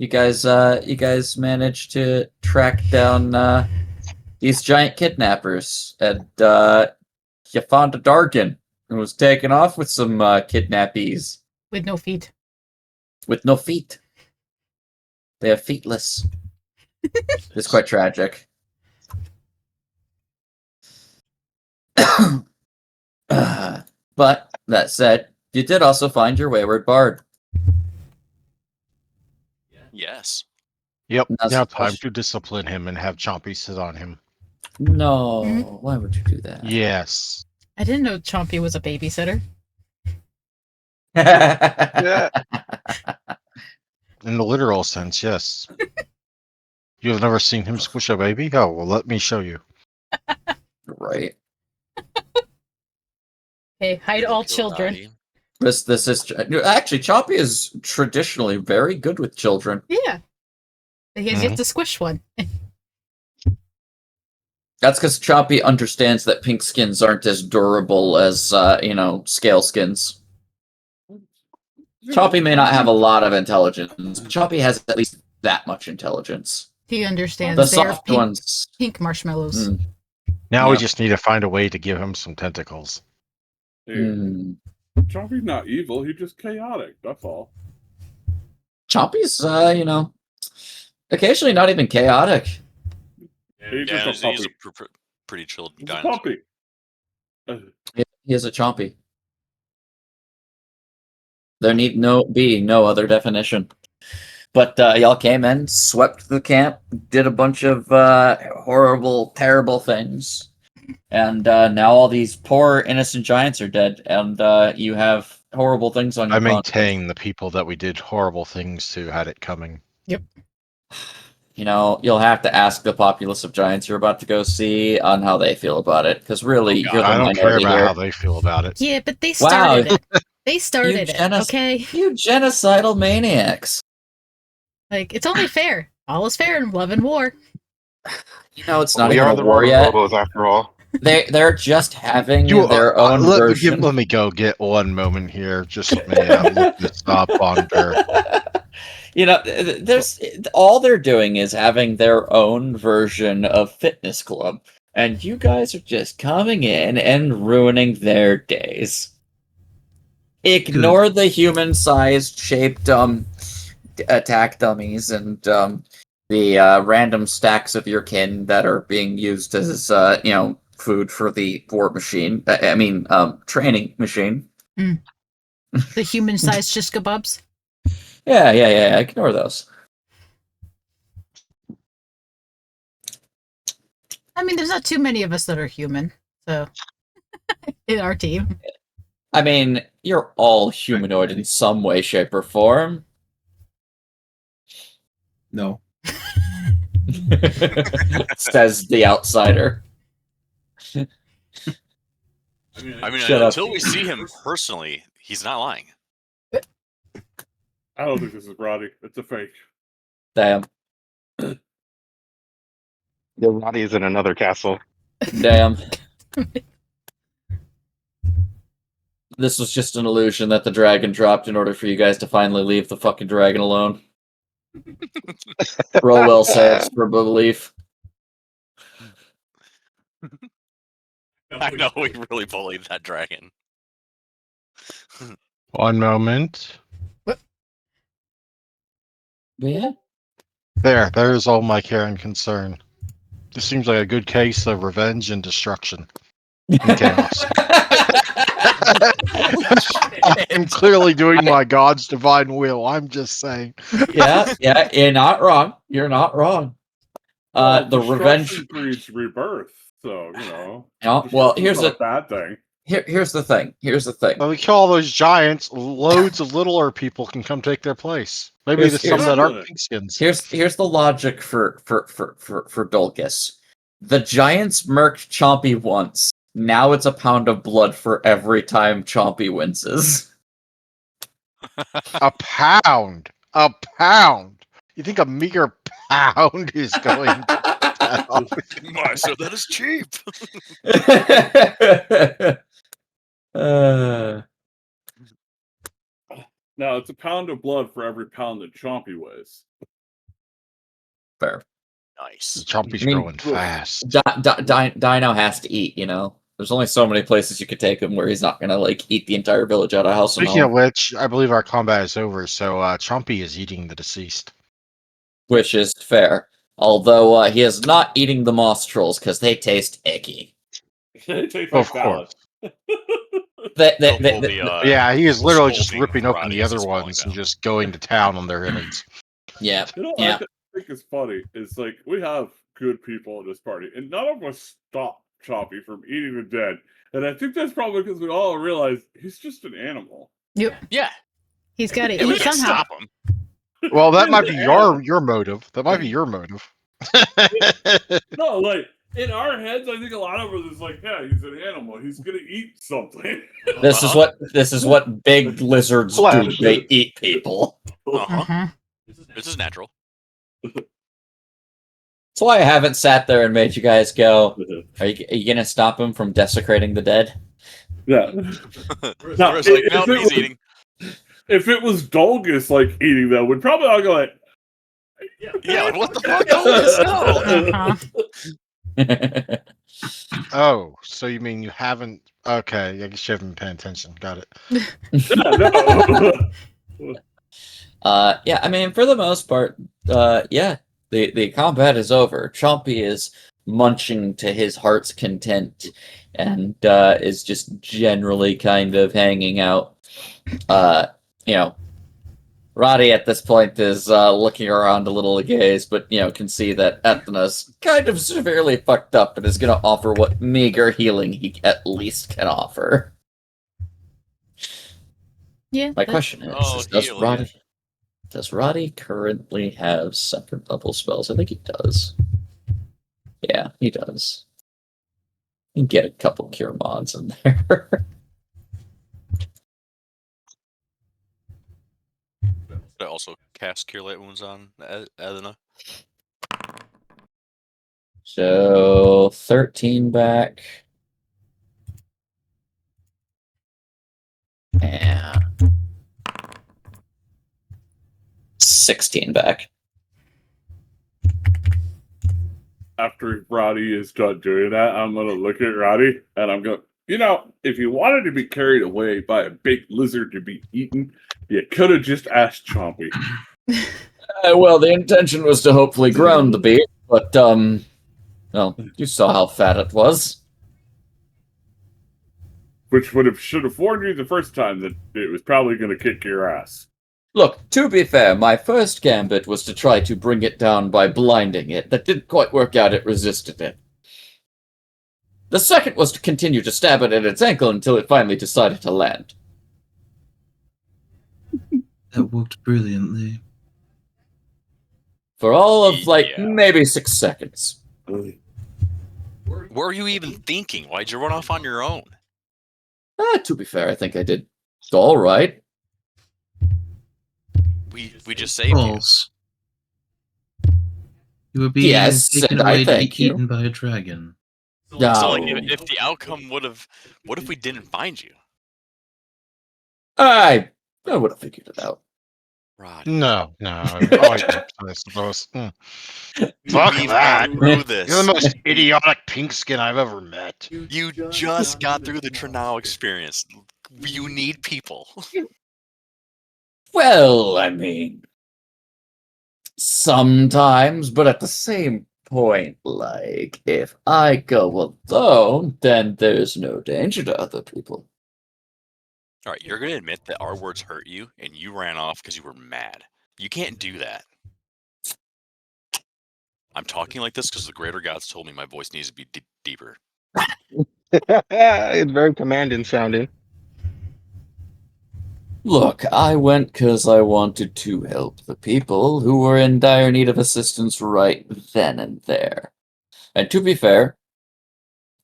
You guys managed to track down these giant kidnappers, and you found a Dargan who was taken off with some kidnappees With no feet. with no feet. They are feetless. It's quite tragic. But that said, you did also find your wayward bard. Yes. Yep. That's Now the time question. to discipline him and have Chompy sit on him. No, why would you do that? Yes. I didn't know Chompy was a babysitter. Yeah. In the literal sense, yes. You have never seen him squish a baby? Oh, well, let me show you. Right. Hey, hide all Kill children. Dottie. This is actually Choppy is traditionally very good with children. Yeah. He has yet to squish one. That's because Choppy understands that pink skins aren't as durable as scale skins. Choppy may not have a lot of intelligence. Choppy has at least that much intelligence. He understands The they're soft pink, ones. pink marshmallows. Now we Yep. just need to find a way to give him some tentacles. Hey, Mm. Chompy's not evil. He's just chaotic. That's all. Choppy's, occasionally not even chaotic. He's Yeah, just a he's a puppy. pretty chilled He's a dinosaur. puppy. He is a Chompy. There need be no other definition. But y'all came in, swept the camp, did a bunch of horrible, terrible things. And now all these poor, innocent giants are dead. And you have horrible things on your I conscience. maintain the people that we did horrible things to had it coming. Yep. You'll have to ask the populace of giants you're about to go see on how they feel about it. Because really, you're the I don't care minority about here. how they feel about it. Yeah, but they Wow. started it. They started it, genocide- okay? You genocidal maniacs. Like, it's only fair. All is fair in love and war. It's not we even are a the war water yet. bobos after all. They're just having You, their own version. let me go get one moment here. Just let me look this up on there. There's all they're doing is having their own version of Fitness Club, and you guys are just coming in and ruining their days. Ignore the human-sized shaped attack dummies and the random stacks of your kin that are being used as food for the war machine. Training machine. The human-sized shish kebabs. Yeah. Ignore those. I mean, there's not too many of us that are human, so in our team. I mean, you're all humanoid in some way, shape, or form. No. Says the outsider. I mean, Shut up. until we see him personally, he's not lying. I don't think this is Roddy. It's a fake. Damn. The Roddy is in another castle. Damn. This was just an illusion that the dragon dropped in order for you guys to finally leave the fucking dragon alone. Roll well saves for belief. I know we really bullied that dragon. One moment. Yeah. There's all my care and concern. This seems like a good case of revenge and destruction. And chaos. I'm clearly doing my God's divine will. I'm just saying. yeah, you're not wrong. You're not wrong. The revenge Destruction breeds rebirth. So here's not a bad thing. Here's the thing. When we kill all those giants, loads of littler people can come take their place. Maybe there's some that aren't pigskins. Here's the logic for Dulcus. The giants murked Chompy once. Now it's a pound of blood for every time Chompy winces. A pound. A pound. You think a meager pound is going to My, so that is cheap. Now it's a pound of blood for every pound that Chompy weighs. Fair. Nice. Chompy's I mean, growing fast. Dino has to eat, you know? There's only so many places you could take him where he's not gonna, like, eat the entire village out of house and Speaking of home. which, I believe our combat is over, so Chompy is eating the deceased. Which is fair. Although, he is not eating the moss trolls, because they taste icky. It tastes Of like salad. Yeah, he is literally just scolding ripping open Roddy the as other he's falling ones down. and just going to town on their innards. Yeah. You know, Yeah. I think is funny. It's like we have good people in this party, and none of us stop Choppy from eating the dead. And I think that's probably because we all realize he's just an animal. Yeah. He's got to Yeah, we eat can't somehow. stop him. Well, that might be He's an animal. your motive. That might be your motive. No, like in our heads, I think a lot of us is like, yeah, he's an animal. He's gonna eat something. This is what big lizards do. Flesh. They eat people. Uh-huh. Mhm. This is natural. That's why I haven't sat there and made you guys go, are you gonna stop him from desecrating the dead? Yeah. We're just like, if no, it he's was- eating. If it was Dolgus like eating them, we'd probably all go like, Yeah, like, what the fuck? Oh, no. Uh-huh. Oh, so you mean you haven't? Okay, I guess you haven't been paying attention. Got it. no. Yeah, I mean, for the most part, yeah, the combat is over. Chompy is munching to his heart's content and is just generally kind of hanging out. You know, Roddy at this point is looking around a little agaze, but, you know, can see that Ethna's kind of severely fucked up and is going to offer what meager healing he at least can offer. Yeah. My question is, Oh, heal, does Roddy currently have second level spells? I think he does. Yeah, he does. You can get a couple cure mods in there. I also cast Cure Light Wounds on Edna. So 13 back. Yeah. 16 back. After Roddy is done doing that, I'm gonna look at Roddy and I'm going, you know, if you wanted to be carried away by a big lizard to be eaten, you could have just asked Chompy. Well, the intention was to hopefully ground the beast, but, well, you saw how fat it was. Which should have warned you the first time that it was probably gonna kick your ass. Look, to be fair, my first gambit was to try to bring it down by blinding it. That didn't quite work out, it resisted it. The second was to continue to stab it at its ankle until it finally decided to land. That worked brilliantly. For all of, like, Yeah. maybe 6 seconds. What were you even thinking? Why'd you run off on your own? To be fair, I think I did alright. We just saved you. False. You were being Yes, taken and I away to thank be you. eaten by a dragon. No. So, like, if the outcome would have, what if we didn't find you, I would have figured it out. Rod? No. I suppose. Fuck We've that. gone through this. You're the most idiotic pink skin I've ever met. You just got through the Trinao experience. You need people. Well, I mean, sometimes, but at the same point, like, if I go alone, then there's no danger to other people. All right, you're gonna admit that our words hurt you, and you ran off because you were mad. You can't do that. I'm talking like this because the greater gods told me my voice needs to be deeper. It's very commanding sounding. Look, I went because I wanted to help the people who were in dire need of assistance right then and there. And to be fair,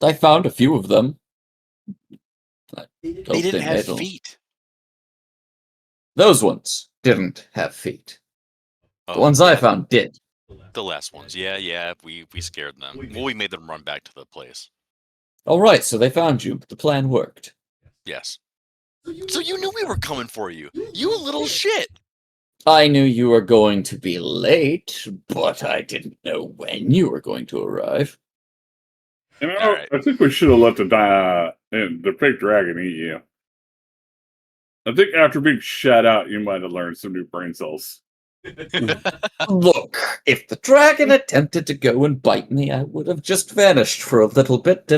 I found a few of them. They didn't have feet. Those ones didn't have feet. The Oh, ones I found did. The last ones. Yeah, we scared them. Well, we made them run back to the place. All right, so they found you. The plan worked. Yes. So you knew we were coming for you. You little shit. I knew you were going to be late, but I didn't know when you were going to arrive. You know, Alright. I think we should have let the big dragon eat you. I think after being shut out, you might have learned some new brain cells. Look, if the dragon attempted to go and bite me, I would have just vanished for a little bit.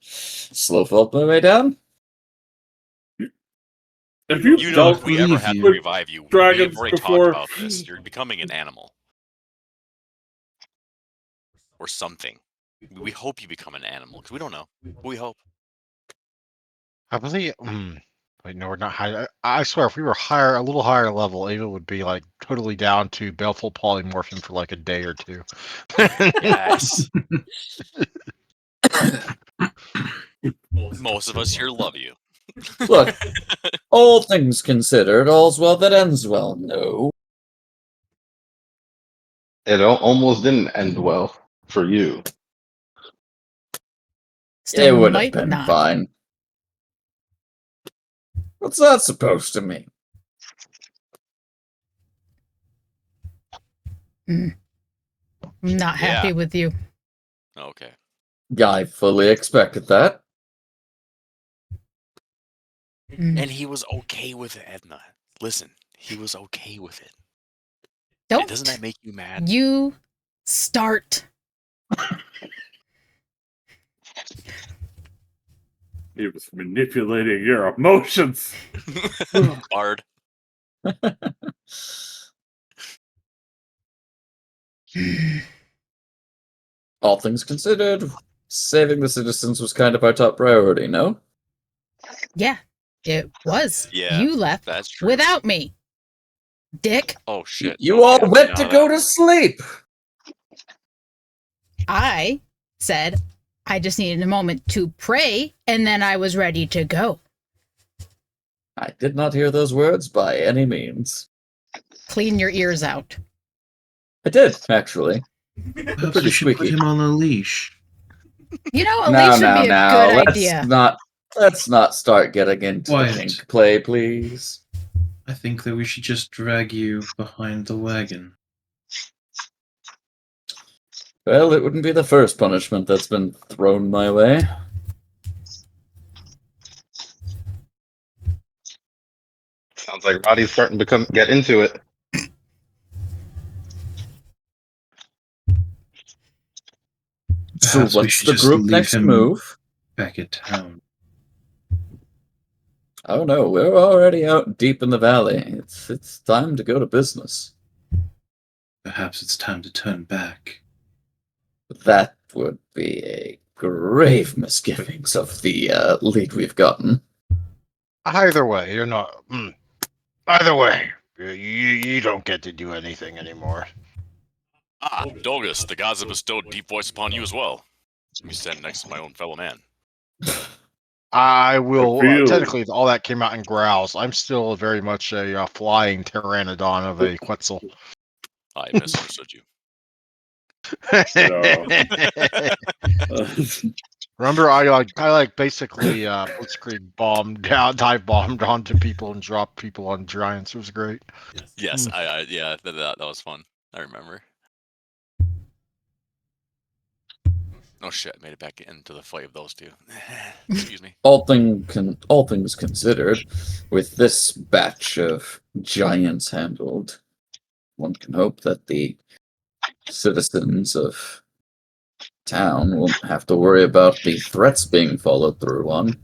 Slow felt my way down. If you You know, if dealt we ever believe had to you. revive you, we've dragons already before- talked about this. You're becoming an animal. Or something. We hope you become an animal, because we don't know. We hope. I believe. Wait, no, we're not high. I swear, if we were higher, a little higher level, Ava would be like totally down to baleful polymorph him for like a day or two. Yes. Most of us here love you. Look, all things considered, all's well that ends well. No. It almost didn't end well for you. Still It would have might been not. fine. What's that supposed to mean? I'm not happy Yeah. with you. Okay. I fully expected that. Mm. And he was okay with it, Edna. Listen, he was okay with it. Don't Doesn't that make you mad? you start. He was manipulating your emotions. Bard. All things considered, saving the citizens was kind of our top priority, no? Yeah, it was. Yeah, You left That's true. without me. Dick, Oh shit. You Okay, all went now to that- go to sleep! I said I just needed a moment to pray, and then I was ready to go. I did not hear those words by any means. Clean your ears out. I did, actually. Perhaps pretty we should put squeaky. him on a leash. You know, a Now, leash would now, be a now. good Let's idea. let's not start getting into the Quiet. kink play, please. I think that we should just drag you behind the wagon. Well, it wouldn't be the first punishment that's been thrown my way. Sounds like Roddy's starting to get into it. So Perhaps we what's should the just group leave next him move? back at town. Oh no, we're already out deep in the valley. It's time to go to business. Perhaps it's time to turn back. That would be a grave misgivings of the lead we've gotten. Either way, you're not. Either way, you don't get to do anything anymore. Ah, Dolgus, the gods have bestowed deep voice upon you as well. You stand next to my own fellow man. I will. I feel- Technically, all that came out in growls. I'm still very much a flying pteranodon of a Quetzal. I misunderstood you. Remember, I basically blitzkrieg bombed down, dive bombed onto people and dropped people on giants. It was great. Yes, yeah, that was fun. I remember. Oh shit, made it back into the fight of those two. Excuse me. All things considered, with this batch of giants handled, one can hope that the citizens of town won't have to worry about the threats being followed through on.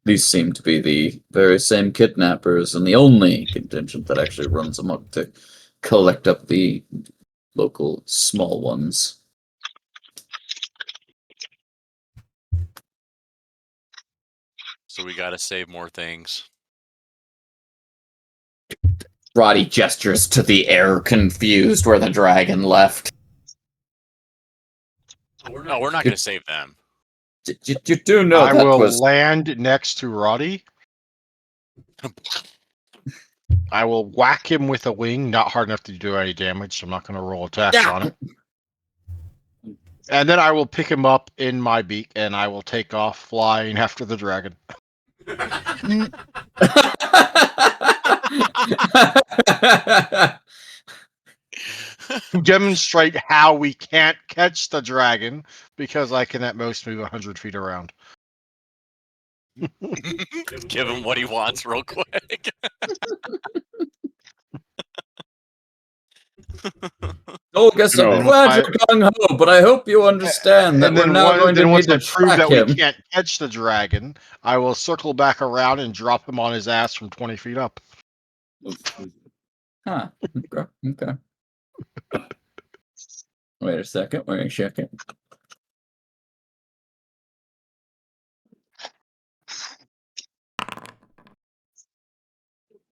These seem to be the very same kidnappers and the only contingent that actually runs amok to collect up the local small ones. So we gotta save more things. Roddy gestures to the air, confused where the dragon left. No, we're not gonna save them. You do know I that will was land next to Roddy. I will whack him with a wing, not hard enough to do any damage, so I'm not going to roll attacks Yeah. on it. And then I will pick him up in my beak, and I will take off flying after the dragon. Mm, To demonstrate how we can't catch the dragon, because I can at most move 100 feet around. Give him what he wants real quick. Dolgus, No, I'm glad I- you're gung ho, but I hope you understand that And we're then, now going to need once to I prove track that him. we can't catch the dragon, I will circle back around and drop him on his ass from 20 feet up. Huh. Okay. Wait a second. Wait a second.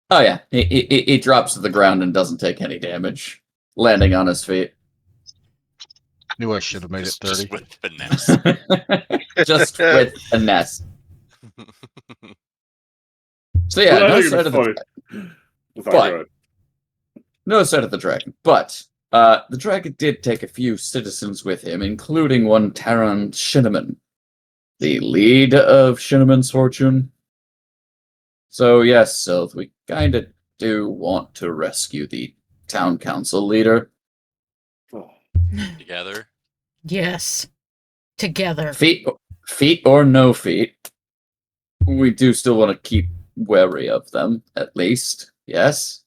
Oh yeah, he drops to the ground and doesn't take any damage, landing on his feet. Knew I should have made it 30. Just with finesse. Just with finesse. So yeah, But I no think side it's of the funny. It's all But- good. no side of the dragon, but the dragon did take a few citizens with him, including one Taran Shinneman, the lead of Shinneman's fortune. So yes, Sylph, we kind of do want to rescue the town council leader. Oh, Together. Yes. Together. Feet or no feet, we do still want to keep wary of them, at least. Yes.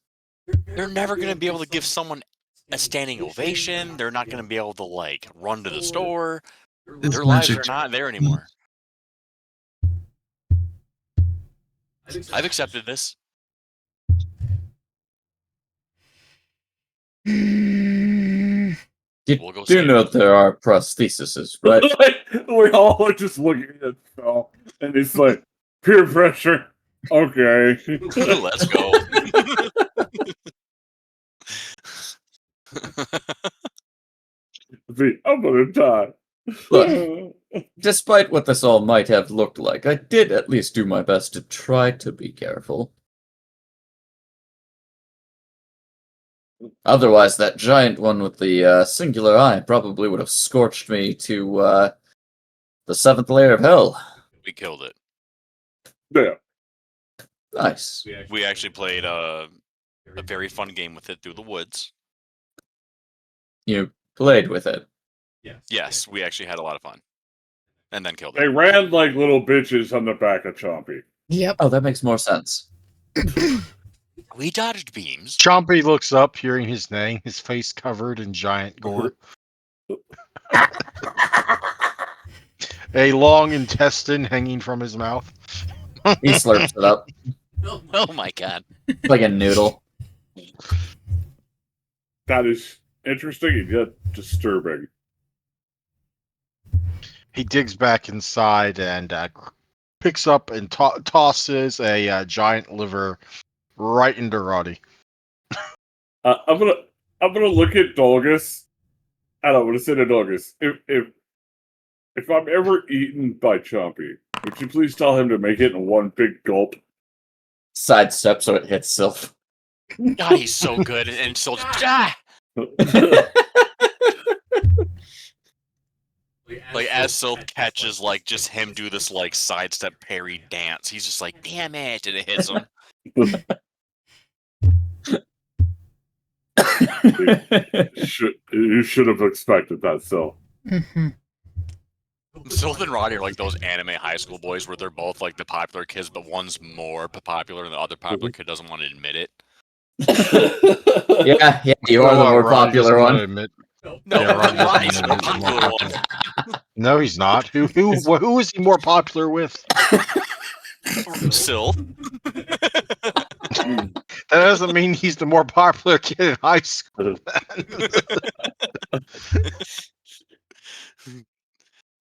They're never going to be able to give someone a standing ovation. They're not going to be able to, like, run to the store. It's Their lives magic. are not there anymore. I've accepted this. Mm, You We'll go do see. know there are prostheses, right? we all are just looking at Phil, and it's like peer pressure. Okay. Let's go. See, I'm gonna die. Look, despite what this all might have looked like, I did at least do my best to try to be careful. Otherwise, that giant one with the singular eye probably would have scorched me to the seventh layer of hell. We killed it. Yeah. Nice. We actually played a very fun game with it through the woods. You played with it. Yes, we actually had a lot of fun. And then killed They it. ran like little bitches on the back of Chompy. yep. Oh, that makes more sense. We dodged beams. Chompy looks up, hearing his name, his face covered in giant gore. A long intestine hanging from his mouth. He slurps it up Oh my god. like a noodle. That is interesting and yet disturbing. He digs back inside and picks up and tosses a giant liver right into Roddy. I'm gonna look at Dolgus, and I'm gonna say to Dolgus, if I'm ever eaten by Chompy, would you please tell him to make it in one big gulp? Sidestep so it hits Sylph. God, he's so good. And so, ah! Like, as Sylph catches, like, just him do this, like, sidestep parry dance, he's just like, damn it, and it hits him. You should have expected that, so. Hmm. Sylph and Roddy are like those anime high school boys where they're both, like, the popular kids, but one's more popular and the other popular kid doesn't want to admit it. Yeah, you are the more Roddy doesn't popular wanna one. admit- No, Yeah, Roddy doesn't Roddy's the wanna more admit he's more popular one. No, he's not. Who is he more popular with? Sylph. That doesn't mean he's the more popular kid in high school.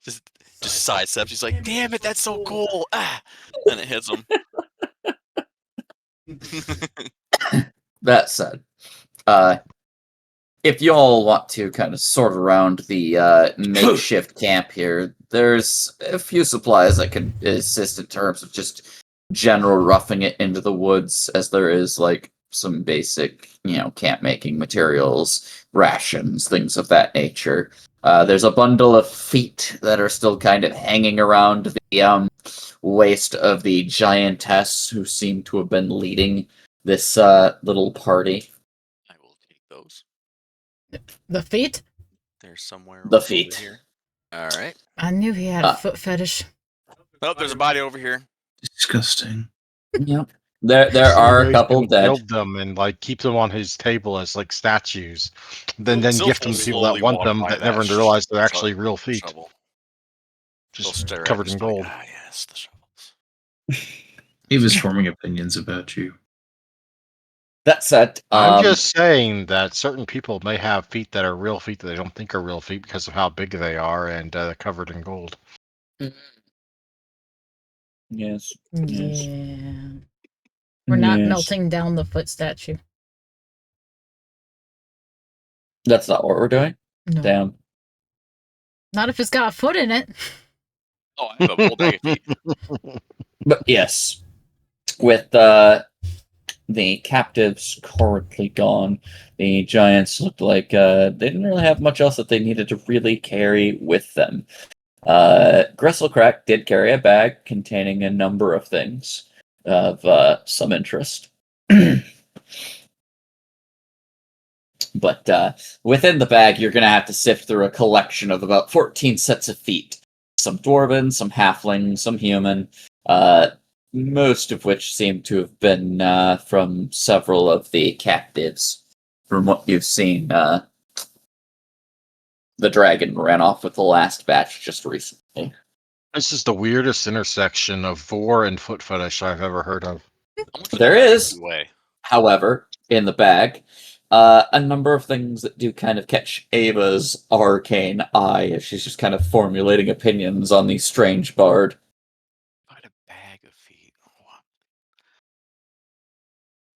Just sidesteps. He's like, damn it, that's so cool. Ah! And it hits him. That said, if y'all want to kind of sort around the makeshift camp here, there's a few supplies that could assist in terms of just general roughing it into the woods, as there is like some basic, camp making materials, rations, things of that nature. There's a bundle of feet that are still kind of hanging around the waist of the giantess who seemed to have been leading this little party. I will take those. The feet? There's somewhere. The over feet. here. All right. I knew he had a Ah. foot fetish. Oh, there's a body over here. Disgusting. Yep. There So are a maybe couple he'll dead. build them and like keep them on his table as like statues. Then Sylph gift will them to people that slowly want walk them by that that never sh- realize they're sho- actually real feet, shovel. He'll just stare at it covered and in just be like, gold. ah, yes, the shovels. Ava's forming opinions about you. That said, I'm just saying that certain people may have feet that are real feet that they don't think are real feet because of how big they are and covered in gold. yes. Yeah. We're not Yes. melting down the foot statue. That's not what we're doing. No. Damn. Not if it's got a foot in it. Oh, I have a full bag of feet. But yes, with the captives currently gone, the giants looked like they didn't really have much else that they needed to really carry with them. Gristlecrack did carry a bag containing a number of things of some interest. But within the bag, you're going to have to sift through a collection of about 14 sets of feet. Some dwarven, some halfling, some human, most of which seem to have been from several of the captives. From what you've seen, the dragon ran off with the last batch just recently. This is the weirdest intersection of vor and foot fetish I've ever heard of. How much does There that is. weigh? However, in the bag, a number of things that do kind of catch Ava's arcane eye as she's just kind of formulating opinions on the strange bard. Quite a bag of feet. Oh,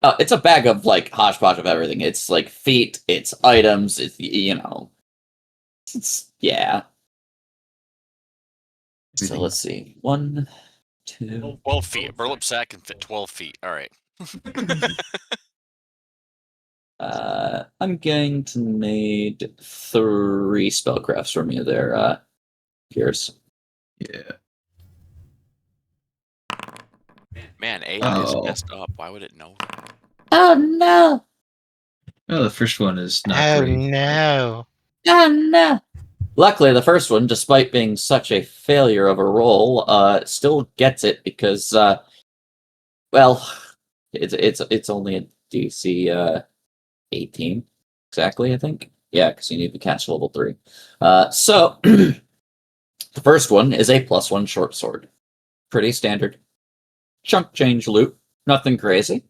wow. It's a bag of like hodgepodge of everything. It's like feet, it's items, it's yeah. So Everything. let's see. 1, 2. 12 feet. A burlap sack can fit 12 feet. All right. I'm going to need 3 spellcrafts from you there, Pierce. Yeah. Man, AI is Oh. messed up. Why would it know that? Oh no! Well, the first one is not Oh great. no! Oh no! Luckily, the first one, despite being such a failure of a roll, still gets it because, well, it's only a DC 18 exactly, I think. Yeah, because you need to cast level 3. So the first one is a +1 short sword, pretty standard. Chunk change loot, nothing crazy.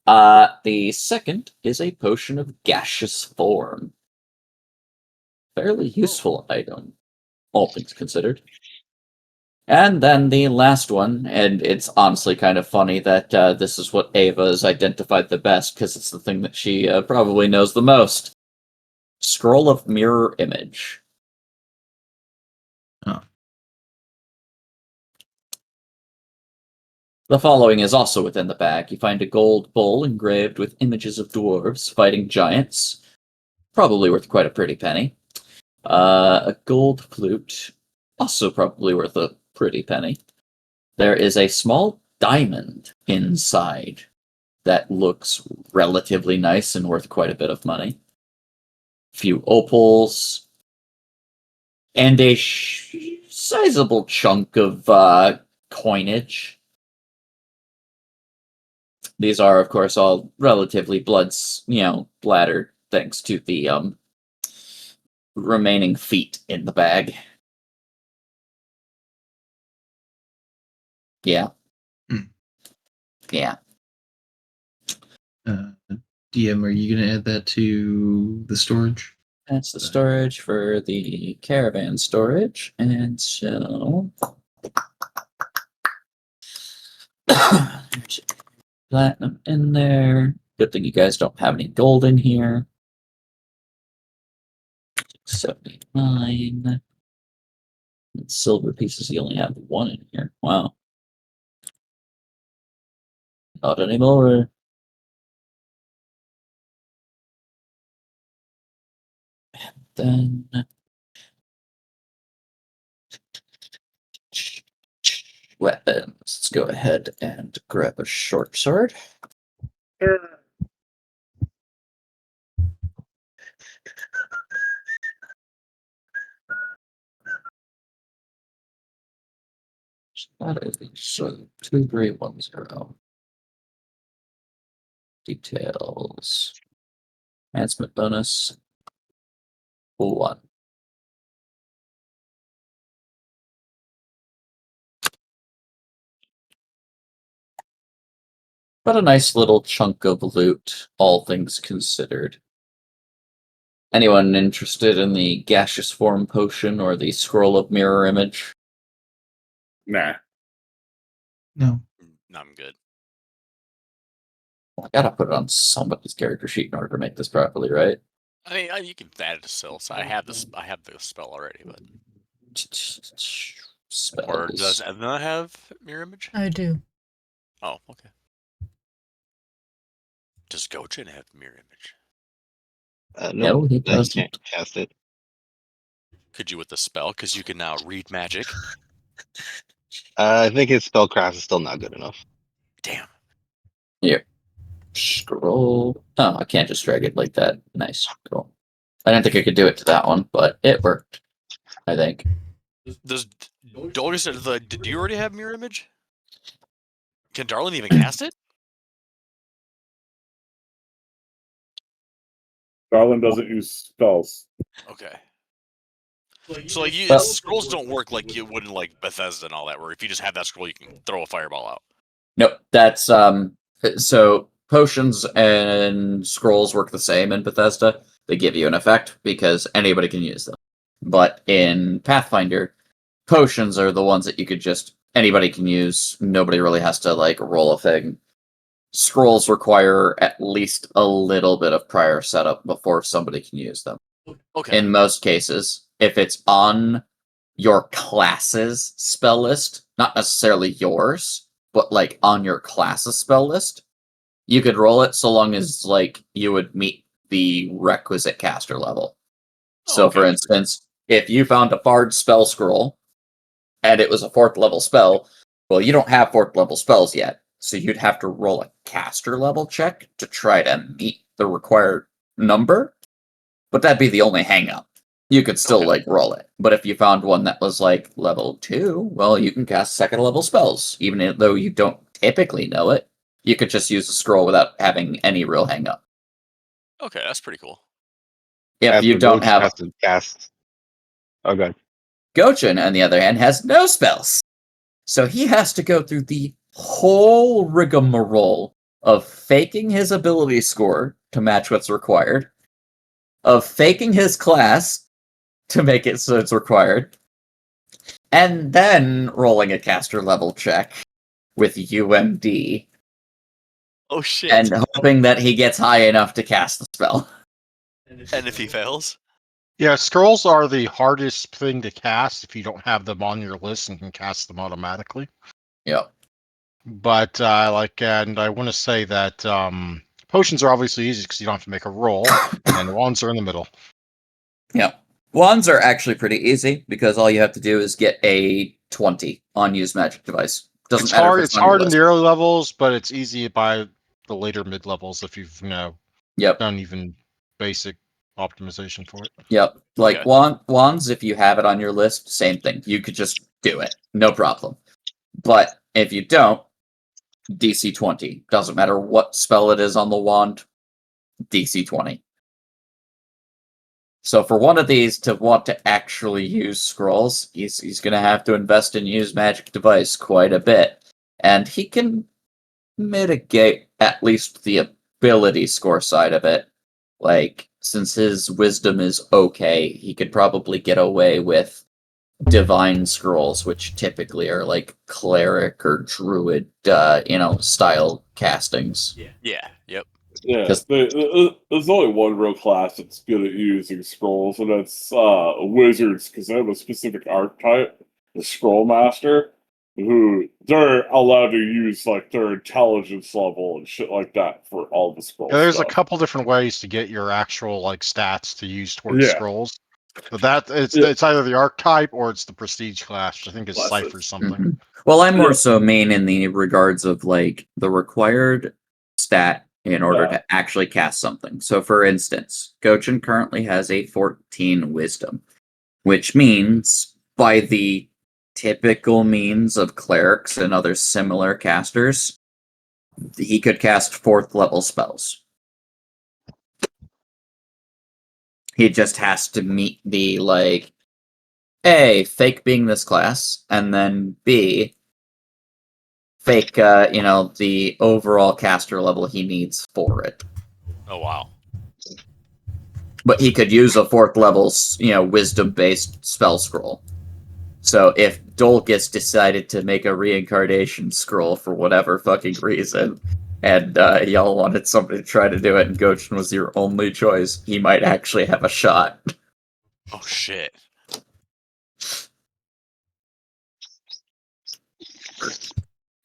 The second is a potion of gaseous form. Fairly useful item, all things considered. And then the last one, and it's honestly kind of funny that this is what Ava has identified the best because it's the thing that she probably knows the most. Scroll of Mirror Image. Huh. The following is also within the bag. You find a gold bowl engraved with images of dwarves fighting giants. Probably worth quite a pretty penny. A gold flute. Also probably worth a pretty penny. There is a small diamond inside that looks relatively nice and worth quite a bit of money. Few opals. And a sizable chunk of coinage. These are, of course, all relatively bladder, thanks to the remaining feet in the bag. Yeah. Hmm. Yeah. DM, are you going to add that to the storage? That's the storage for the caravan storage. And so... platinum in there. Good thing you guys don't have any gold in here. 79. And silver pieces, you only have 1 in here. Wow. Not anymore. Then weapons. Let's go ahead and grab a short sword. That is so 2310. Details. Enhancement bonus. 1. But a nice little chunk of loot, all things considered. Anyone interested in the gaseous form potion or the scroll of mirror image? Nah. No. I'm good. I gotta put it on somebody's character sheet in order to make this properly, right? I mean, you can add it to still. So I have this. I have the spell already, but or does Spells. Edna have mirror image? I do. Oh, okay. Does Gochin have mirror image? No, he You doesn't. can't cast it. Could you with the spell? Because you can now read magic. I think his spellcraft is still not good enough. Damn. Scroll. Oh, I can't just drag it like that. Nice. Cool. I didn't think I could do it to that one, but it worked. I think. Does Dolly said do you already have mirror image? Can Darlin even cast it? Darlin doesn't use spells. Okay. So like Well- scrolls don't work like you would in like Bethesda and all that, where if you just have that scroll, you can throw a fireball out. Nope. That's so potions and scrolls work the same in Bethesda. They give you an effect because anybody can use them. But in Pathfinder, potions are the ones that you could just anybody can use. Nobody really has to like roll a thing. Scrolls require at least a little bit of prior setup before somebody can use them. Okay. In most cases, if it's on your class's spell list, not necessarily yours, but like on your class's spell list, you could roll it so long as like you would meet the requisite caster level. So okay. for instance, if you found a bard spell scroll and it was a 4th level spell, well, you don't have 4th level spells yet. So you'd have to roll a caster level check to try to meet the required number. But that'd be the only hang up. You could still like roll it. But if you found one that was like level 2, well, you can cast 2nd level spells. Even though you don't typically know it, you could just use a scroll without having any real hang up. Okay, that's pretty cool. If you don't have has to cast. Oh, good. Gochin, on the other hand, has no spells. So he has to go through the whole rigmarole of faking his ability score to match what's required, of faking his class to make it so it's required, and then rolling a caster level check with UMD, Oh shit. and hoping that he gets high enough to cast the spell. And if he fails? Yeah, scrolls are the hardest thing to cast if you don't have them on your list and can cast them automatically. Yep. But and I want to say that potions are obviously easy because you don't have to make a roll, and wands are in the middle. Yep. Wands are actually pretty easy because all you have to do is get a 20 on use magic device. Doesn't It's matter hard. if It's on your hard in list. the early levels, but it's easy by the later mid levels if you've Yep. done even basic optimization for it. Yep. Like Okay. wands, if you have it on your list, same thing. You could just do it. No problem. But if you don't, DC 20. Doesn't matter what spell it is on the wand, DC 20. So for one of these to want to actually use scrolls, he's going to have to invest in use magic device quite a bit. And he can mitigate at least the ability score side of it. Like, since his wisdom is okay, he could probably get away with divine scrolls, which typically are like cleric or druid, style castings. Yeah. Yep. Yeah, Just- there's only one real class that's good at using scrolls, and that's wizards, because they have a specific archetype, the scroll master, who they're allowed to use like their intelligence level and shit like that for all the scrolls. Yeah, there's stuff. a couple different ways to get your actual stats to use towards Yeah. scrolls. But it's Yeah. it's either the archetype or it's the prestige class, which I think is Classes. Cypher something. Mhm. Well, I'm more Yeah. so main in the regards of like the required stat in order Yeah. to actually cast something. So, for instance, Gochin currently has a 14 wisdom, which means by the typical means of clerics and other similar casters, he could cast 4th level spells. He just has to meet the, like, A, fake being this class, and then B, fake, the overall caster level he needs for it. Oh wow. But he could use a 4th level, wisdom-based spell scroll. So if Dolgus decided to make a reincarnation scroll for whatever fucking reason, and y'all wanted somebody to try to do it, and Gochin was your only choice, he might actually have a shot. Oh shit.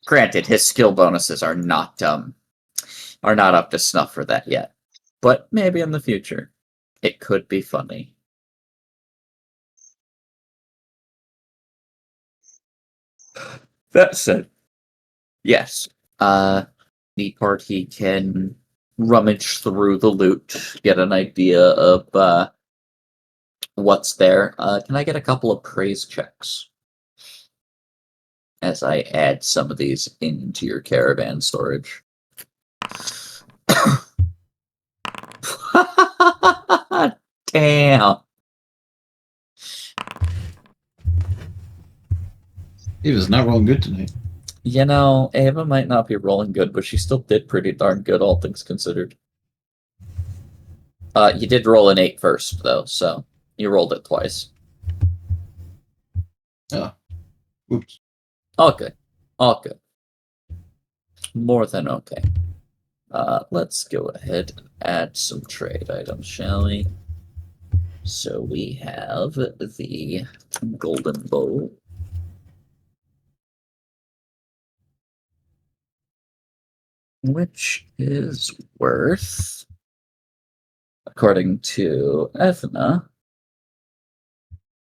Granted, his skill bonuses are not up to snuff for that yet, but maybe in the future, it could be funny. That said, yes, the party can rummage through the loot, get an idea of what's there. Can I get a couple of praise checks as I add some of these into your caravan storage? Damn. Eva's not rolling good tonight. Ava might not be rolling good, but she still did pretty darn good, all things considered. You did roll an 8 first, though, so you rolled it twice. Oh. Oops. All good. All good. More than okay. Let's go ahead and add some trade items, shall we? So we have the golden bow. Which is worth, according to Ethna,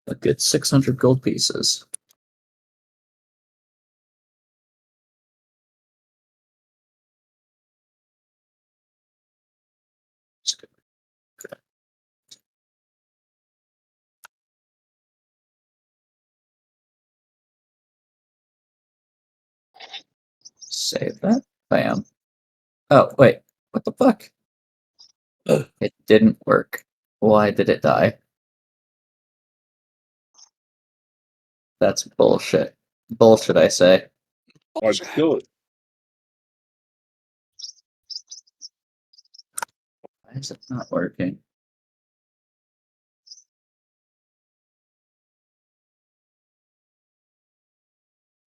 a good 600 gold pieces. Save that. Bam. Oh, wait. What the fuck? It didn't work. Why did it die? That's bullshit. Bullshit, I say. I'd kill it. Why is it not working?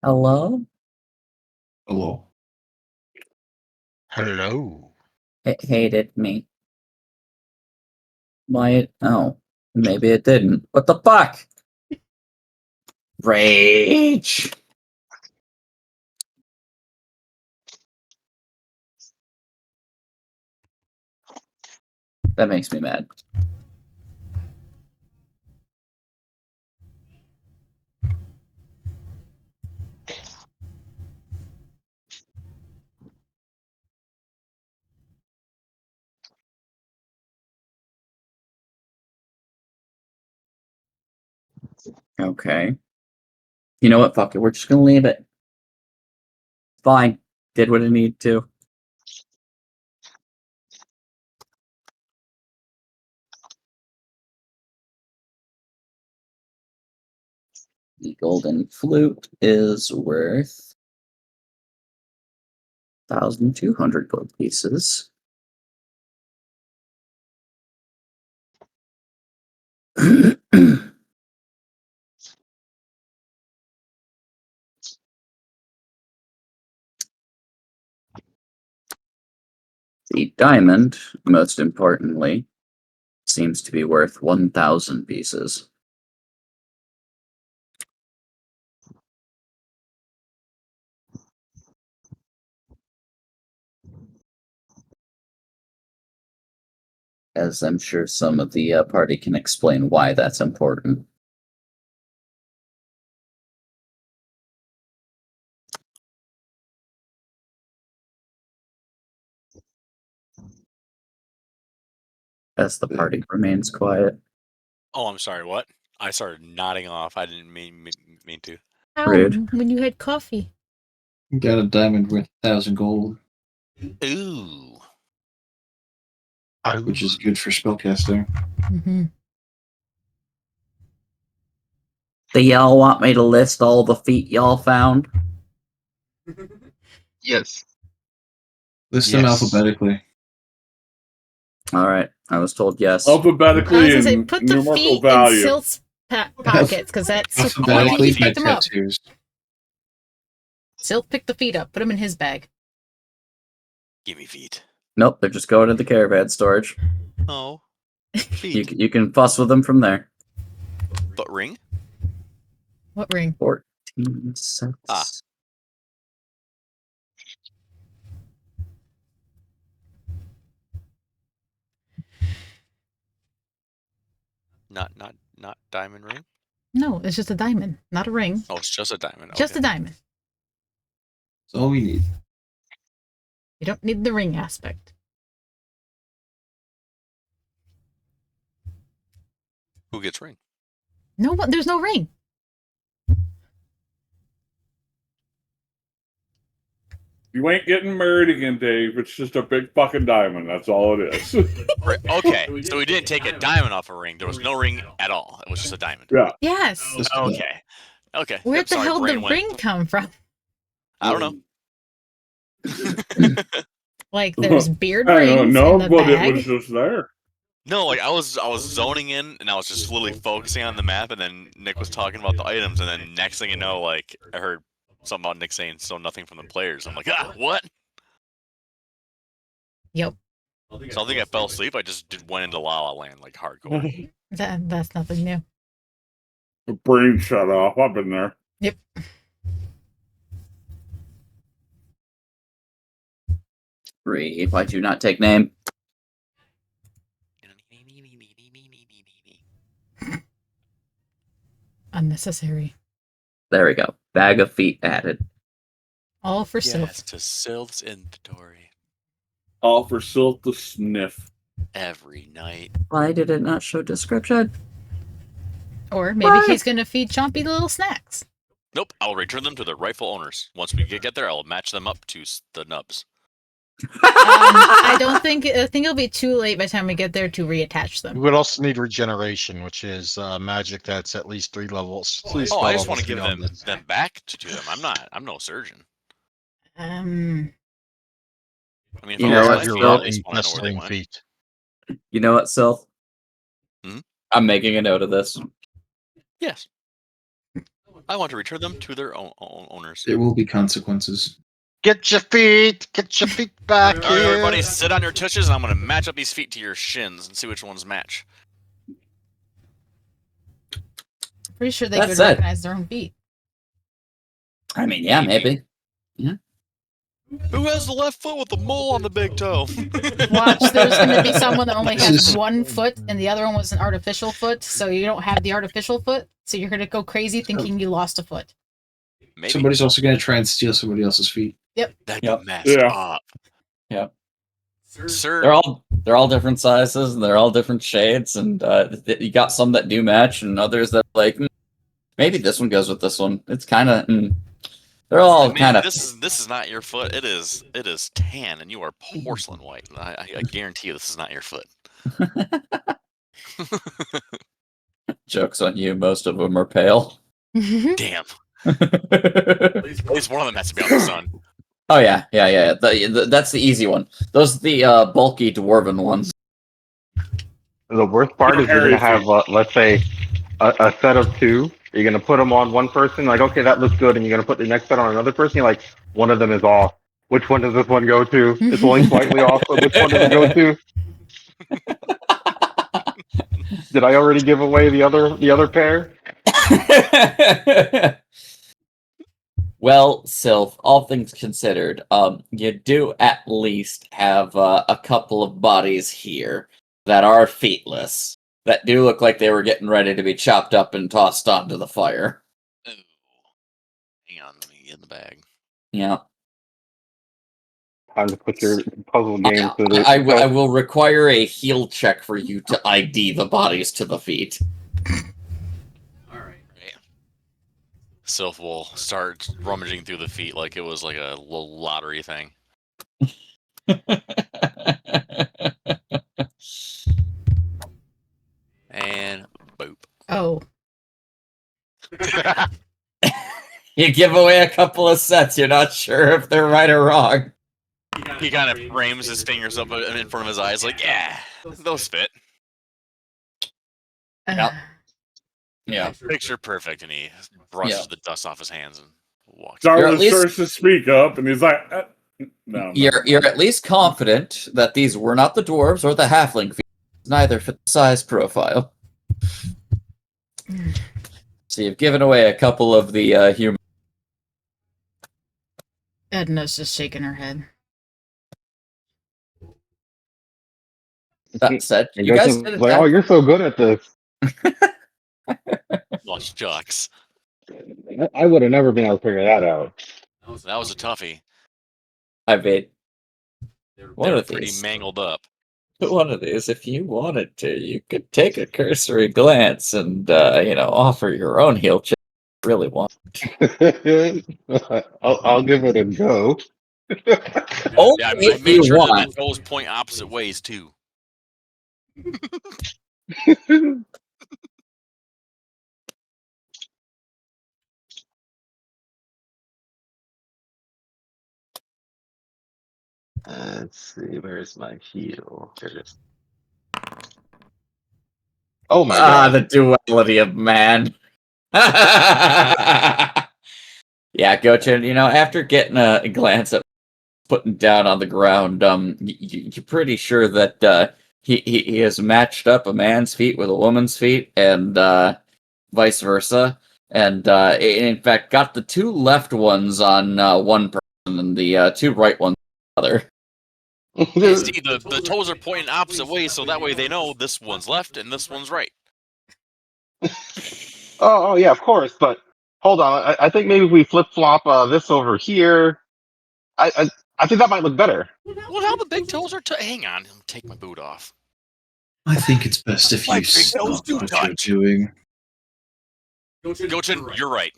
Hello? Hello. Hello. It hated me. Why? Oh, maybe it didn't. What the fuck? Rage! That makes me mad. Okay. You know what? Fuck it. We're just gonna leave it. Fine. Did what it needed to. The golden flute is worth 1,200 gold pieces. The diamond, most importantly, seems to be worth 1,000 pieces. As I'm sure some of the party can explain why that's important. as the party remains quiet. Oh, I'm sorry. What? I started nodding off. I didn't mean to. How? Rude. When you had coffee. Got a diamond worth 1,000 gold, Ooh. which is good for spellcaster. Mm-hmm. Do y'all want me to list all the feet y'all found? Yes. List them Yes. alphabetically. All right, I was told yes. I was Alphabetically gonna say, in put the numerical feet in value. Silt's pockets, because that's where he Alphabetically by picked them up. tattoos. Silt picked the feet up, put them in his bag. Give me feet. Nope, they're just going to the caravan storage. Oh. You, Feet. you can fuss with them from there. But ring? What ring? 14 sets. Ah. Not diamond ring? No, it's just a diamond, not a ring. Oh, it's just a diamond. Just okay. a diamond. That's all we need. You don't need the ring aspect. Who gets ring? No, there's no ring. You ain't getting married again, Dave. It's just a big fucking diamond. That's all it is. Right, okay, so we didn't take a diamond off a ring. There was no ring at all. It was just a diamond. Yeah. Yes. Okay. Okay. Where Yep, the sorry, hell did brain the went. ring come from? I don't know. Like there's beard I rings don't know, in the but bag. it was just there. No, like I was zoning in and I was just literally focusing on the map, and then Nick was talking about the items, and then next thing you know, like I heard something about Nick saying "so nothing from the players." I'm like, what? Yep. So I think I fell asleep. I just went into La La Land like hardcore. That's nothing new. The brain shut off. I've been there. Yep. Reeve, I do not take name. Unnecessary. There we go. Bag of feet added. All for Silt. Yes, to Sylph's inventory All for Silt to sniff. every night. Why did it not show description? Or maybe he's gonna feed Chompy little snacks. Nope, I'll return them to their rightful owners. Once we get there, I'll match them up to the nubs. I think it'll be too late by the time we get there to reattach We them. would also need regeneration, which is magic that's at least 3 levels. At least Oh, four I just want to levels give beyond them back to them. I'm no surgeon. Um, I mean, if You I know was what, like, you're yeah, right. at least wanna know where they Wrestling went. feet. You know what, Sylph? Hmm? I'm making a note of this. Yes. I want to return them to their own owners. There will be consequences. Get your feet back All right, here. everybody, sit on your tushes, and I'm going to match up these feet to your shins and see which ones match. pretty sure they That could said- recognize their own feet. I mean, yeah, maybe. Who has the left foot with the mole on the big toe? Watch, there's going to be someone that only This has is- one foot, and the other one was an artificial foot, so you don't have the artificial foot, so you're going to go crazy thinking you lost a foot. Maybe. Somebody's also going to try and steal somebody else's feet. That'd Yep. be messed Yeah. up. Yep. Sir, They're all different sizes and they're all different shades, and you got some that do match and others that like maybe this one goes with this one. It's kind of they're all man, kind of this is not your foot. It is tan, and you are porcelain white. I guarantee you, this is not your foot. jokes on you. Most of them are pale. Damn. At least one of them has to be on the sun. Oh yeah. That's the easy one. Those are the bulky dwarven ones. The worst part is you're gonna have, let's say, a set of 2. You're gonna put them on one person, like, okay, that looks good, and you're gonna put the next set on another person. You're like, one of them is off. Which one does this one go to? It's only slightly off, so which one does it go to? Did I already give away the other pair? Well, Sylph, all things considered, you do at least have a couple of bodies here that are feetless, that do look like they were getting ready to be chopped up and tossed onto the fire. Ooh. Hang on, let me get in the bag. Yeah. Time to put your puzzle game to the. I will require a heal check for you to ID the bodies to the feet. Sylph will start rummaging through the feet like it was like a little lottery thing. And boop. Oh, You give away a couple of sets, you're not sure if they're right or wrong. He kind of frames his fingers up in front of his eyes, like, yeah, those fit. Yep. Yeah. Picture perfect, and he brushes Yeah. the dust off his hands and walks. You're at Darwin least- starts to speak up, and he's like, no. You're at least confident that these were not the dwarves or the halfling feet. Neither fit the size profile. So you've given away a couple of the human. Edna's just shaking her head. That said, And you guys Goshen's did like, attack. oh, you're so good at this. Well, shucks. I would have never been able to figure that out. That was a toughie. I mean, They one were of pretty these. mangled up. One of these, if you wanted to, you could take a cursory glance and, offer your own heal check. If you really want. I'll give it a go. Only Yeah, I if made you sure that want. the toes point opposite ways too. Let's see, where's my heal? There it is. Oh my god. The duality of man. Yeah, Gochin, after getting a glance at putting down on the ground, you're pretty sure that he has matched up a man's feet with a woman's feet, and vice versa. And in fact, got the two left ones on one person and the two right ones on the other. Yeah, see, the toes are pointing opposite ways, so that way they know this one's left and this one's right. Oh yeah, of course. But hold on, I think maybe if we flip flop this over here, I think that might look better. Well, how the big toes are. Hang on, let me take my boot off. I think it's best if My you big toes stop do what touch. you're doing. Gochin, you're right.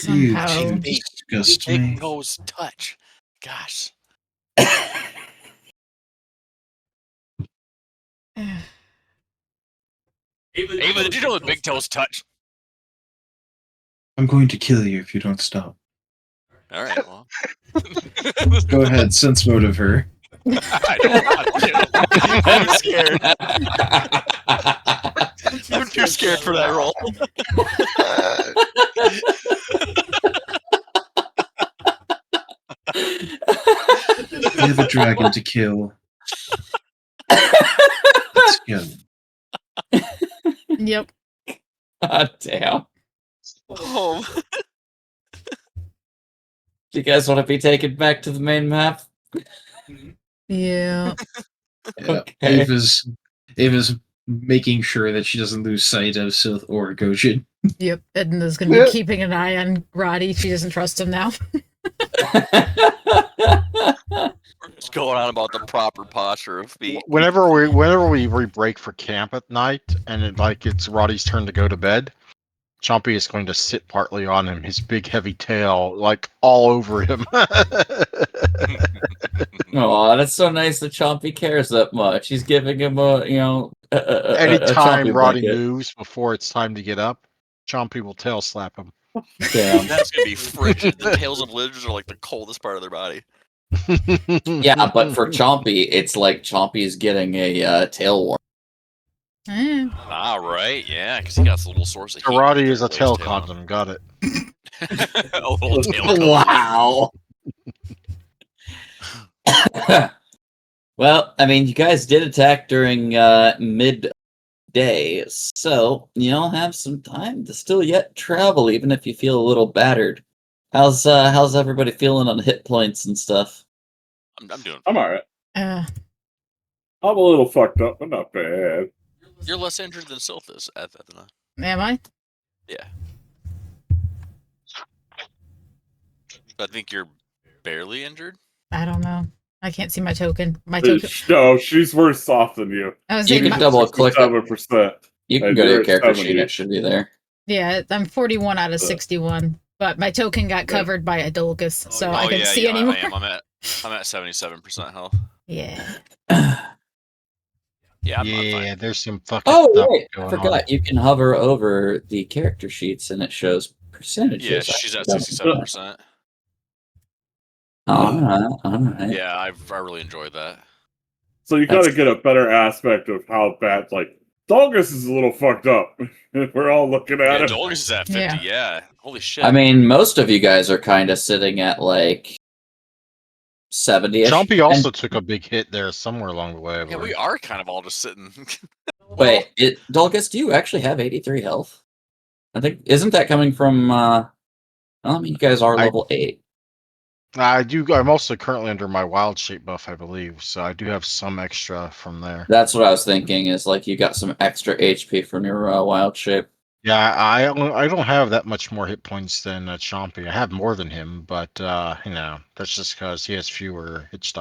You Somehow. two disgust me. Big toes touch. Gosh. Ava, did you know the big toes touch? I'm going to kill you if you don't stop. All right, well. Go ahead, sense motive her. I don't want to. I'm scared. I'm too scared for that roll. I have a dragon to kill. Let's go. Yep. God damn. Oh. Do you guys want to be taken back to the main map? Yeah. Yeah. Okay. Ava's making sure that she doesn't lose sight of Sylph or Gojin. Yep. Edna's gonna be keeping an eye on Roddy. She doesn't trust him now. We're just going on about the proper posture of feet. Whenever we break for camp at night and it's Roddy's turn to go to bed, Chompy is going to sit partly on him, his big heavy tail all over him. Oh, that's so nice that Chompy cares that much. He's giving him a Anytime Chompy Roddy blanket. moves before it's time to get up, Chompy will tail slap him. Damn. That's gonna be frigid. The tails of lizards are like the coldest part of their body. Yeah, but for Chompy, it's like Chompy's getting a tail warm. Eh. All right, yeah, because he got this little source of heat. Roddy is a With his tail tail on. condom. Got it. A little tail condom. Wow. Well, I mean, you guys did attack during midday, so you'll have some time to still yet travel, even if you feel a little battered. How's everybody feeling on hit points and stuff? I'm doing. I'm alright. Uh, I'm a little fucked up, but not bad. You're less injured than Sylph is. At the am I? Yeah. I think you're barely injured. I don't know. I can't see my token. My token. No, she's worse off than you. I was You saying, can double click it. 7%. You can And go to you're your at character sheet. 70. It should be there. yeah, I'm 41 out of 61, but my token got covered by a Dolgus, so I couldn't see anymore. I am. I'm at 77% health. Yeah. Yeah, I'm Yeah, fine. there's some fucking Oh, stuff right. I going forgot. on. You can hover over the character sheets and it shows percentages. Yeah, she's at 67%. Alright. Yeah, I really enjoyed that. So you got to That's- get a better aspect of how bad, like, Dolgus is a little fucked up. We're all looking at Yeah, it. Dolgus is at 50. Yeah. Yeah. Holy shit. I mean, most of you guys are kind of sitting at like 70. Chompy also took a big hit there somewhere along the way. I yeah, we believe. are kind of all just sitting. Wait, Dolgus, do you actually have 83 health? I think isn't that coming from? Well, I mean, you guys are I- level 8. I do. I'm also currently under my wild shape buff, I believe, so I do have some extra from there. That's what I was thinking. Is like you got some extra HP from your wild shape. Yeah, I don't have that much more hit points than Chompy. I have more than him, but you know that's just because he has fewer hit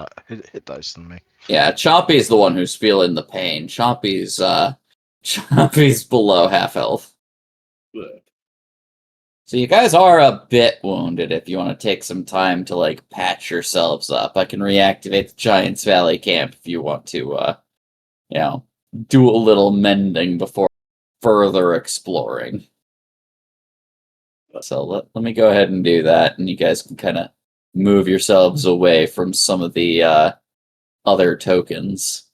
dice than me. Yeah, Chompy's the one who's feeling the pain. Chompy's below half health. So you guys are a bit wounded if you want to take some time to like patch yourselves up. I can reactivate the Giants Valley camp if you want to do a little mending before further exploring. So let me go ahead and do that, and you guys can kind of move yourselves away from some of the other tokens.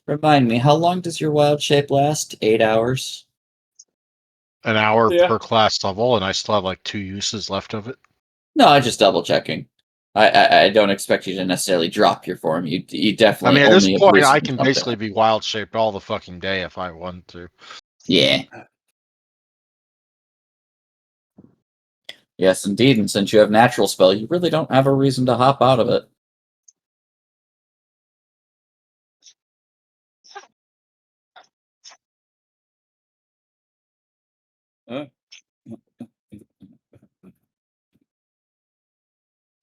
Remind me, how long does your wild shape last? 8 hours? An hour Yeah. per class level, and I still have like 2 uses left of it. No, I'm just double checking. I don't expect you to necessarily drop your form. You I definitely. mean, at this only point, abuse I it can something. basically be wild shaped all the fucking day if I want to. Yeah. Yes, indeed. And since you have natural spell, you really don't have a reason to hop out of it.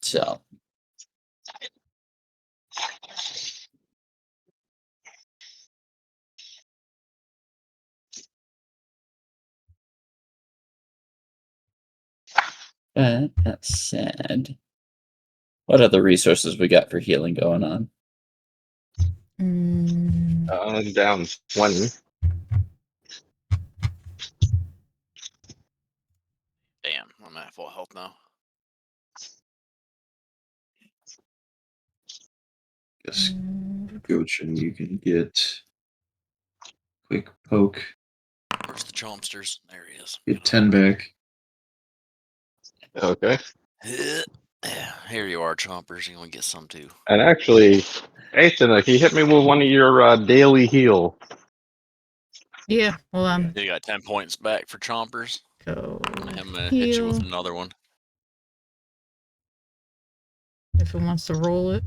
So. That's sad. What other resources we got for healing going on? I'm down 20. Damn, I'm at full health now. Yes, Gochin, you can get quick poke, Where's the chompsters? There he is. get 10 back. Okay. Here you are, chompers. You want to get some too. And actually, Jason, if you hit me with one of your daily heal, Yeah, well, You got 10 points back for chompers. go I'm gonna hit you with heal another one. if it wants to roll it.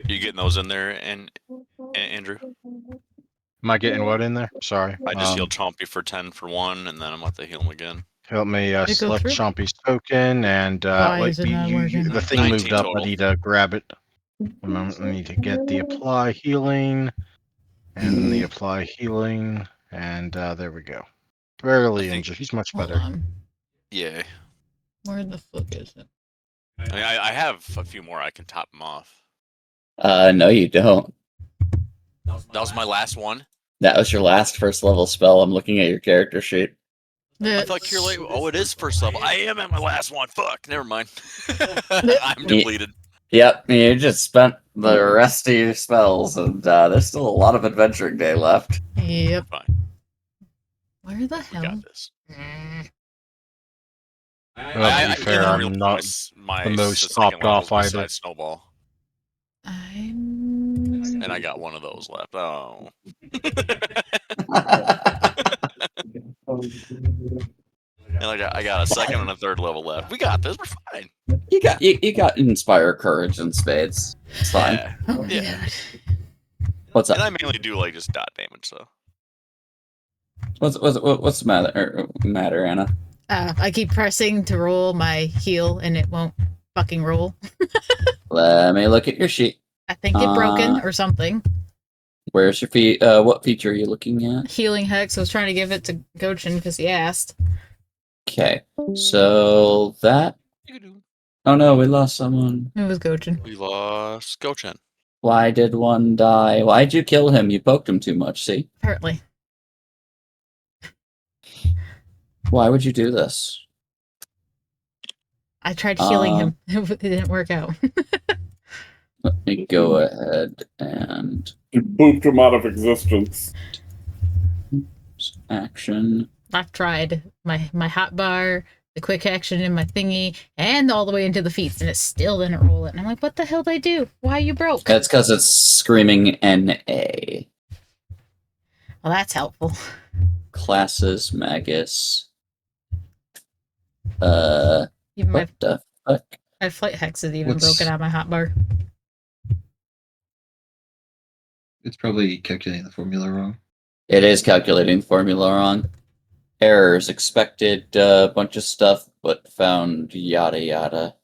You getting those in there, and Andrew? Am I getting what in there? Sorry. I just healed Chompy for 10 for one, and then I'm about to heal him again. Help me Did it go select through? Chompy's token, and Why like is it not working? the thing 19 moved up. total. I need to grab it. I need to get the apply healing, and then the apply healing, and there we go. Barely I think- injured. He's much Hold better. on. Yeah. Where the fuck is it? I mean, I have a few more I can top him off. No, you don't. That was my last one. That was your last first level spell. I'm looking at your character sheet. I thought Cure Light. Oh, it is first level. I am at my last one. Fuck. Never mind. I'm depleted. Yep, you just spent the rest of your spells, and there's still a lot of adventuring day left. Yep. Fine. Where the We hell? got this. Well, to be fair, I'm not my the most second topped off levels either. besides Snowball, I'm. and I got one of those left. Oh. And I got a second and a third level left. We got this. We're fine. you got inspire courage and spades. It's fine. Yeah. Oh my Yeah. god. What's And up? I mainly do like just dot damage, so. What's the matter, Anna? I keep pressing to roll my heal and it won't fucking roll. Let me look at your sheet. I think it broken or something. Where's your feet? What feature are you looking at? Healing Hex. I was trying to give it to Gochin because he asked. Okay, so that. Oh no, we lost someone. It was Gochin. We lost Gochen. Why did one die? Why'd you kill him? You poked him too much. See? Apparently. Why would you do this? I tried healing him. It didn't work out. Let me go ahead and You booped him out of existence. action. I've tried my hotbar, the quick action in my thingy, and all the way into the feats, and it still didn't roll it. And I'm like, what the hell did I do? Why you broke? That's because it's screaming NA. Well, that's helpful. Classes, Magus. Even What the fuck? my flight hex is even What's- broken out of my hotbar. It's probably calculating the formula wrong. It is calculating the formula wrong. Errors expected bunch of stuff, but found yada yada.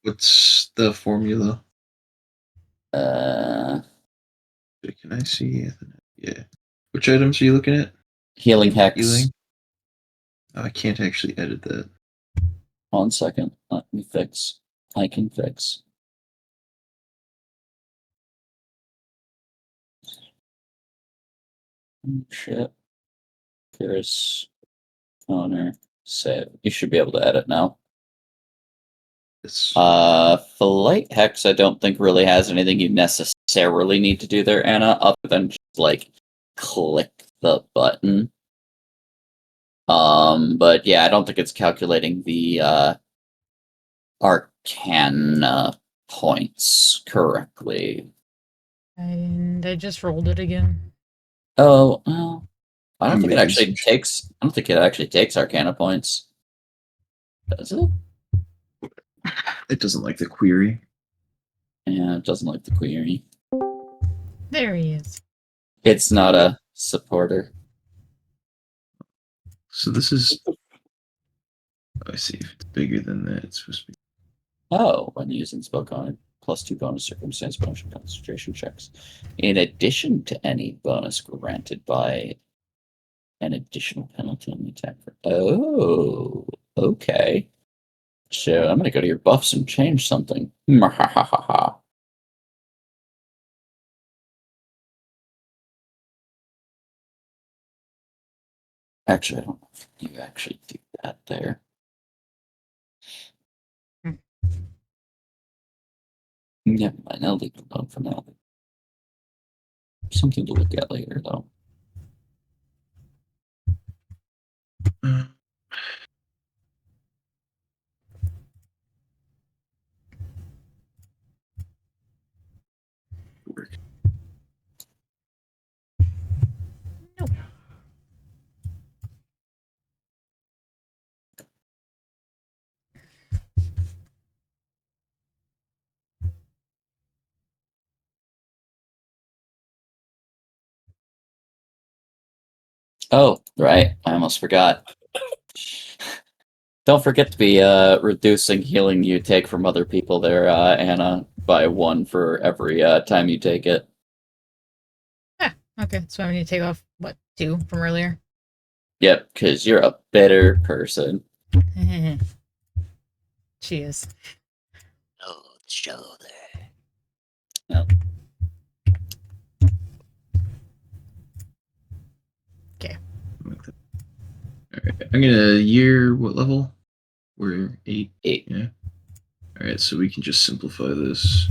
What's the formula? Uh, Can I see? Yeah. Which items are you looking at? healing hex. Healing? I can't actually edit that. 1 second. Let me fix. I can fix. Shit. Here's owner. Save. You should be able to edit now. It's Flight hex. I don't think really has anything you necessarily need to do there, Anna, other than just like click the button. But yeah, I don't think it's calculating the Arcana points correctly. And I just rolled it again. Oh, well, I don't I'm think it making actually some- takes. I don't think it actually takes Arcana points. Does it? it doesn't like the query. Yeah, it doesn't like the query. There he is. It's not a supporter. So this is. I see. If it's bigger than that, it's supposed to be. Oh, when using spell con, +2 bonus circumstance bonus concentration checks. In addition to any bonus granted by an additional penalty on the attack. Oh, okay. So I'm gonna go to your buffs and change something. Mwahahaha. Actually, I don't know if you actually do that there. Never mind, I'll leave it alone for now. Something to look at later, though. Work. Oh, right. I almost forgot. Don't forget to be reducing healing you take from other people there, Anna, by 1 for every time you take it. Okay, so I need to take off, what, 2 from earlier? Yep, because you're a better person. She is. Oh, show there. Yep. Like that. Alright, I'm gonna year what level? We're 8. 8. Yeah. Alright, so we can just simplify this.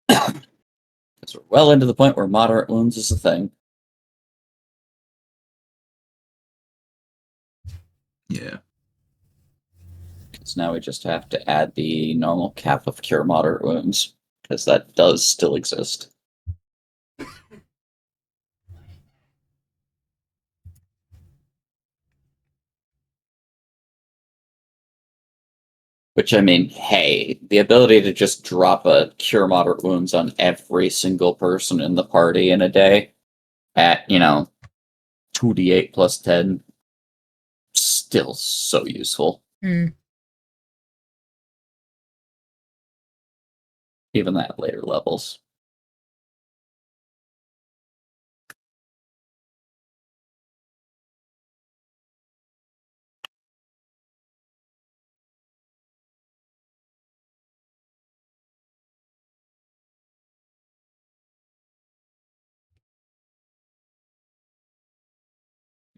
Because we're well into the point where moderate wounds is a thing. Yeah. Because now we just have to add the normal cap of cure moderate wounds. Because that does still exist. Which, I mean, hey, the ability to just drop a Cure Moderate Wounds on every single person in the party in a day at, 2d8 plus 10, still so useful. Mm. Even at later levels.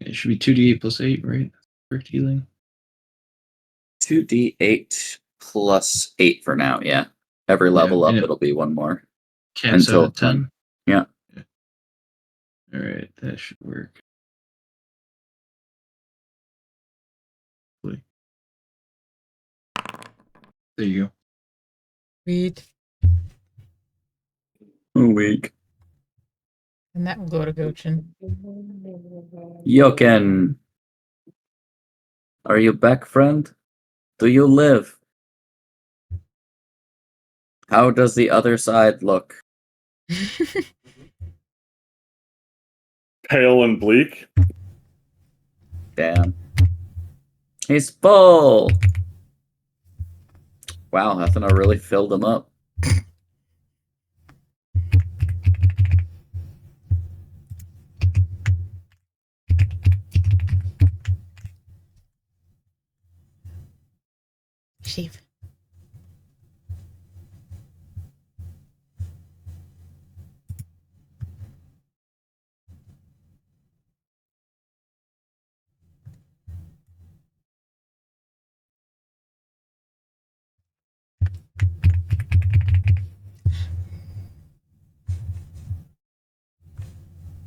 It should be 2d8 plus 8, right? Correct healing. 2d8 plus 8 for now, yeah. Every level up, and it'll be one more. Caps Until out at 10. Yeah. Alright, that should work. There you go. Sweet. Weak. And that will go to Gochin. Yoken. Are you back, friend? Do you live? How does the other side look? Pale and bleak. Damn. He's full! Wow, Hethena really filled him up. Sheep.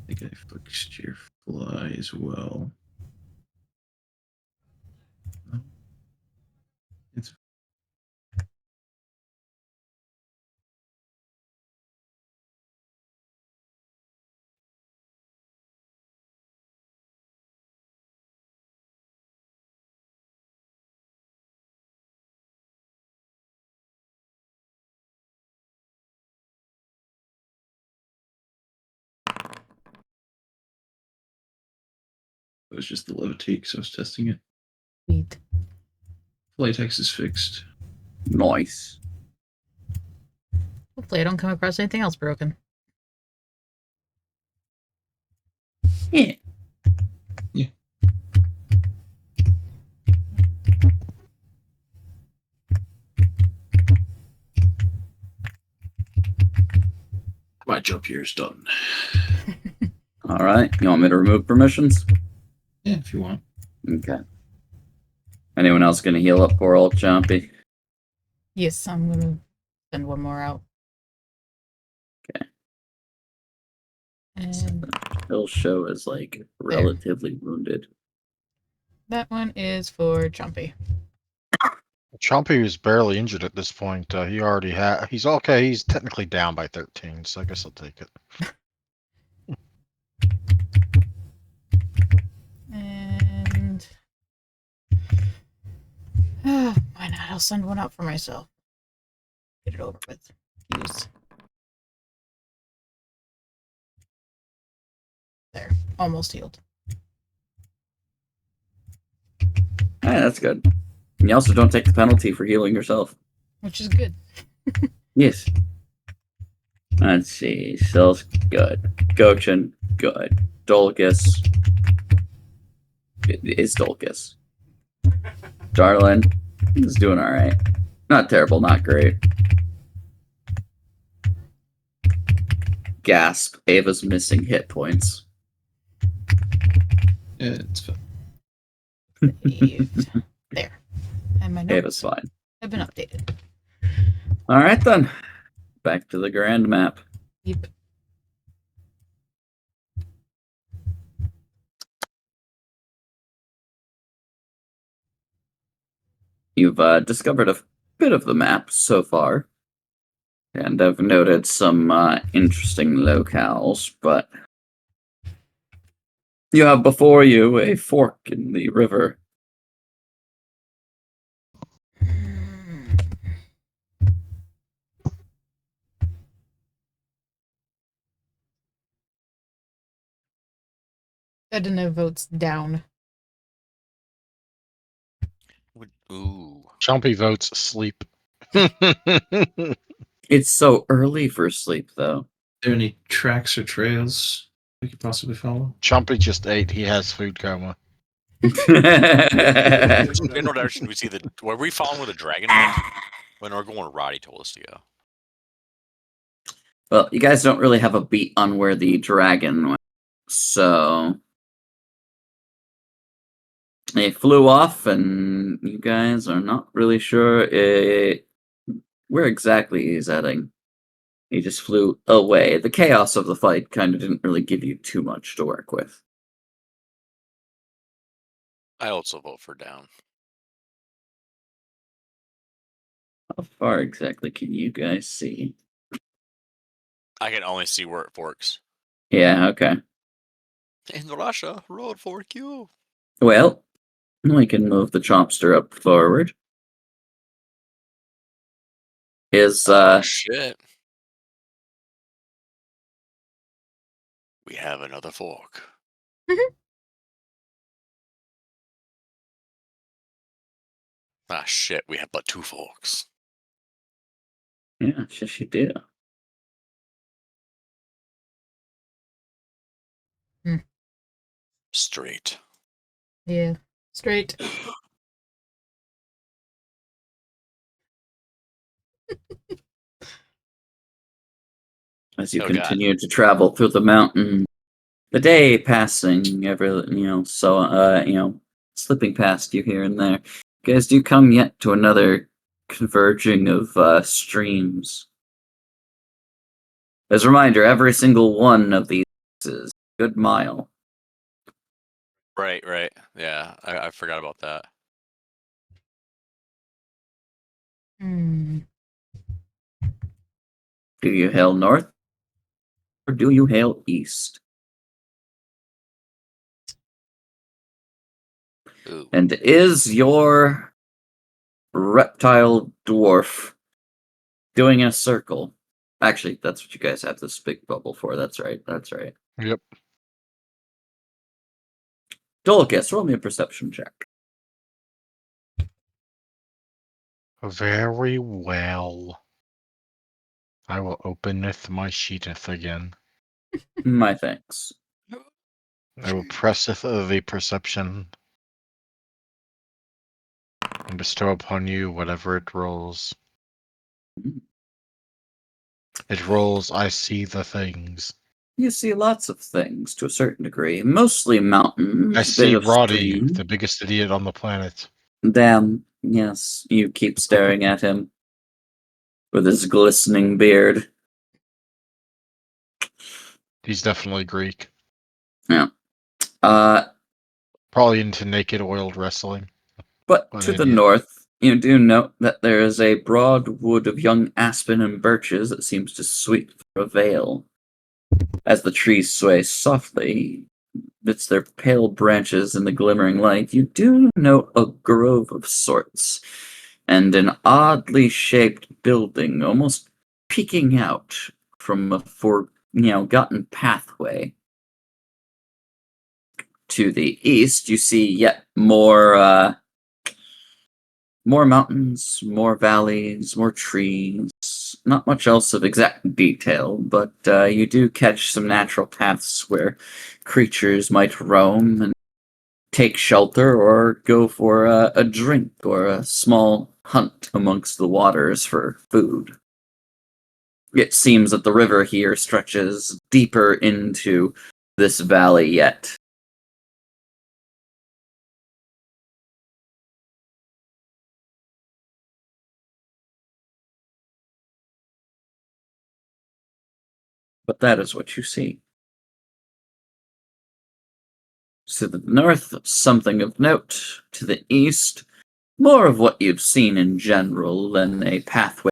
I think I fixed your fly as well. It's It was just the levitate because I was testing it. Sweet. Flight X is fixed. Nice. Hopefully I don't come across anything else broken. Yeah. Yeah. My job here is done. Alright, you want me to remove permissions? Yeah, if you want. Okay. Anyone else gonna heal up poor old Chompy? Yes, I'm gonna send one more out. Okay. And He'll show as, like, relatively wounded. that one is for Jumpy. Chompy was barely injured at this point. He already had. He's okay. He's technically down by 13, so I guess I'll take it. And why not? I'll send one out for myself. Get it over with. Use. There. Almost healed. Hey, that's good. And you also don't take the penalty for healing yourself. Which is good. Yes. Let's see. Sil's good. Gochin, good. Dolgus. It is Dolgus. Darlin is doing alright. Not terrible, not great. Gasp. Ava's missing hit points. Yeah, it's fine. Saved. There. And my Ava's notes fine. have been updated. Alright then. Back to the grand map. Yep. You've discovered a bit of the map so far, and I've noted some interesting locales, but you have before you a fork in the river. Edna votes down. Ooh. Chompy votes sleep. It's so early for sleep, though. Are there any tracks or trails we could possibly follow? Chompy just ate. He has food coma. In what direction do we see the? Were we following where the dragon went? When we're going where Roddy told us to go. Well, you guys don't really have a beat on where the dragon went, so they flew off, and you guys are not really sure where exactly he's heading. He just flew away. The chaos of the fight kind of didn't really give you too much to work with. I also vote for down. How far exactly can you guys see? I can only see where it forks. Yeah, okay. In Russia, road fork you. Well, we can move the Chompster up forward. Is Oh shit. We have another fork. Ah shit, we have but 2 forks. yeah, yes you do. Straight. Yeah. Straight. As you Oh, God. continue to travel through the mountain, the day passing slipping past you here and there. You guys do come yet to another converging of streams. As a reminder, every single one of these is a good mile. Right. Yeah, I forgot about that. Hmm. Do you hail north or do you hail east? Ooh. And is your reptile dwarf doing a circle? Actually, that's what you guys have this big bubble for. That's right. Yep. Dolgus, roll me a perception check. Very well. I will openeth my sheeteth again. My thanks. I will presseth the perception and bestow upon you whatever it rolls. It rolls, I see the things. You see lots of things to a certain degree, mostly mountains, I bit see of Roddy, stream. the biggest idiot on the planet. Damn, yes, you keep staring at him with his glistening beard. He's definitely Greek. Yeah. Uh, Probably into naked oiled wrestling. but What to an the idiot. north, you do note that there is a broad wood of young aspen and birches that seems to sweep through a vale. As the trees sway softly, amidst their pale branches in the glimmering light, you do note a grove of sorts, and an oddly shaped building almost peeking out from a forgotten pathway. To the east, you see yet more mountains, more valleys, more trees. Not much else of exact detail, but you do catch some natural paths where creatures might roam and take shelter or go for a drink or a small hunt amongst the waters for food. It seems that the river here stretches deeper into this valley yet. But that is what you see. To the north, something of note. To the east, more of what you've seen in general than a pathway.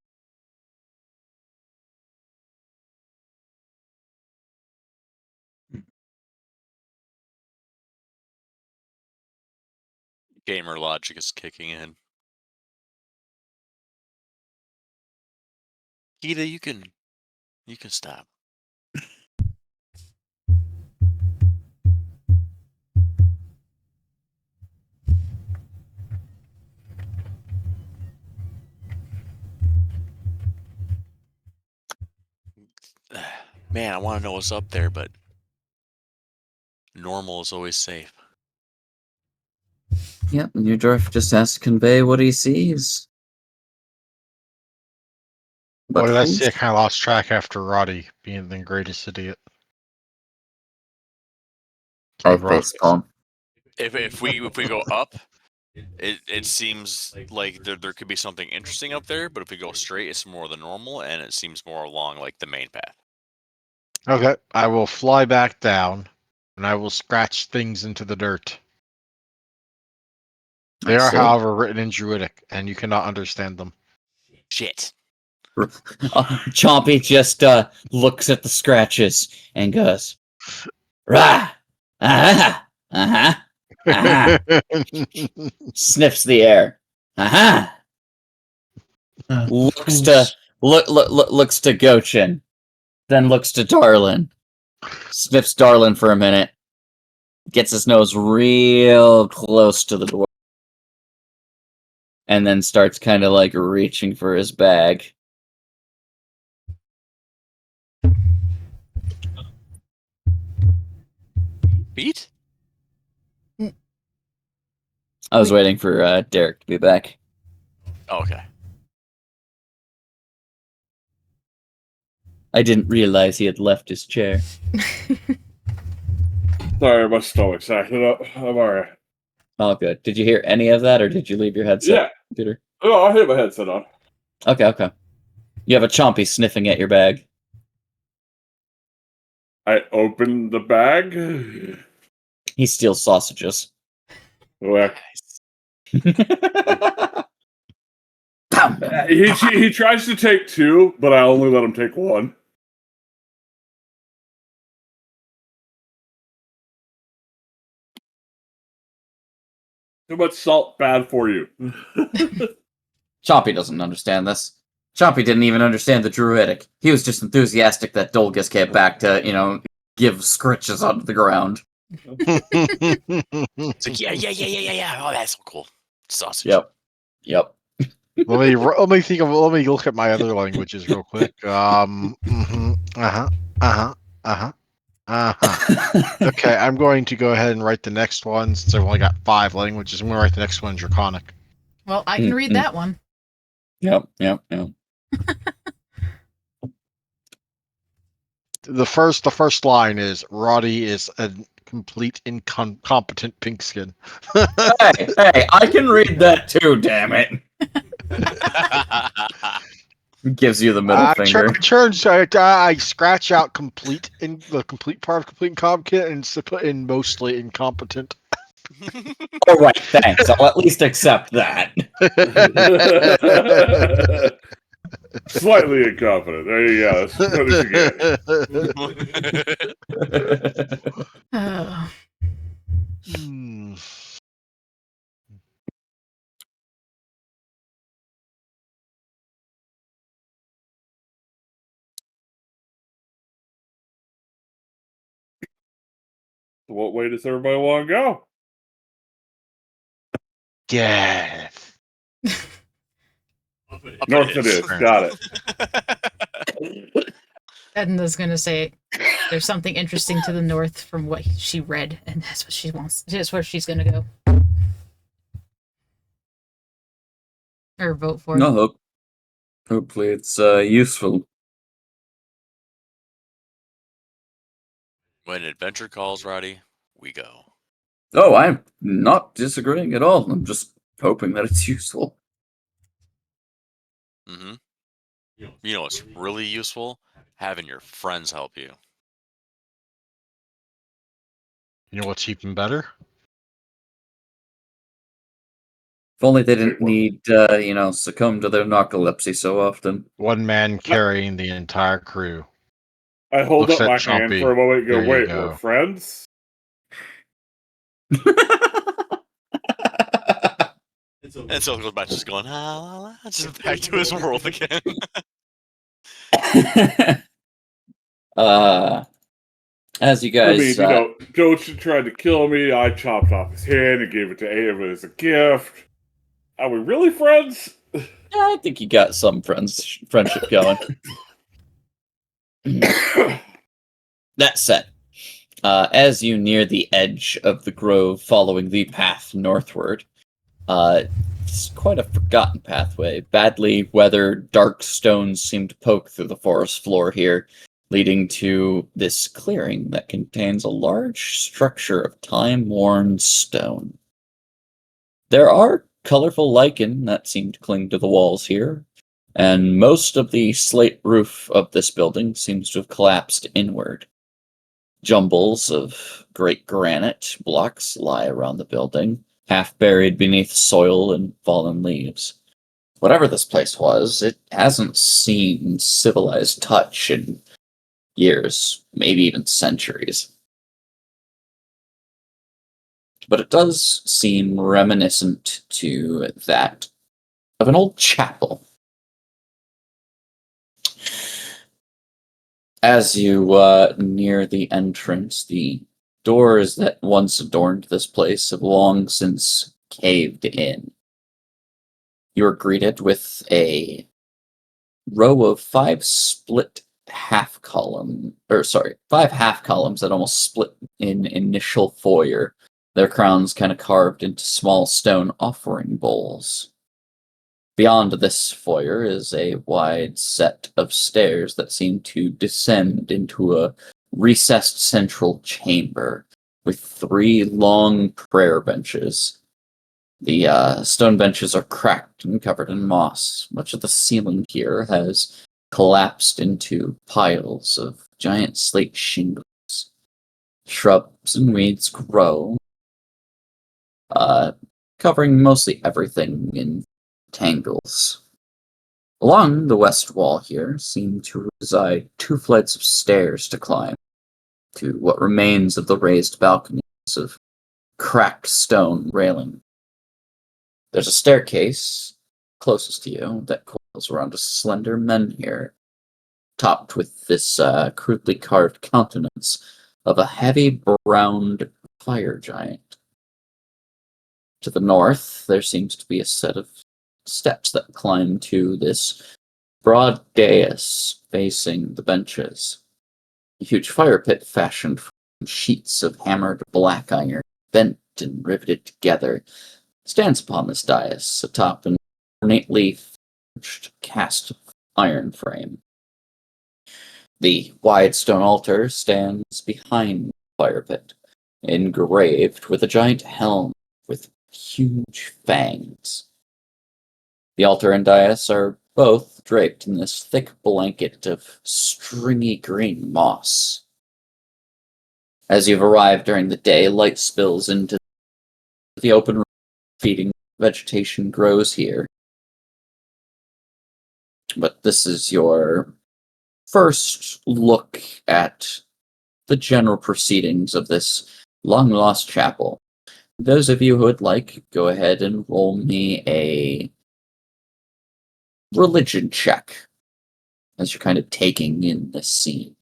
Gamer logic is kicking in. Gita, you can stop. Man, I want to know what's up there, but normal is always safe. Yep, and your dwarf just has to convey what he sees. What did I who's- see? I kind of lost track after Roddy being the greatest idiot. I Rob. facepalm. If we go up, it seems like there could be something interesting up there. But if we go straight, it's more the normal, and it seems more along like the main path. Okay, I will fly back down, and I will scratch things into the dirt. They are, So- however, written in Druidic, and you cannot understand them. Shit. Chompy just looks at the scratches and goes, "Rah! Aha! Uh-huh! Uh-huh!" Sniffs the air. Aha! Looks to looks to Gochin, then looks to Darlin. Sniffs Darlin for a minute. Gets his nose real close to the door. And then starts kind of like reaching for his bag. Beat? I was waiting for Derek to be back. Oh, okay. I didn't realize he had left his chair. Sorry, my stomach's acting up. I'm alright. Oh, good. Did you hear any of that, or did you leave your headset, Yeah. computer? Oh, I hit my headset on. Okay. You have a Chompy sniffing at your bag. I opened the bag. He steals sausages. Well, Pow! he tries to take two, but I only let him take one. Too much salt, bad for you. Chompy doesn't understand this. Chompy didn't even understand the Druidic. He was just enthusiastic that Dolgus came back to, give scritches onto the ground. It's like yeah. Oh, that's so cool. Sausage. Yep. let me look at my other languages real quick. Okay, I'm going to go ahead and write the next one since I've only got 5 languages. I'm going to write the next one Draconic. Well, I can read that one. Yep. The first line is Roddy is a complete incompetent pink skin. Hey, I can read that too, damn it. Gives you the middle finger. I scratch out complete in the complete part of complete incompetent and put in mostly incompetent. All right, thanks. I'll at least accept that. Slightly incompetent. There you go. That's what you get. Oh. Hmm. What way does everybody want to go? Yeah. North it is. Got it. Edna's gonna say there's something interesting to the north from what she read, and that's what she wants. That's where she's gonna go. Or vote for. No, hopefully it's useful. When adventure calls, Roddy, we go. Oh, I'm not disagreeing at all. I'm just hoping that it's useful. Mm-hmm. You know what's really useful? Having your friends help you. You know what's even better? If only they didn't need, succumb to their narcolepsy so often. One man carrying the entire crew. I hold Looks up my at hand Chompy. for a moment and go, There you wait, go. we're friends? And so it goes back just going, la la la, just back to his world again. As you guys, Goshen tried to kill me. I chopped off his hand and gave it to Ava as a gift. Are we really friends? I think you got some friendship going. That said, as you near the edge of the grove following the path northward, it's quite a forgotten pathway. Badly weathered, dark stones seem to poke through the forest floor here, leading to this clearing that contains a large structure of time-worn stone. There are colorful lichen that seem to cling to the walls here, and most of the slate roof of this building seems to have collapsed inward. Jumbles of great granite blocks lie around the building, half buried beneath soil and fallen leaves. Whatever this place was, it hasn't seen civilized touch in years, maybe even centuries. But it does seem reminiscent to that of an old chapel. As you near the entrance, the doors that once adorned this place have long since caved in. You are greeted with a row of five half columns that almost split in initial foyer, their crowns kind of carved into small stone offering bowls. Beyond this foyer is a wide set of stairs that seem to descend into a recessed central chamber with 3 long prayer benches. The stone benches are cracked and covered in moss. Much of the ceiling here has collapsed into piles of giant slate shingles. Shrubs and weeds grow, covering mostly everything in tangles. Along the west wall here seem to reside 2 flights of stairs to climb to what remains of the raised balconies of cracked stone railing. There's a staircase closest to you that coils around a slender menhir, topped with this crudely carved countenance of a heavy browned fire giant. To the north, there seems to be a set of steps that climb to this broad dais facing the benches. A huge fire pit fashioned from sheets of hammered black iron, bent and riveted together, stands upon this dais atop an ornately forged cast iron frame. The wide stone altar stands behind the fire pit, engraved with a giant helm with huge fangs. The altar and dais are both draped in this thick blanket of stringy green moss. As you've arrived during the day, light spills into the open room, feeding vegetation grows here. But this is your first look at the general proceedings of this long-lost chapel. Those of you who would like, go ahead and roll me a religion check as you're kind of taking in this scene.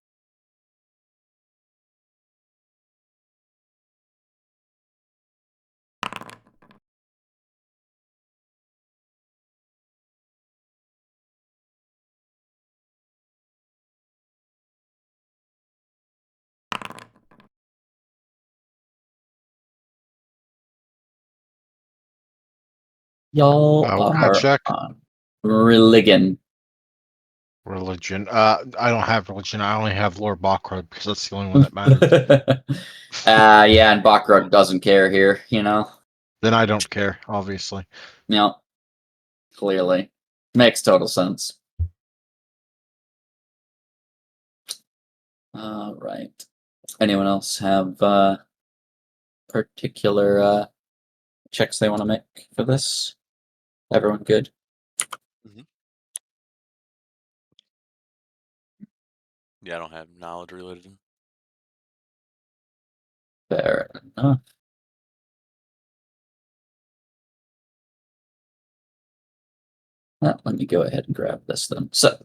Y'all What kind of are check? on religion. Religion. I don't have religion. I only have Lord Backrug because that's the only one that matters. Yeah, and Backrug doesn't care here, you know? Then I don't care, obviously. No, clearly. Makes total sense. Right. Anyone else have particular checks they want to make for this? Everyone good? Yeah, I don't have knowledge related. Fair enough. Well, let me go ahead and grab this then. So,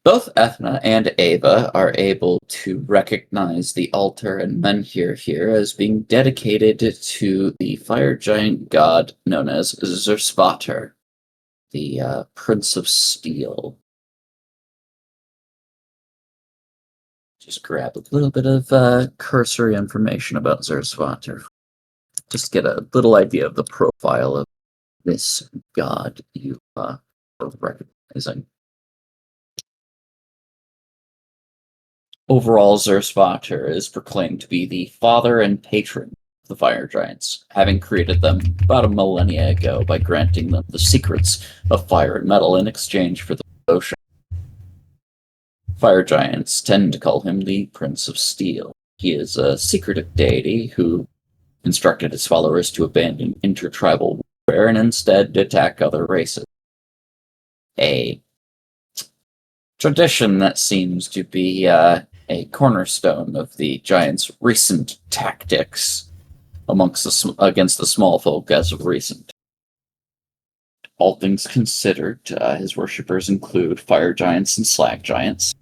both Ethna and Ava are able to recognize the altar and menhir here as being dedicated to the fire giant god known as Zersvater, the Prince of Steel. just grab a little bit of cursory information about Zersvater. Just get a little idea of the profile of this god you are recognizing. Overall, Zersvater is proclaimed to be the father and patron of the fire giants, having created them about a millennia ago by granting them the secrets of fire and metal in exchange for the devotion. Fire giants tend to call him the Prince of Steel. He is a secretive deity who instructed his followers to abandon intertribal warfare and instead attack other races. A tradition that seems to be a cornerstone of the giants' recent tactics against the small folk as of recent. All things considered, his worshippers include fire giants and slag giants.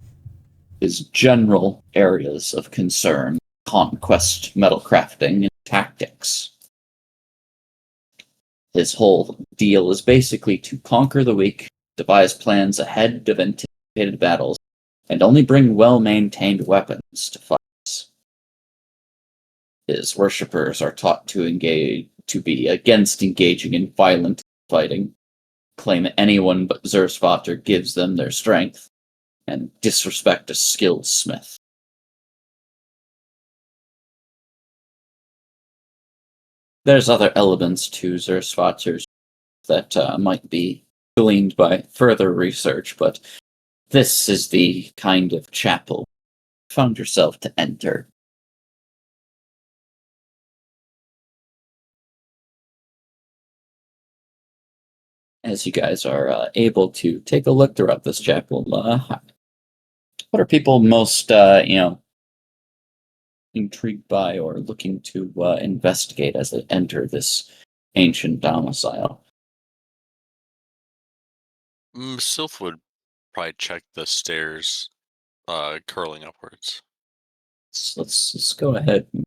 His general areas of concern: conquest, metal crafting, and tactics. His whole deal is basically to conquer the weak, devise plans ahead of anticipated battles, and only bring well-maintained weapons to fights. His worshippers are taught to be against engaging in violent fighting, claim anyone but Zersvater gives them their strength, and disrespect a skilled smith. There's other elements to Zersvater's that might be gleaned by further research, but this is the kind of chapel you found yourself to enter. As you guys are able to take a look throughout this chapel, what are people most, intrigued by or looking to investigate as they enter this ancient domicile? Sylph would probably check the stairs curling upwards. So let's go ahead and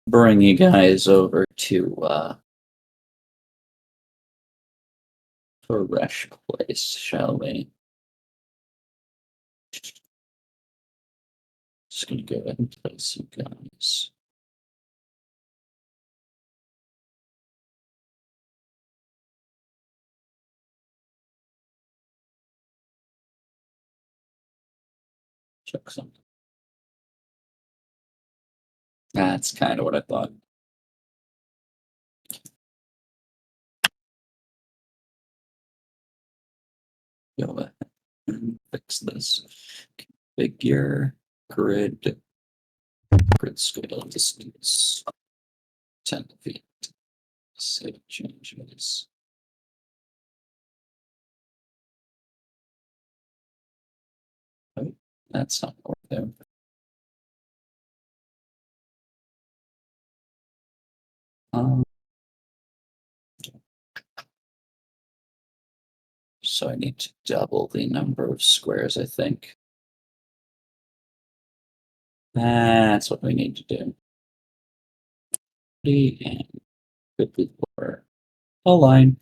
bring you guys over to Resh Place, shall we? Just gonna go ahead and place you guys. Check something. That's kind of what I thought. Go ahead and fix this. Configure grid scale distance 10 feet. Save changes. Oh, that's not working. So I need to double the number of squares, I think. That's what we need to do. And 54. Align.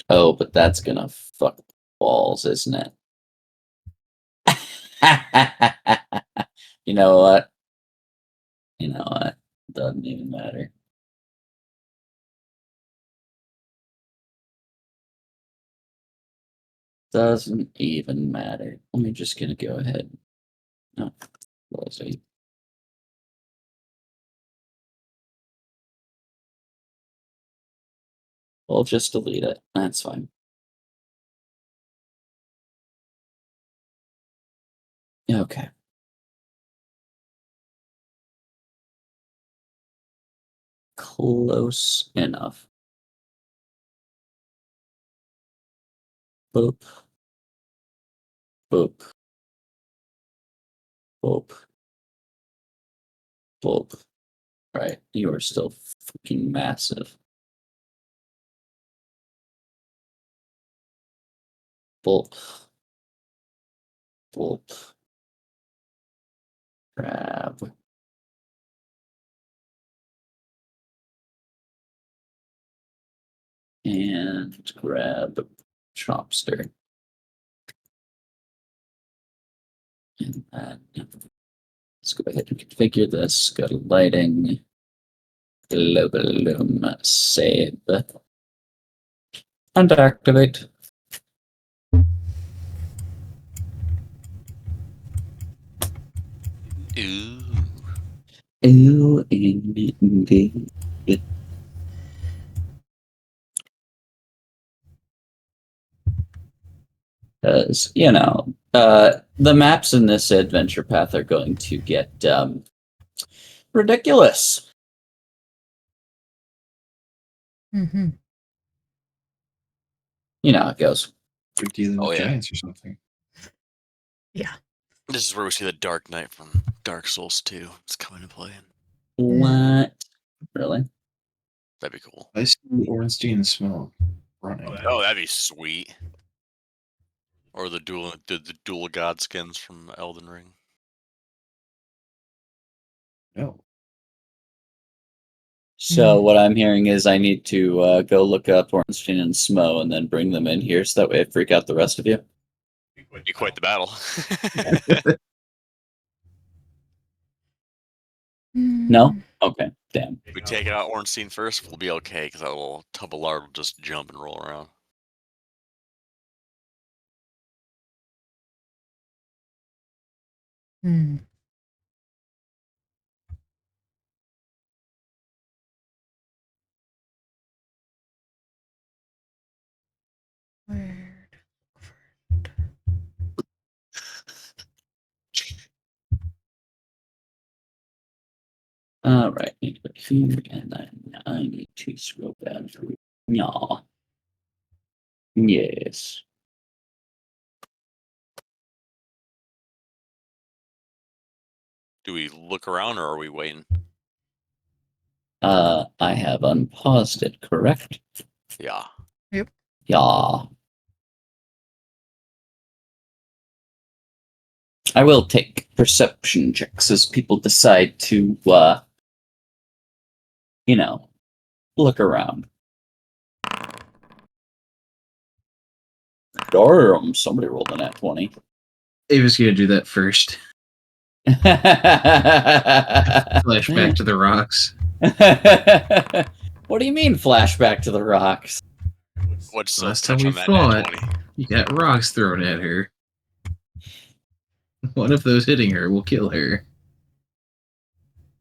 Oh, but that's gonna fuck balls, isn't it? You know what? Doesn't even matter. Doesn't even matter. I'm just gonna go ahead. No, close it. We'll just delete it. That's fine. Okay. Close enough. Boop. Boop. Boop. Boop. Right, you are still fucking massive. Boop. Boop. Grab. And grab Chopster. And then let's go ahead and configure this. Go to lighting, global loom, save, and activate. Ooh. Ooh, indeed. Because, the maps in this adventure path are going to get ridiculous. Mm-hmm. You know how it goes. Like dealing with Oh, yeah. giants or something. Yeah. This is where we see the Dark Knight from Dark Souls 2. It's coming to play. What? Really? That'd be cool. I see Ornstein and Smoke running. Oh, that'd be sweet. Or the dual god skins from Elden Ring. No. So what I'm hearing is I need to go look up Ornstein and Smo and then bring them in here so that way I freak out the rest of you. You quit the battle. No? Okay, damn. We take it out Ornstein first, we'll be okay, because that little tub of lard will just jump and roll around. Hmm. Where? All right, need to go here, and then I need to scroll down through. Yeah. Yes. Do we look around or are we waiting? I have unpaused it, correct? Yeah. Yeah. I will take perception checks as people decide to, look around. Damn, somebody rolled a nat 20. Ava's gonna do that first. Flashback to the rocks. What do you mean, flashback to the rocks? What's Last touch time we on that nat fought, 20? you got rocks thrown at her. One of those hitting her will kill her.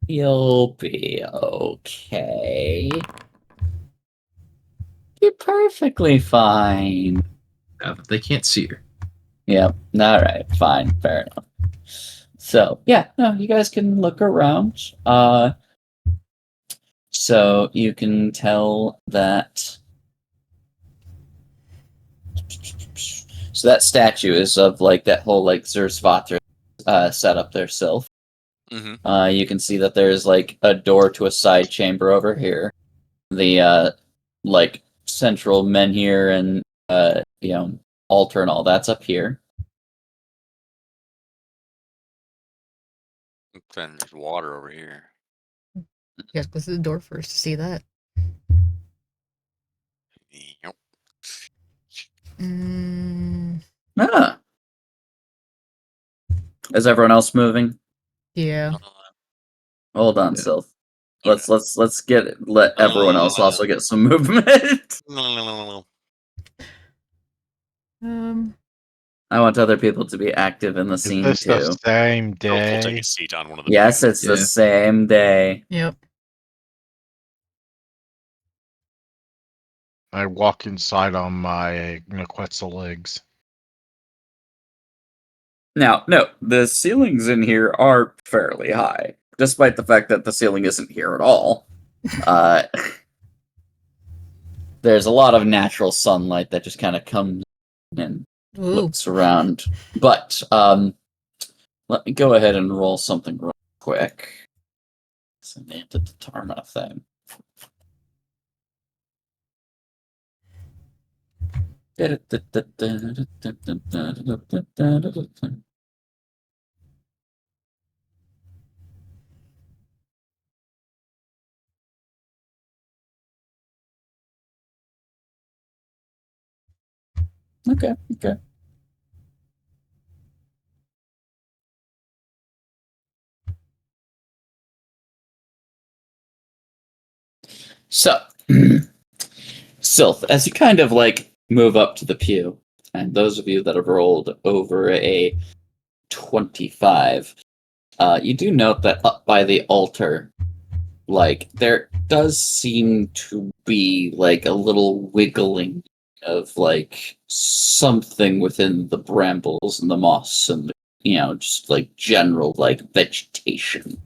You'll be okay. You're perfectly fine. Now that they can't see her. Yep. All right. Fine. Fair enough. So yeah, no, you guys can look around. So you can tell that. So that statue is of like that whole like Zersvater setup there, Sylph. Mm-hmm. You can see that there's like a door to a side chamber over here. The like central menhir and altar and all that's up here. Then there's water over here. Yes, go to the door first to see that. Yep. Mm, Ah. Is everyone else moving? yeah. Hold on, Yeah. Sylph. Okay. Let's let everyone else also get some movement. No. I want other people to be active in the Is scene this the too. same We'll take day? a seat on one of the Yes, pews. it's the Yeah. same day. Yep. I walk inside on my Quetzal legs. Now, no, the ceilings in here are fairly high, despite the fact that the ceiling isn't here at all. There's a lot of natural sunlight that just kind of comes and Ooh. looks around. But let me go ahead and roll something real quick. It's an antideterminant thing. Okay. So, Sylph, as you kind of like move up to the pew, and those of you that have rolled over a 25, you do note that up by the altar, like, there does seem to be like a little wiggling of like something within the brambles and the moss and just like general like vegetation.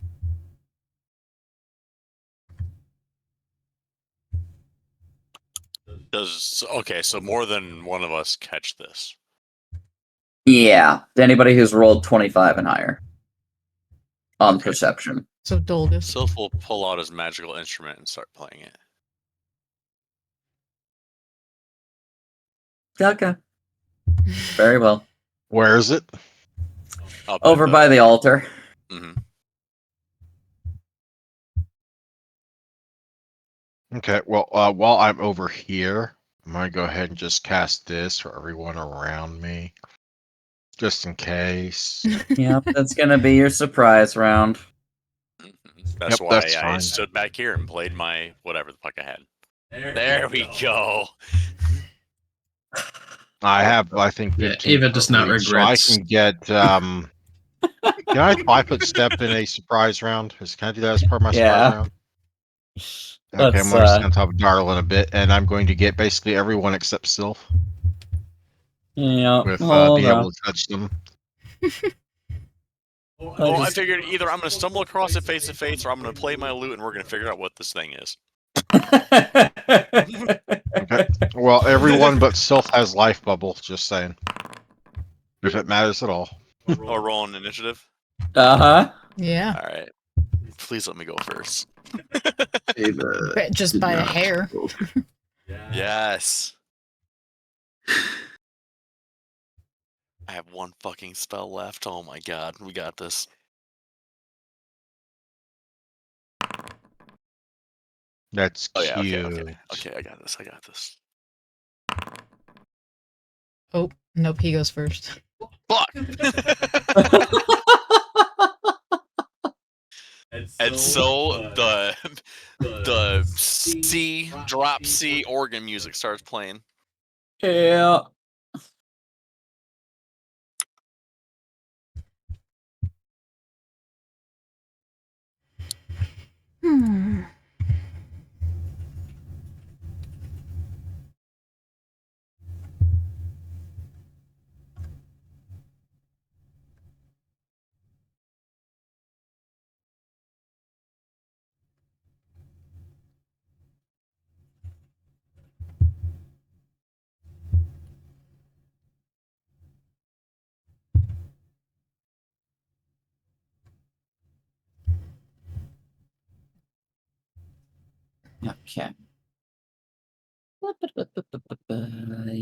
So more than one of us catch this. Yeah, anybody who's rolled 25 and higher on Okay. perception. So Dolgus. Sylph will pull out his magical instrument and start playing it. Okay. Very well. Where is it? Up Over by the altar. Hmm. Okay, well, while I'm over here, I'm gonna go ahead and just cast this for everyone around me, just in case. Yep, that's gonna be your surprise round. That's Yep, why that's I fine. stood back here and played my whatever the fuck I had. There we go. I have, I think, Yeah, 15 Ava does not reach, so I regrets. can get. Can I 5-foot step in a surprise round? Can I do that as part of my Yeah. surprise round? Okay, I'm Let's, going to stand on top of Darlin a bit, and I'm going to get basically everyone except Sylph Yeah. with Hold being on. able to touch them. Well, I just- figured either I'm going to stumble across it face to face, or I'm going to play my lute and we're going to figure out what this thing is. Okay. Well, everyone but Sylph has life bubble. Just saying, if it matters at all. Or roll an initiative. Uh-huh. Yeah. All right. Please let me go first. Ava Bet just did by a not hair. roll. Yes. I have one fucking spell left. Oh my god, we got this. That's Oh yeah, cute. okay, I got this. Oh, nope, he goes first. Fuck! And so the C drop C organ music starts playing. Yeah. Hmm. Okay.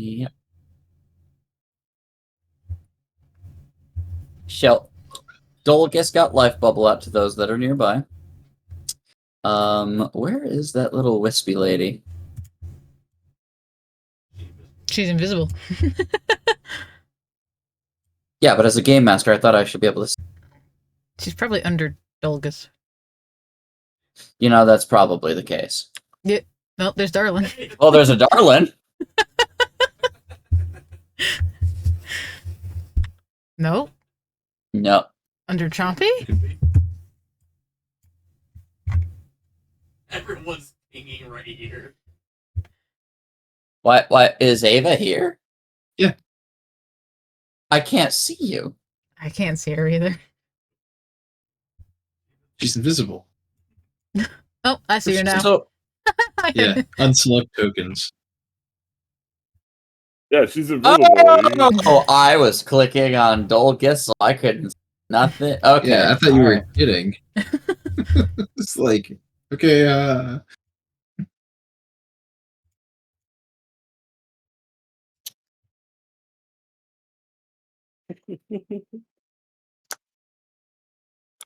Yeah. Dolgus got life bubble out to those that are nearby. Where is that little wispy lady? She's invisible. Yeah, but as a game master, I thought I should be able to. She's probably under Dolgus. That's probably the case. No, there's Darlin. Oh, there's a Darlin. No, No. under Chompy. Everyone's pinging right here. Why is Ava here? Yeah. I can't see you. I can't see her either. She's invisible. Oh, I see her now. So Yeah, unselect tokens. Yeah, she's invisible. oh, I was clicking on Dolgus, so I couldn't see nothing. Okay. Yeah, I thought you were alright. kidding. It's like, okay,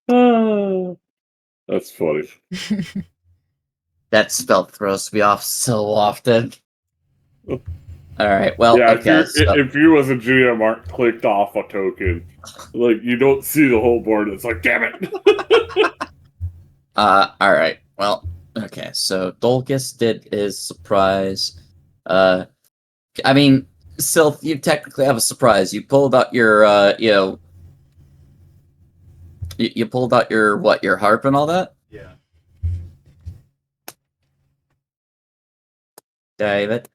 Oh, that's funny. That spell throws me off so often. All right. Well, Yeah, okay. if you as a GM aren't clicked off a token, like you don't see the whole board, it's like, damn it. All right. Well, okay. So Dolgus did his surprise. I mean, Sylph, you technically have a surprise. You pulled out your, you pulled out your what, your harp and all that. Yeah. David.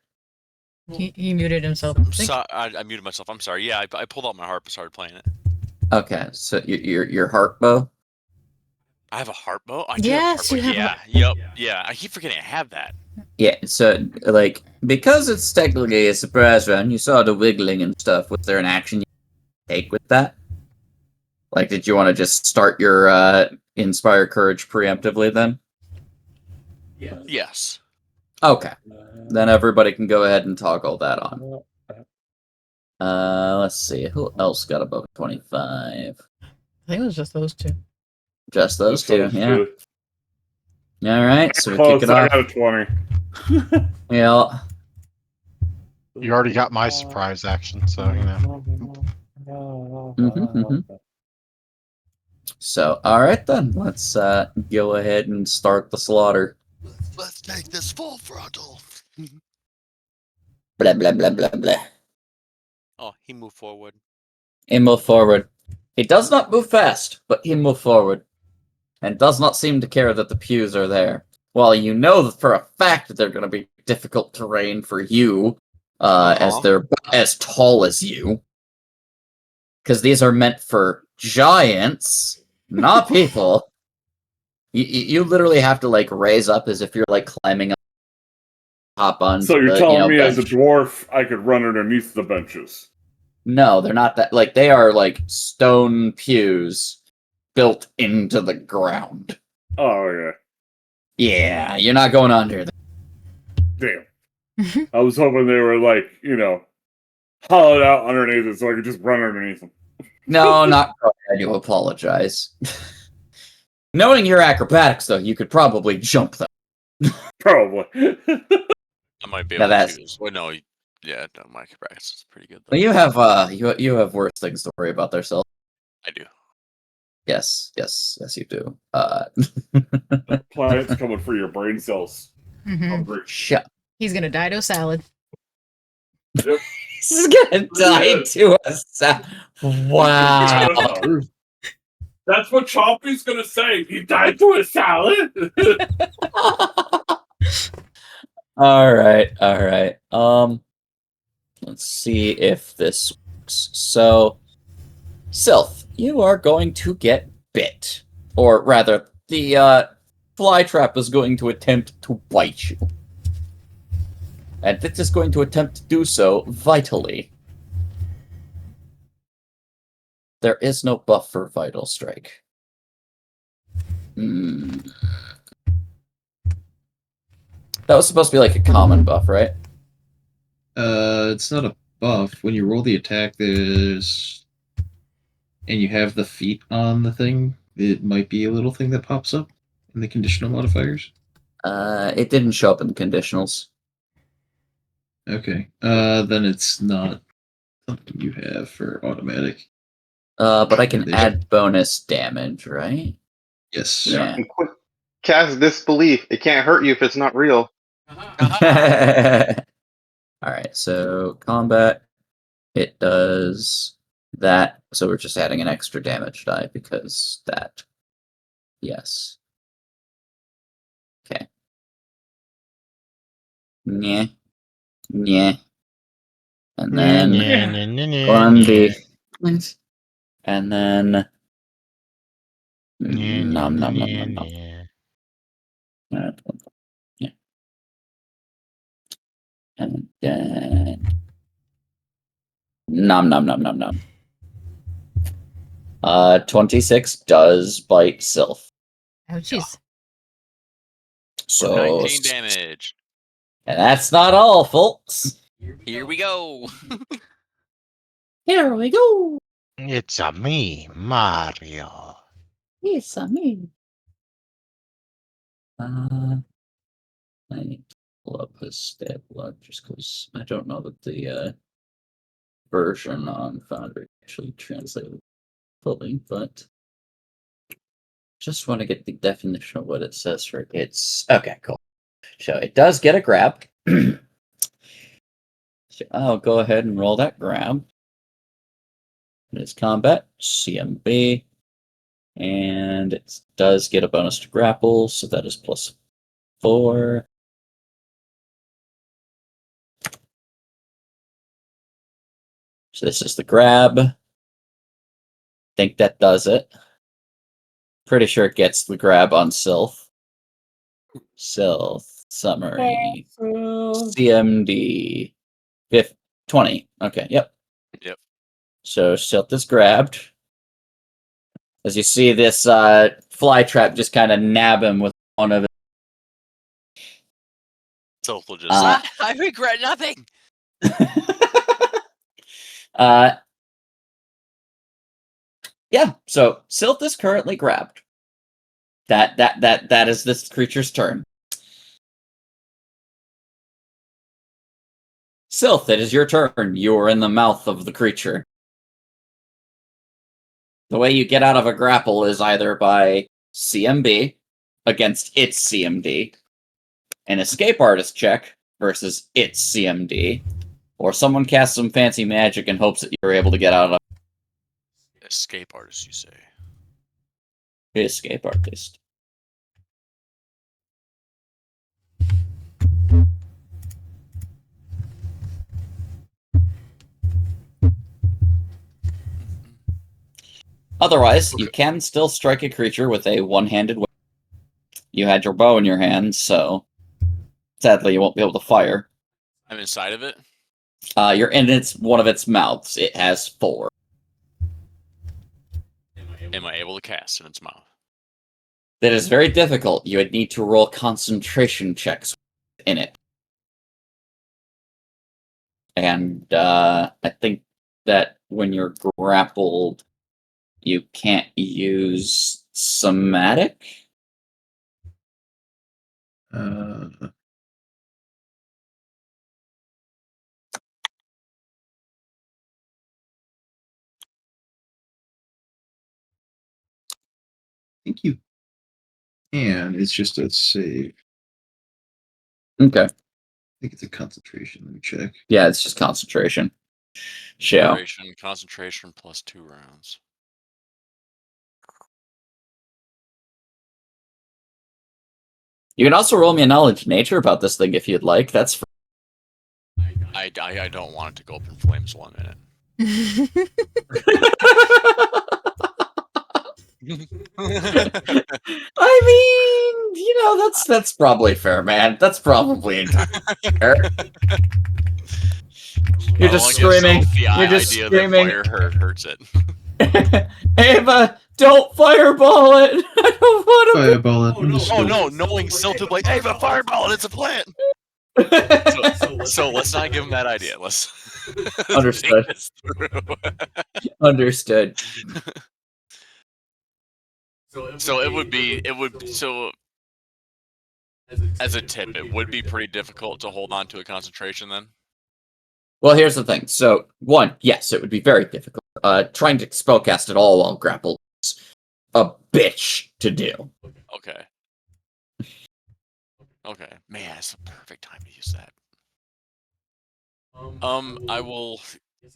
He muted himself. I muted myself. I'm sorry. Yeah, I pulled out my harp and started playing it. Okay. So your harp bow. I have a harp bow. I do Yes, have a harp you bow. have Yeah. Yep. Yeah. I keep forgetting I have that. Yeah. So like because it's technically a surprise round, you saw the wiggling and stuff. Was there an action you could take with that? Like, did you want to just start your Inspire Courage preemptively then? Yeah. Yes. Okay. Then everybody can go ahead and toggle that on. Let's see. Who else got above 25? I think it was just those two. Just those two, yeah. Good. All right, so we Close. kick it I off. got a 20. Yeah. You already got my surprise action, so you know. So, all right then. Let's go ahead and start the slaughter. Let's take this full frontal. Blah blah blah blah blah. Oh, he moved forward. He moved forward. He does not move fast, but he moved forward, and does not seem to care that the pews are there. Well, you know that for a fact that they're going to be difficult terrain for you, as they're as tall as you, because these are meant for giants, not people. You literally have to like raise up as if you're like climbing up, hop on. So you're the, telling me bench. as a dwarf, I could run underneath the benches? No, they're not that. Like, they are like stone pews built into the ground. Oh, yeah. Yeah, you're not going under them. Damn. I was hoping they were like, hollowed out underneath it so I could just run underneath them. No, not quite. I do apologize. Knowing your acrobatics, though, you could probably jump them. Probably. I might be Now able that's- to. Well, no, yeah, no, my practice is pretty good. Though. But you have you have worse things to worry about there, Self. I do. Yes, you do. Planet's coming for your brain cells. Mhm. Hungry. Shut. He's gonna die to a salad. He's gonna die to us. Wow. That's what Chompy's gonna say. He died to a salad. All right. Let's see if this works. So, Sylph, you are going to get bit, or rather, the fly trap is going to attempt to bite you, and it is going to attempt to do so vitally. There is no buff for Vital Strike. That was supposed to be like a common buff, right? It's not a buff. When you roll the attack, and you have the feat on the thing, it might be a little thing that pops up in the conditional modifiers. It didn't show up in the conditionals. Okay. Then it's not something you have for automatic. But I can They add bonus damage, right? Yes. Yeah. And quick, cast disbelief. It can't hurt you if it's not real. Alright, so combat, it does that. So we're just adding an extra damage die because that. Yes. Okay. Yeah. And then 1d. And then. Nom. Yeah. And then. Nom. 26 does bite Sylph. Ouchies. So. 19 damage. And that's not all, folks. Here we go. Here we go. It's a me, Mario. It's a me. pull up his stat block just because I don't know that the version on Foundry actually translated fully, but just want to get the definition of what it says for it's. Okay, cool. So it does get a grab. So I'll go ahead and roll that grab. It's combat, CMB, and it does get a bonus to grapple, so that is +4. So this is the grab. Think that does it. Pretty sure it gets the grab on Sylph. Sylph, summary, CMD, 20. Okay, yep. Yep. So Sylph is grabbed. As you see this fly trap just kind of nab him with one of it. Sylph will just. I regret nothing. Yeah, so Sylph is currently grabbed. That is this creature's turn. Sylph, it is your turn. You are in the mouth of the creature. The way you get out of a grapple is either by CMB against its CMD, an escape artist check versus its CMD, or someone casts some fancy magic and hopes that you're able to get out of Escape artist, you say? escape artist. Otherwise, you can still strike a creature with a one-handed weapon. You had your bow in your hand, so sadly you won't be able to fire. I'm inside of it. You're in one of its mouths. It has 4. Am I able to cast in its mouth? That is very difficult. You would need to roll concentration checks in it. And I think that when you're grappled, you can't use somatic. I think you can. It's just a save. Okay. I think it's a concentration. Let me check. Yeah, it's just concentration. Show. Concentration plus 2 rounds. You can also roll me a knowledge nature about this thing if you'd like. That's free. I don't want it to go up in flames 1 minute. I mean, that's probably fair, man. That's probably fair. You're just screaming. You're just screaming. Fire hurts it. Ava, don't fireball it. I don't want to Fireball it. Oh no! Knowing Sylph to like, hey, but fireball it, it's a plant. So let's not give him that idea. Let's Understood. think this through. Understood. So it would be as a tip, it would be pretty difficult to hold on to a concentration then. Well, here's the thing. So, one, yes, it would be very difficult. Trying to spellcast it all while grappled is a bitch to do. Okay. Okay. Man, it's the perfect time to use that.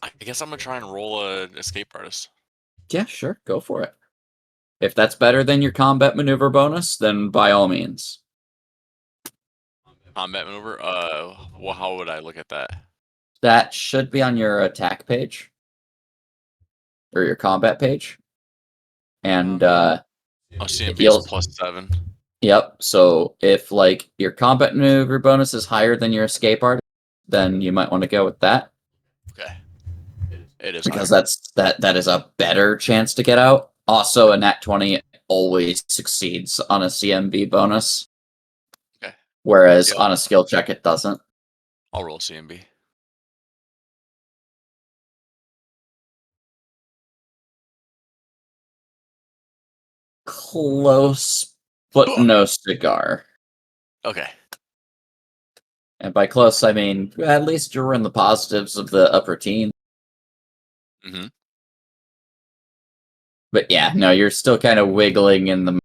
I guess I'm gonna try and roll a escape artist. Yeah, sure, go for it. If that's better than your combat maneuver bonus, then by all means. Combat maneuver. Well, how would I look at that? That should be on your attack page. Or your combat page. And CMB you'll- is +7. yep, so if like your combat maneuver bonus is higher than your escape art, then you might want to go with that. Okay. It is Because higher. that is a better chance to get out. Also, a nat 20 always succeeds on a CMB bonus. Okay. Whereas Yep. on a skill check it doesn't. I'll roll CMB. Close, but no cigar. Okay. And by close, I mean at least you're in the positives of the upper teen. Mhm. But yeah, no, you're still kind of wiggling in the.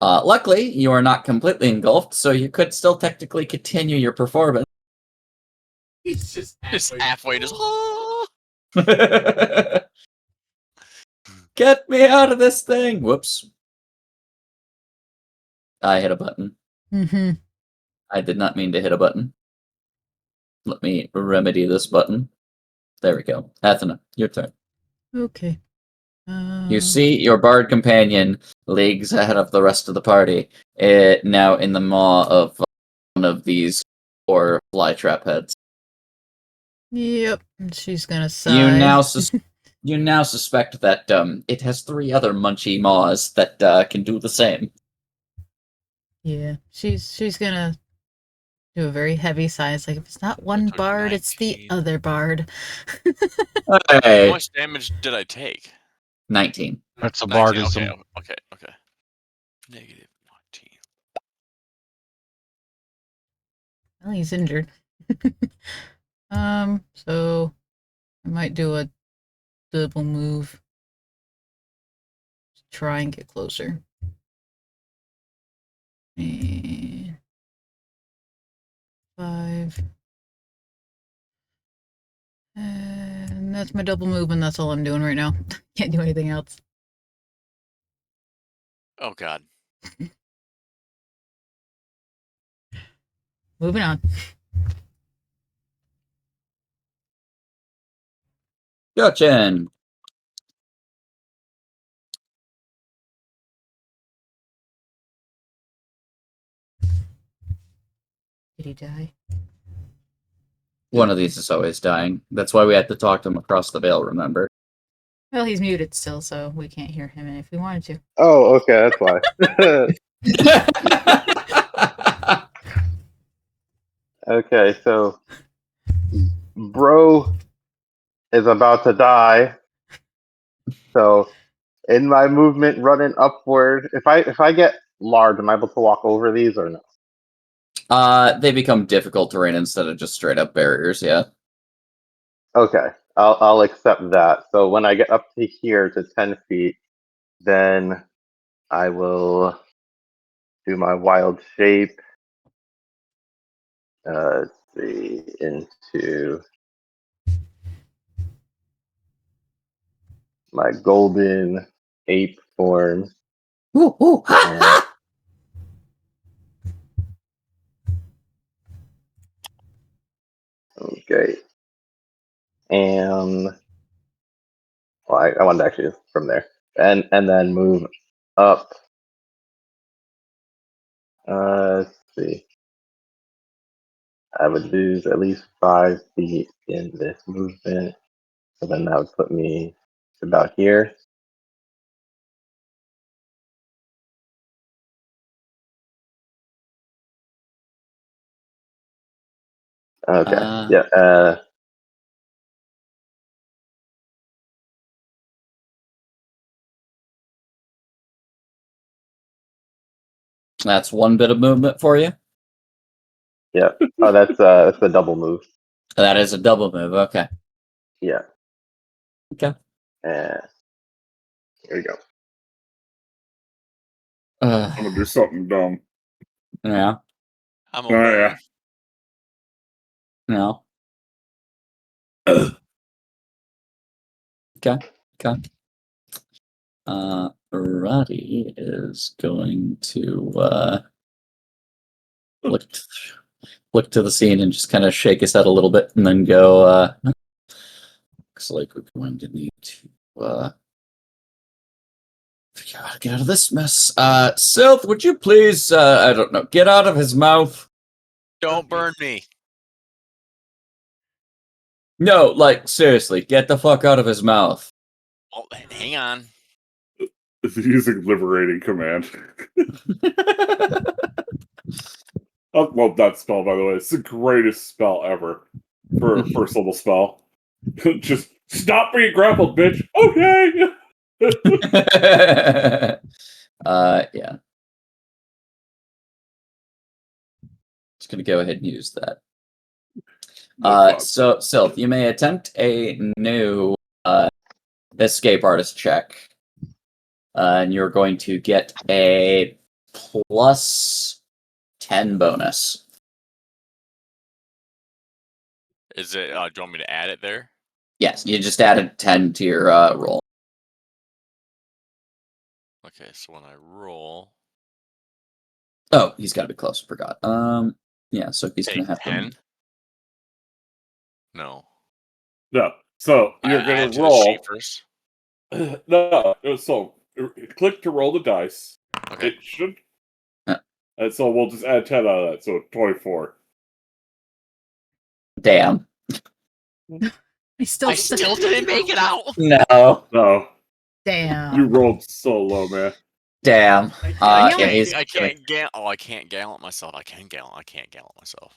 Luckily, you are not completely engulfed, so you could still technically continue your performance. He's just Just halfway. halfway, just Get me out of this thing! Whoops. I hit a button. Mm-hmm. I did not mean to hit a button. Let me remedy this button. There we go. Athena, your turn. Okay. You see your bard companion leagues ahead of the rest of the party, now in the maw of one of these 4 flytrap heads. Yep. She's gonna sigh. You now suspect that it has 3 other munchy maws that can do the same. Yeah. She's gonna do a very heavy sigh. It's like, if it's not one took bard, it's the 19. other bard. How Hey, much damage did I take? 19. That's a 19. bardism. Okay. Negative 19. Well, he's injured. So I might do a double move. Try and get closer. And 5. And that's my double move, and that's all I'm doing right now. Can't do anything else. Oh god. Moving on. Gotcha. Did he die? One of these is always dying. That's why we had to talk to him across the veil, remember? Well, he's muted still, so we can't hear him if we wanted to. Oh, okay, that's why. Okay, so bro is about to die. So in my movement running upward, if I get large, am I able to walk over these or no? They become difficult terrain instead of just straight up barriers, yeah. Okay, I'll accept that. So when I get up to here to 10 feet, then I will do my wild shape. Let's see, into my golden ape form. Ooh, ooh, And, okay. And well, I wanted to actually from there. And then move up. Let's see. I would lose at least 5 feet in this movement. So then that would put me about here. Okay. Yeah. That's one bit of movement for you. Yeah. Oh, that's a double move. That is a double move, okay. Yeah. Okay. And here we go. I'm gonna do something dumb. Yeah, I'm Oh, aware. yeah. no. Okay. Roddy is going to look to the scene and just kind of shake his head a little bit and then go, looks like we're going to need to figure out how to get out of this mess. Sylph, would you please, I don't know, get out of his mouth? Don't burn me. No, like, seriously, get the fuck out of his mouth. Oh, hang on. Using liberating command. I love that spell, by the way. It's the greatest spell ever for a first level spell. Just stop being grappled, bitch. Okay. Yeah. going to go ahead and use that. No problem. So, Sylph, you may attempt a new escape artist check. And you're going to get a plus 10 bonus. Is it? Do you want me to add it there? Yes, you just added 10 to your roll. Okay, so when I roll, Oh, he's got to be close. Forgot. Yeah, so he's take going to have 10. to. No. No. So you're Add going to to the roll. sheet first. No. So click to roll the dice. Okay. It should. Yeah. And so we'll just add 10 out of that. So 24. Damn. I still didn't make it out. No. No. Damn. You rolled so low, man. Damn. I Yeah, can't- he's I can't gallant. Oh, I can't gallant myself. I can't gallant myself.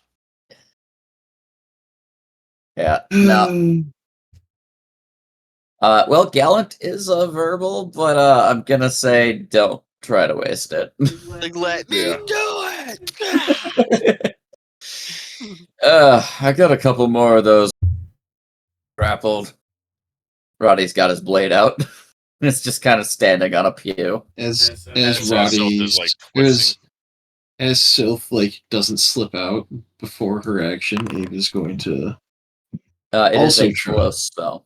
Yeah. No. Well, gallant is a verbal, but I'm gonna say don't try to waste it. Like, let me Yeah. do it. I got a couple more of those grappled. Roddy's got his blade out. It's just kind of standing on a pew. As As Roddy, Sylph is, like, as twisting. Sylph like doesn't slip out before her action, Ava's going to. It is Also a true. close spell.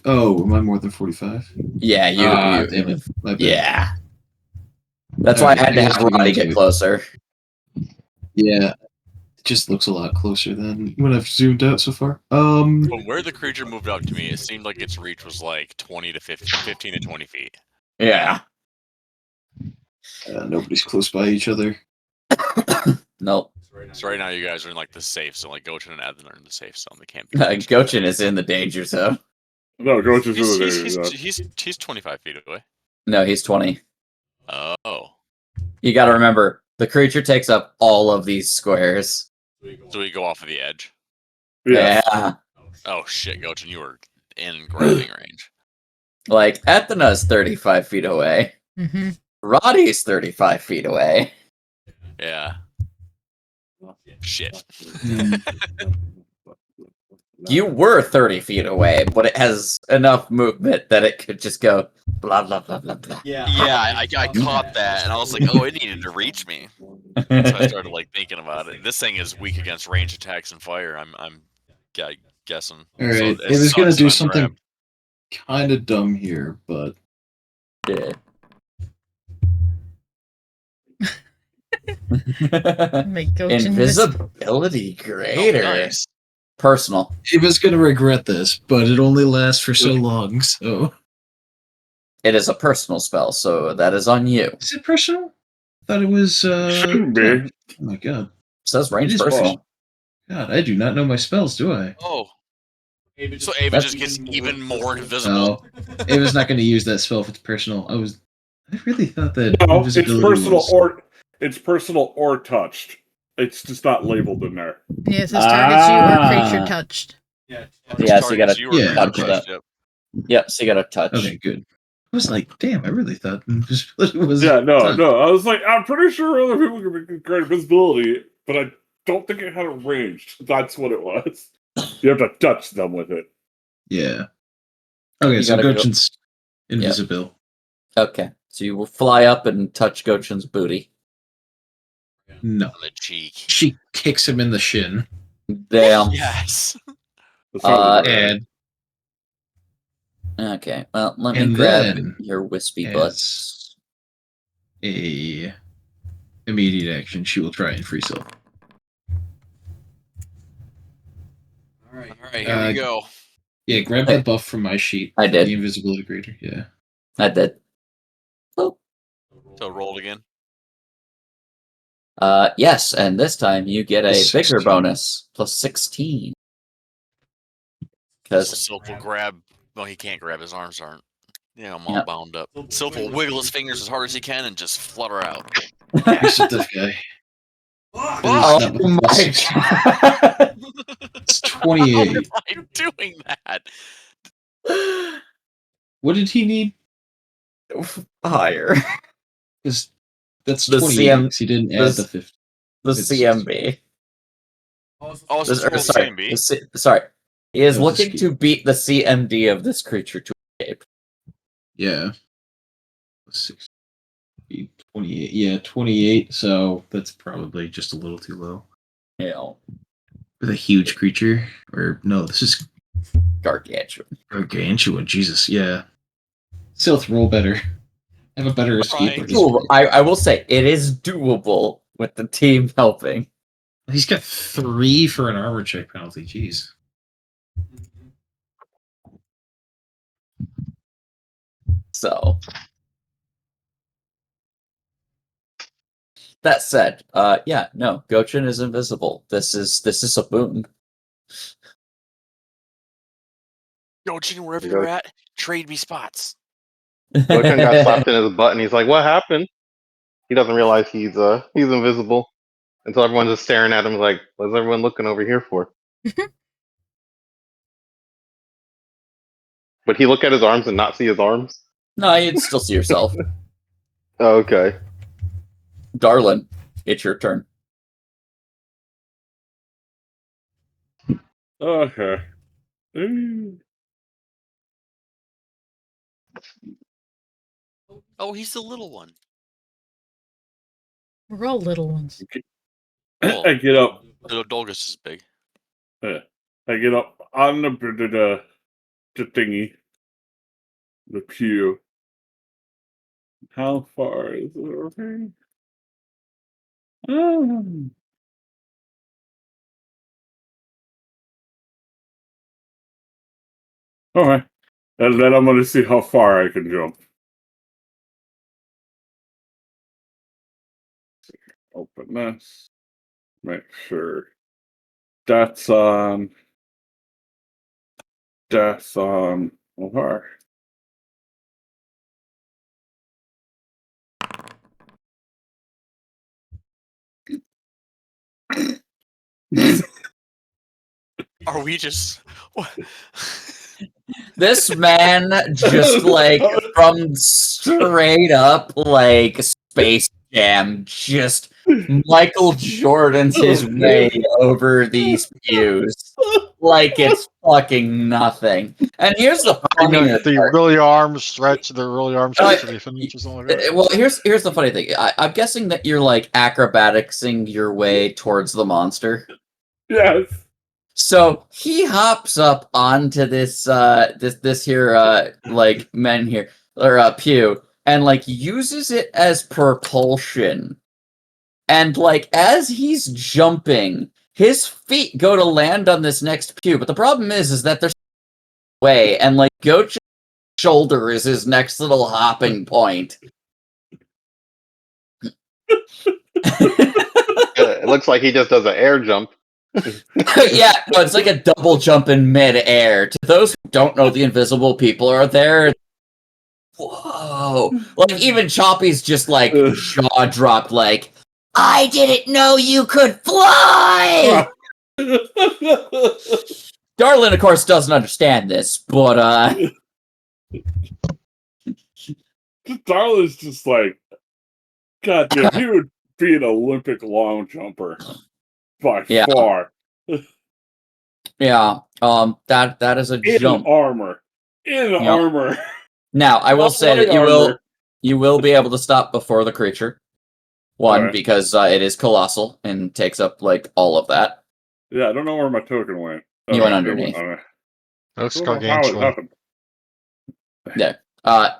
Oh, am I more than 45? Yeah, you. Damn it. My bad. Yeah. That's why I Okay, had to I guess have we're gonna Roddy get do- closer. Yeah, it just looks a lot closer than when I've zoomed out so far. From where the creature moved up to me, it seemed like its reach was like 20 to 15 to 20 feet. Yeah. Nobody's close by each other. Nope. So right now, you guys are in like the safe zone. Like Gochin and Evan are in the safe zone. They can't be. Gochin is in the danger zone. No, go to He's, the he's 25 feet away. No, he's 20. Oh. You gotta remember, the creature takes up all of these squares. So we go off of the edge. Yeah. Yeah. Oh shit, Gochin, you were in grabbing range. Like, Athena's 35 feet away. Mm-hmm. Roddy's 35 feet away. Yeah. Shit. You were 30 feet away, but it has enough movement that it could just go blah, blah, blah, blah, blah. Yeah. Yeah, I caught that, and I was like, oh, it needed to reach me. So I started like thinking about it. This thing is weak against range attacks and fire. I'm guessing. All right, So it was sucks gonna do when something grab. kind of dumb here, but Yeah. Make Gochin Invisibility greater. Oh, nice. Personal. Ava's gonna regret this. But it only lasts for so long, so It is a personal spell, so that is on you. is it personal? I thought it was. Shouldn't be. Oh my god, It says range It is personal. God, I do not know my spells, do I? Oh, so Ava That's- just gets even more invisible. No, Ava's not going to use that spell if it's personal. I really thought that No, it's invisibility personal was- it's personal or touched. It's just not labeled in there. Yeah, it says targets you or creature touched. Yeah. Yeah, so you gotta Targets you or yeah, creature touch touch, yep. Yep, so you gotta touch. Okay, good. I was like, damn, I really thought invisibility was. Yeah, no. touch. I was like, I'm pretty sure other people can get great visibility, but I don't think it had a range. That's what it was. You have to touch them with it. Yeah. Okay, You so gotta go- Gochin's invisible. Okay, so you will fly up and touch Gochin's booty. No, On the cheek. she kicks him in the shin, Damn. Yes. That sounds right. and Okay, well, let me And grab then, your wispy as- butts. a immediate action, she will try and free self. All right. All right, here we go. Yeah, grab that buff from my sheet. I did. The invisibility greater. Yeah. I did. So roll again. Yes, and this time you get a Plus bigger 16. bonus, plus 16. So Because Sylph will grab. Well, he can't grab. His arms aren't. Yeah, I'm all Yep. bound up. Sylph will wiggle his fingers as hard as he can and just flutter out. You're such a tough guy. Fuck! oh Not my plus god! It's How 28. am I doing that? What did he need? Higher. Because that's The 28. CM 'cause he didn't add this- the 50. The It's- CMB. Oh, it's This- supposed to or, roll sorry, CMB? the sorry. He is No, the looking to beat the CMD of this creature to escape. Yeah. 6, 28. Yeah, 28. So that's probably just a little too low. You know, With a huge creature. Or, no, this is gargantuan. gargantuan. Jesus, yeah. Stealth roll better. Have a better escape. Right. with this. Doable. I will say it is doable with the team helping. He's got 3 for an armor check penalty. Jeez. So that said, yeah, no, Gochin is invisible. This is a boon. Gochin, wherever You you're go- at, trade me spots. Gochin got slapped in his butt, and he's like, "What happened?" He doesn't realize he's invisible until everyone's just staring at him, like, "What's everyone looking over here for?" But he look at his arms and not see his arms. No, you'd still see yourself. Oh, okay. Darlin, it's your turn. Okay. Mm. Oh, he's the little one. We're all little ones. Well, I get up. Dolgus is big. I get up on the thingy, the pew. How far is it? Okay. Alright. And then I'm going to see how far I can jump. Open this. Make sure. That's on. That's on. Alright. Are we just? What? This man just like from straight up like Space Jam, just Michael Jordan's his way over these pews like it's fucking nothing. And here's the You know, funny the part. really arm stretch, the really arm stretch to the finish or something like that. Well, here's the funny thing. I'm guessing that you're like acrobaticsing your way towards the monster. Yes. So he hops up onto this this here like men here or pew and like uses it as propulsion. And like as he's jumping, his feet go to land on this next pew. But the problem is that there's way and like Goch's shoulder is his next little hopping point. It looks like he just does an air jump. Yeah, no, it's like a double jump in mid-air. To those who don't know, the invisible people are there. Whoa! Like even Choppy's just like jaw dropped. Like I didn't know you could fly. Darlin, of course, doesn't understand this, but Darla's just like, God damn, he would be an Olympic long jumper by Yeah. far. yeah, that is a In jump. armor. In Yep. armor. Now, I will Not say that light armor. you will be able to stop before the creature. One, Alright. because it is colossal and takes up like all of that. Yeah, I don't know where my token went. You went underneath. Looks I don't know how it gargantuan. happened.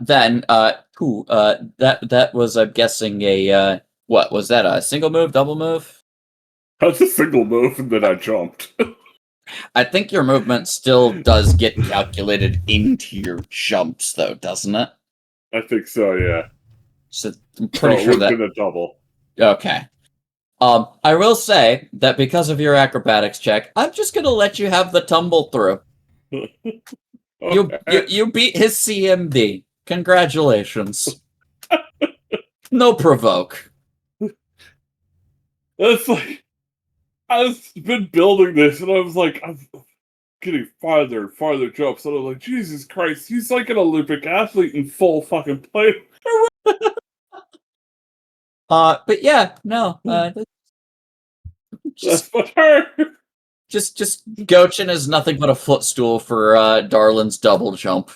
Then that was I'm guessing a what was that, a single move, double move? That's a single move, and then I jumped. I think your movement still does get calculated into your jumps though, doesn't it? I think so, yeah. So I'm So pretty it sure would that have been a double. okay. I will say that because of your acrobatics check, I'm just gonna let you have the tumble through. Okay. You beat his CMD. Congratulations. No provoke. It's like I've been building this, and I was like, I'm getting farther and farther jumps, and I'm like, Jesus Christ, he's like an Olympic athlete in full fucking play. But yeah, no, Just, That's my turn. just Gochin is nothing but a footstool for Darlin's double jump.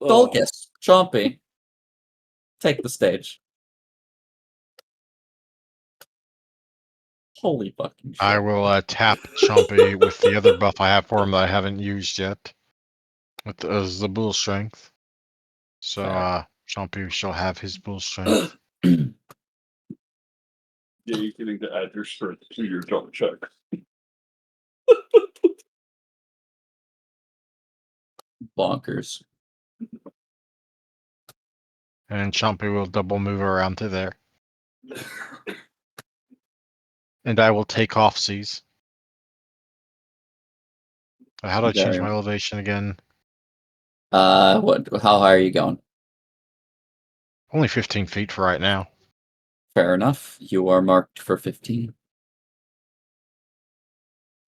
Oh, Dolgus, Chompy, take the stage. Holy fucking shit. I will tap Chompy with the other buff I have for him that I haven't used yet. With the bull strength. So Fair. Chompy shall have his bull strength. yeah, you can need to add your strength to your jump check. Bonkers. And Chompy will double move around to there. And I will take off C's. How do I change Okay. my elevation again? What? How high are you going? Only 15 feet for right now. Fair enough. You are marked for 15.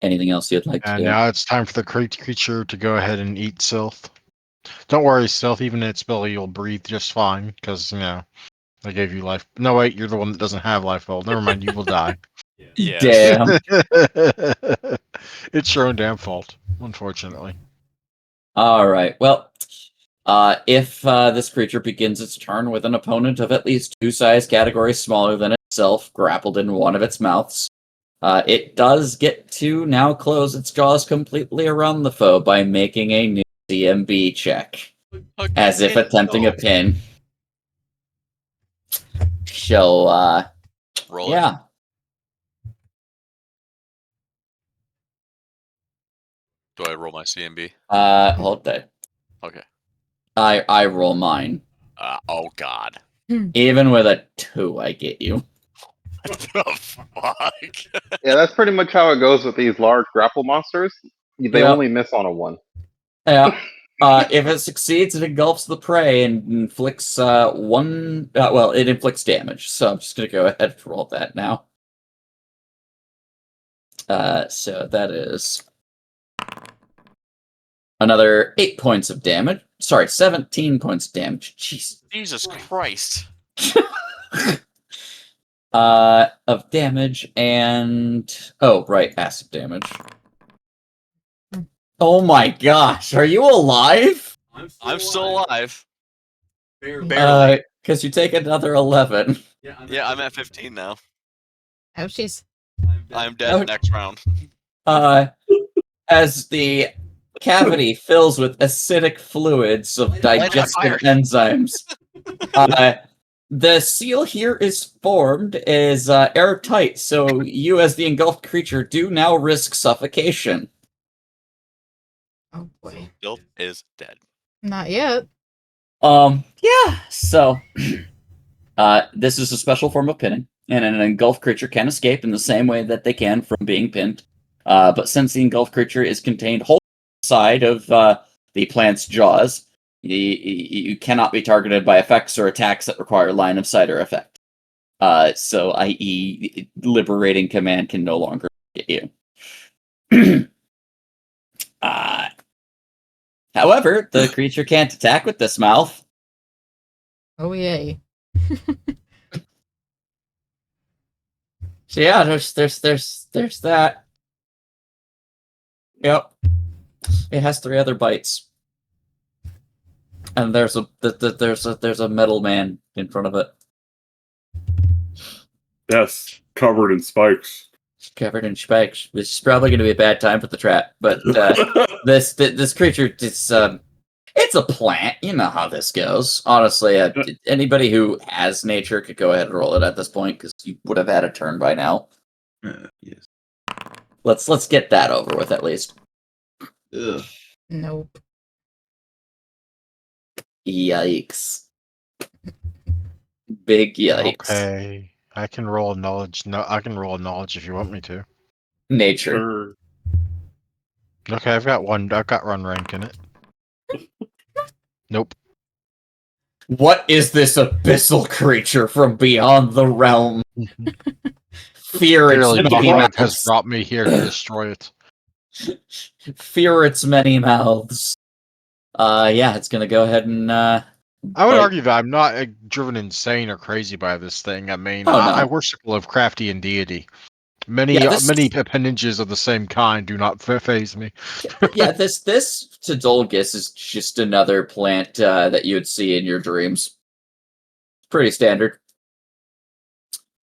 Anything else you'd like to And do? now it's time for the creature to go ahead and eat Sylph. Don't worry, Sylph, even in its belly, you'll breathe just fine, because, I gave you life. No, wait, you're the one that doesn't have life bulb. Never mind, you will die. Yes. Damn. It's your own damn fault, unfortunately. All right. Well, if this creature begins its turn with an opponent of at least 2 size categories smaller than itself grappled in one of its mouths, it does get to now close its jaws completely around the foe by making a new CMB check, as if attempting a pin. So, Roll it. yeah. Do I roll my CMB? Hold that. Okay. I roll mine. Oh God. Even with a 2, I get you. What the fuck? Yeah, that's pretty much how it goes with these large grapple monsters. They Yeah. only miss on a 1. Yeah. If it succeeds, it engulfs the prey and inflicts one. Well, it inflicts damage. So I'm just gonna go ahead and roll that now. So that is another 8 points of damage. Sorry, 17 points of damage. Jeez. Jesus Christ. Of damage and acid damage. Oh my gosh, are you alive? I'm still alive. Barely. Because you take another 11. Yeah, I'm at 15 now. Ouchies. I'm dead next round. As the cavity fills with acidic fluids of digestive enzymes, the seal here is formed as airtight, so you, as the engulfed creature, do now risk suffocation. Oh boy. Bill is dead. Not yet. Yeah, so this is a special form of pinning, and an engulfed creature can escape in the same way that they can from being pinned. But since the engulfed creature is contained whole inside of the plant's jaws, you cannot be targeted by effects or attacks that require line of sight or effect. So, i.e., liberating command can no longer get you. However, the creature can't attack with this mouth. Oh yay. So yeah, there's that. Yep. It has 3 other bites. And there's a metal man in front of it. Yes, covered in spikes. It's covered in spikes. This is probably going to be a bad time for the trap, but this creature, it's a plant. You know how this goes. Honestly, anybody who has nature could go ahead and roll it at this point because you would have had a turn by now. Yes. Let's get that over with at least. Ugh. Nope. Yikes! Big yikes! Okay. I can roll a knowledge. No, I can roll a knowledge if you want me to. Nature. Sure. Okay, I've got run rank in it. Nope. What is this abyssal creature from beyond the realm? Fear Clearly, its many Buffalo has mouths. brought me here to destroy it. Fear its many mouths. Yeah, it's gonna go ahead and I would But- argue that I'm not driven insane or crazy by this thing. I mean, Oh, I no. worship Lovecraftian deity. Many Yeah, this- many appendages of the same kind do not phase me. yeah, this Tadolgus is just another plant that you would see in your dreams. Pretty standard.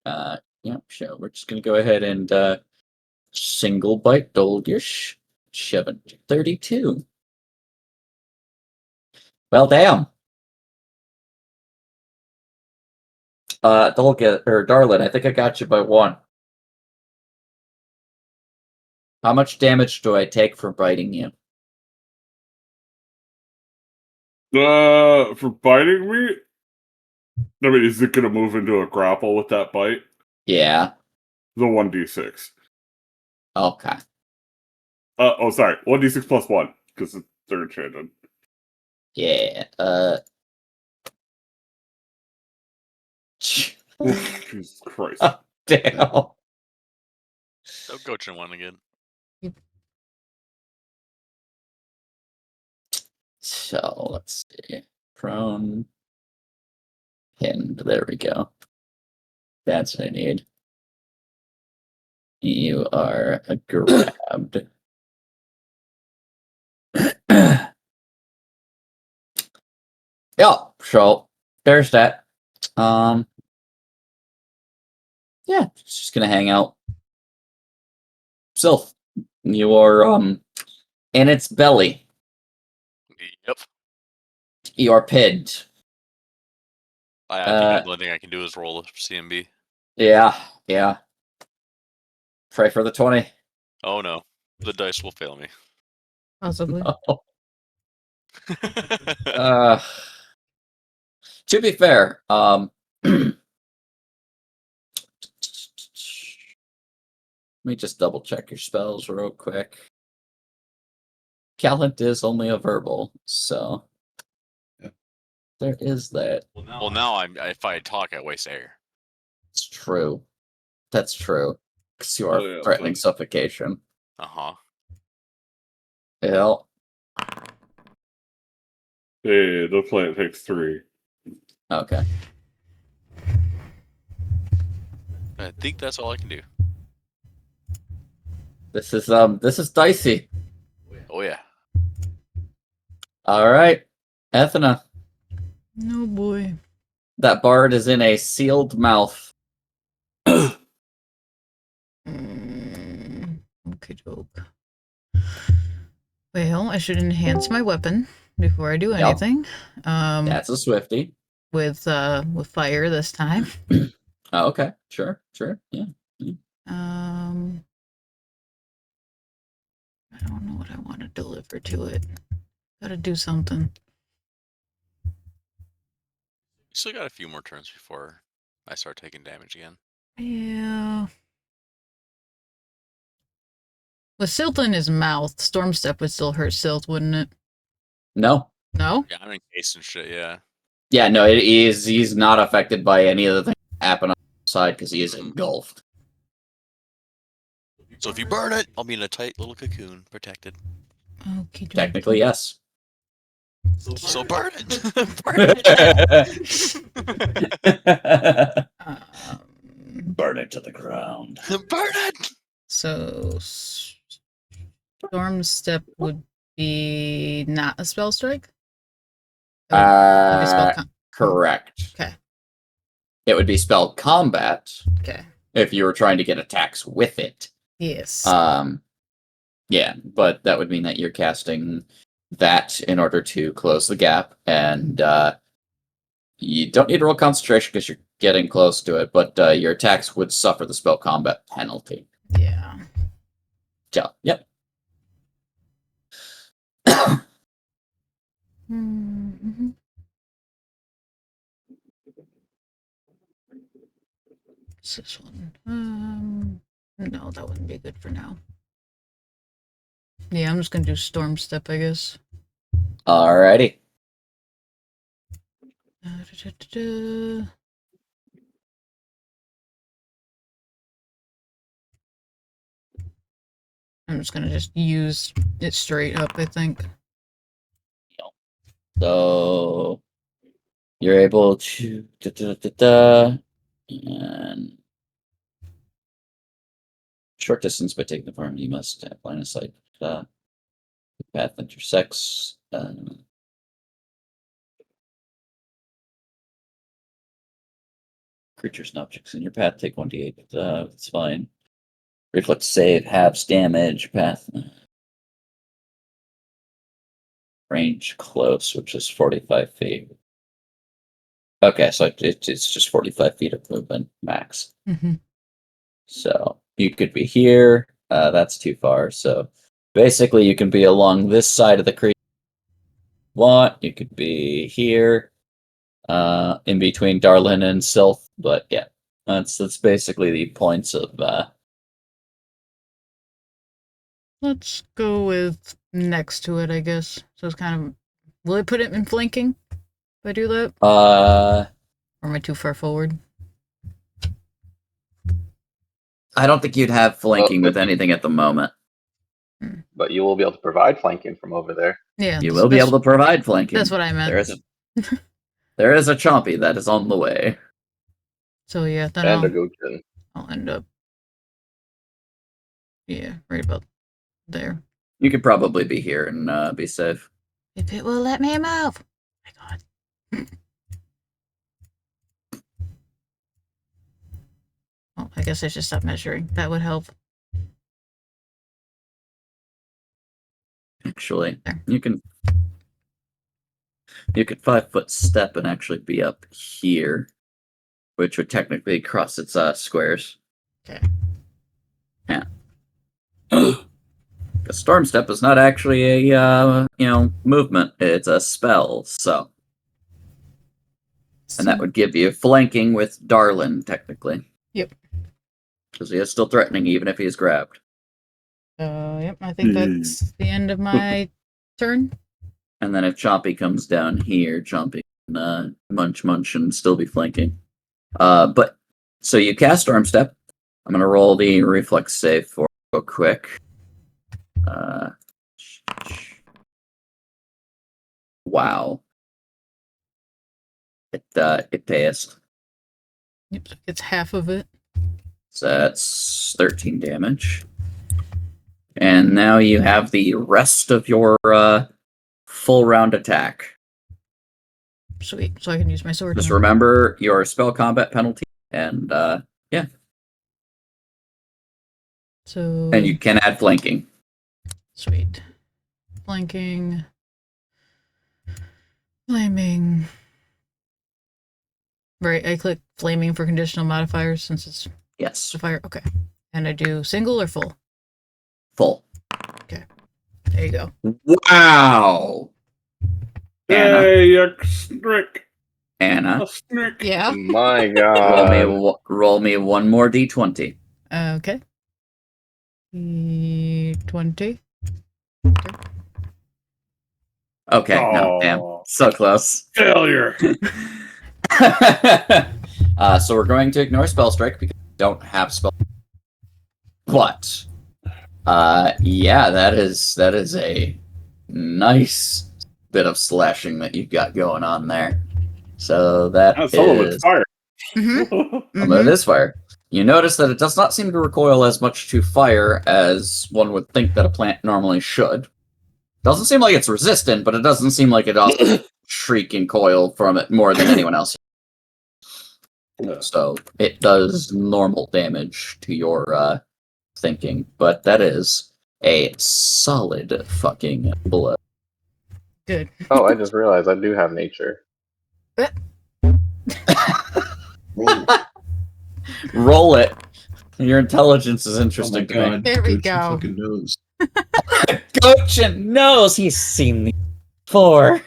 Yeah, sure. We're just gonna go ahead and single bite Dolgish 732. Well, damn. Dolga or Darlin, I think I got you by 1. How much damage do I take for biting you? For biting me? I mean, is it going to move into a grapple with that bite? Yeah. The 1d6. Okay. Oh, sorry. 1d6 plus 1, because they're enchanted. Yeah. Jesus Christ. Damn. Oh, Gochin won again. So let's see. Prone. Pinned. There we go. That's what I need. You are grabbed. Yeah, so there's that. Yeah, just gonna hang out. Sylph, you are in its belly. Yep. You are pinned. I think the only thing I can do is roll a CMB. Yeah. Pray for the 20. Oh no, the dice will fail me. Possibly. To be fair, let me just double check your spells real quick. Calent is only a verbal, so Yeah. there is that. Well, now if I talk, I waste air. It's true. That's true. Because you are Oh, yeah, threatening but- suffocation. Uh-huh. Yeah. Hey, the plant takes 3. Okay. I think that's all I can do. This is dicey. Oh yeah. All right, Ethna. No boy. That bard is in a sealed mouth. Okay, doke. Well, I should enhance my weapon before I do Yep. anything. That's a Swifty. With fire this time. Oh, okay. Sure. Yeah. I don't know what I want to deliver to it. Gotta do something. We still got a few more turns before I start taking damage again. Yeah. With Silt in his mouth, Storm Step would still hurt Silt, wouldn't it? No. No? Yeah, I'm encased and shit. Yeah. Yeah, no, he's not affected by any of the things that happen on the side because he is engulfed. So if you burn it, I'll be in a tight little cocoon, protected. Okay. Technically, yes. So burn it. Burn it to the ground. Burn it. So Storm Step would be not a spell strike? It would be spell Correct. Okay. It would be spell combat Okay. if you were trying to get attacks with it. Yes. Yeah, but that would mean that you're casting that in order to close the gap, and you don't need to roll concentration because you're getting close to it, but your attacks would suffer the spell combat penalty. Yeah. So, yep. Mm-hmm. What's this one? No, that wouldn't be good for now. Yeah, I'm just gonna do Storm Step, I guess. Alrighty. I'm just gonna use it straight up, I think. So You're able to and short distance by taking the farm. You must have line of sight. The path intersects. Creatures and objects in your path take 1d8. It's fine. Reflex save, halves damage, path. Range close, which is 45 feet. Okay, so it's just 45 feet of movement max. Mm-hmm. So you could be here. That's too far. So basically, you can be along this side of the creek. You could be here, in between Darlin and Sylph. But yeah, that's basically the points of. Let's go with next to it, I guess. So it's kind of. Will it put it in flanking? If I do that? Or am I too far forward? I don't think you'd have flanking with anything at the moment. But you will be able to provide flanking from over there. Yeah. You will be able to provide flanking. That's what I meant. There is a chompy that is on the way. So yeah, then And a Gochin. I'll end up. Yeah, right about there. You could probably be here and be safe. If it will let me move. Oh my god. Well, I guess I should stop measuring. That would help. Actually, There. you can 5-foot step and actually be up here, which would technically cross its squares. Okay. Yeah. The storm step is not actually a movement; it's a spell. So, and that would give you flanking with Darlin technically. Yep. Because he is still threatening, even if he is grabbed. Yep, I think that's the end of my turn. And then if Chompy comes down here, Chompy can munch and still be flanking. But so you cast Storm Step. I'm gonna roll the reflex save for real quick. Wow. It passed. Yep, it's half of it. So that's 13 damage. And now you have the rest of your full round attack. Sweet, so I can use my sword. Just now. remember your spell combat penalty, and So. and you can add flanking. Sweet. Flanking. Flaming. Right, I click flaming for conditional modifiers since it's Yes, a fire. Okay. And I do single or full? full. There you go. Wow. Anna. Hey, you snick. Anna, A snick. Yeah. My roll me one more d20. Okay. 20. Okay, no, damn, Aw. so close. Failure. So we're going to ignore spell strike because we don't have spell. But, yeah, that is a nice bit of slashing that you've got going on there. So that Some of it's fire. Mm-hmm. Some of it is fire. You notice that it does not seem to recoil as much to fire as one would think that a plant normally should. Doesn't seem like it's resistant, but it doesn't seem like it also shriek and coil from it more than anyone else. So it does normal damage to your thinking, but that is a solid fucking blow. Good. Oh, I just realized I do have nature. Roll. Roll it. Your intelligence is Oh my interesting to me. god. There we Gucci go. fucking knows. Gochin knows he's seen these before.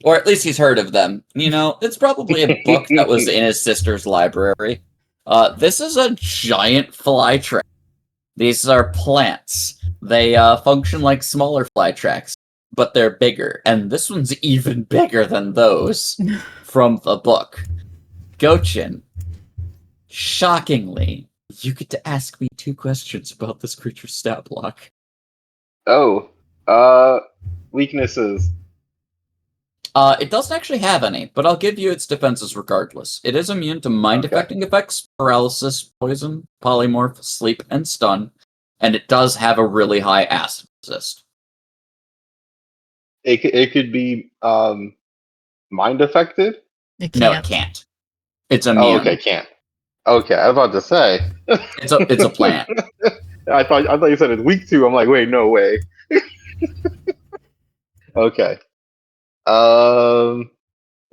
Or at least he's heard of them. You know, it's probably a book that was in his sister's library. This is a giant fly trap. These are plants. They function like smaller fly tracks, but they're bigger. And this one's even bigger than those from the book. Gochin, shockingly, you get to ask me 2 questions about this creature's stat block. Oh, weaknesses. It doesn't actually have any, but I'll give you its defenses regardless. It is immune to mind-affecting effects, paralysis, poison, polymorph, sleep, and stun, and it does have a really high acid resist. It could be mind affected. No, it can't. It's immune. Oh, okay, can't. Okay, I was about to say. It's a plant. I thought you said it's weak to. I'm like, wait, no way. Okay. Well,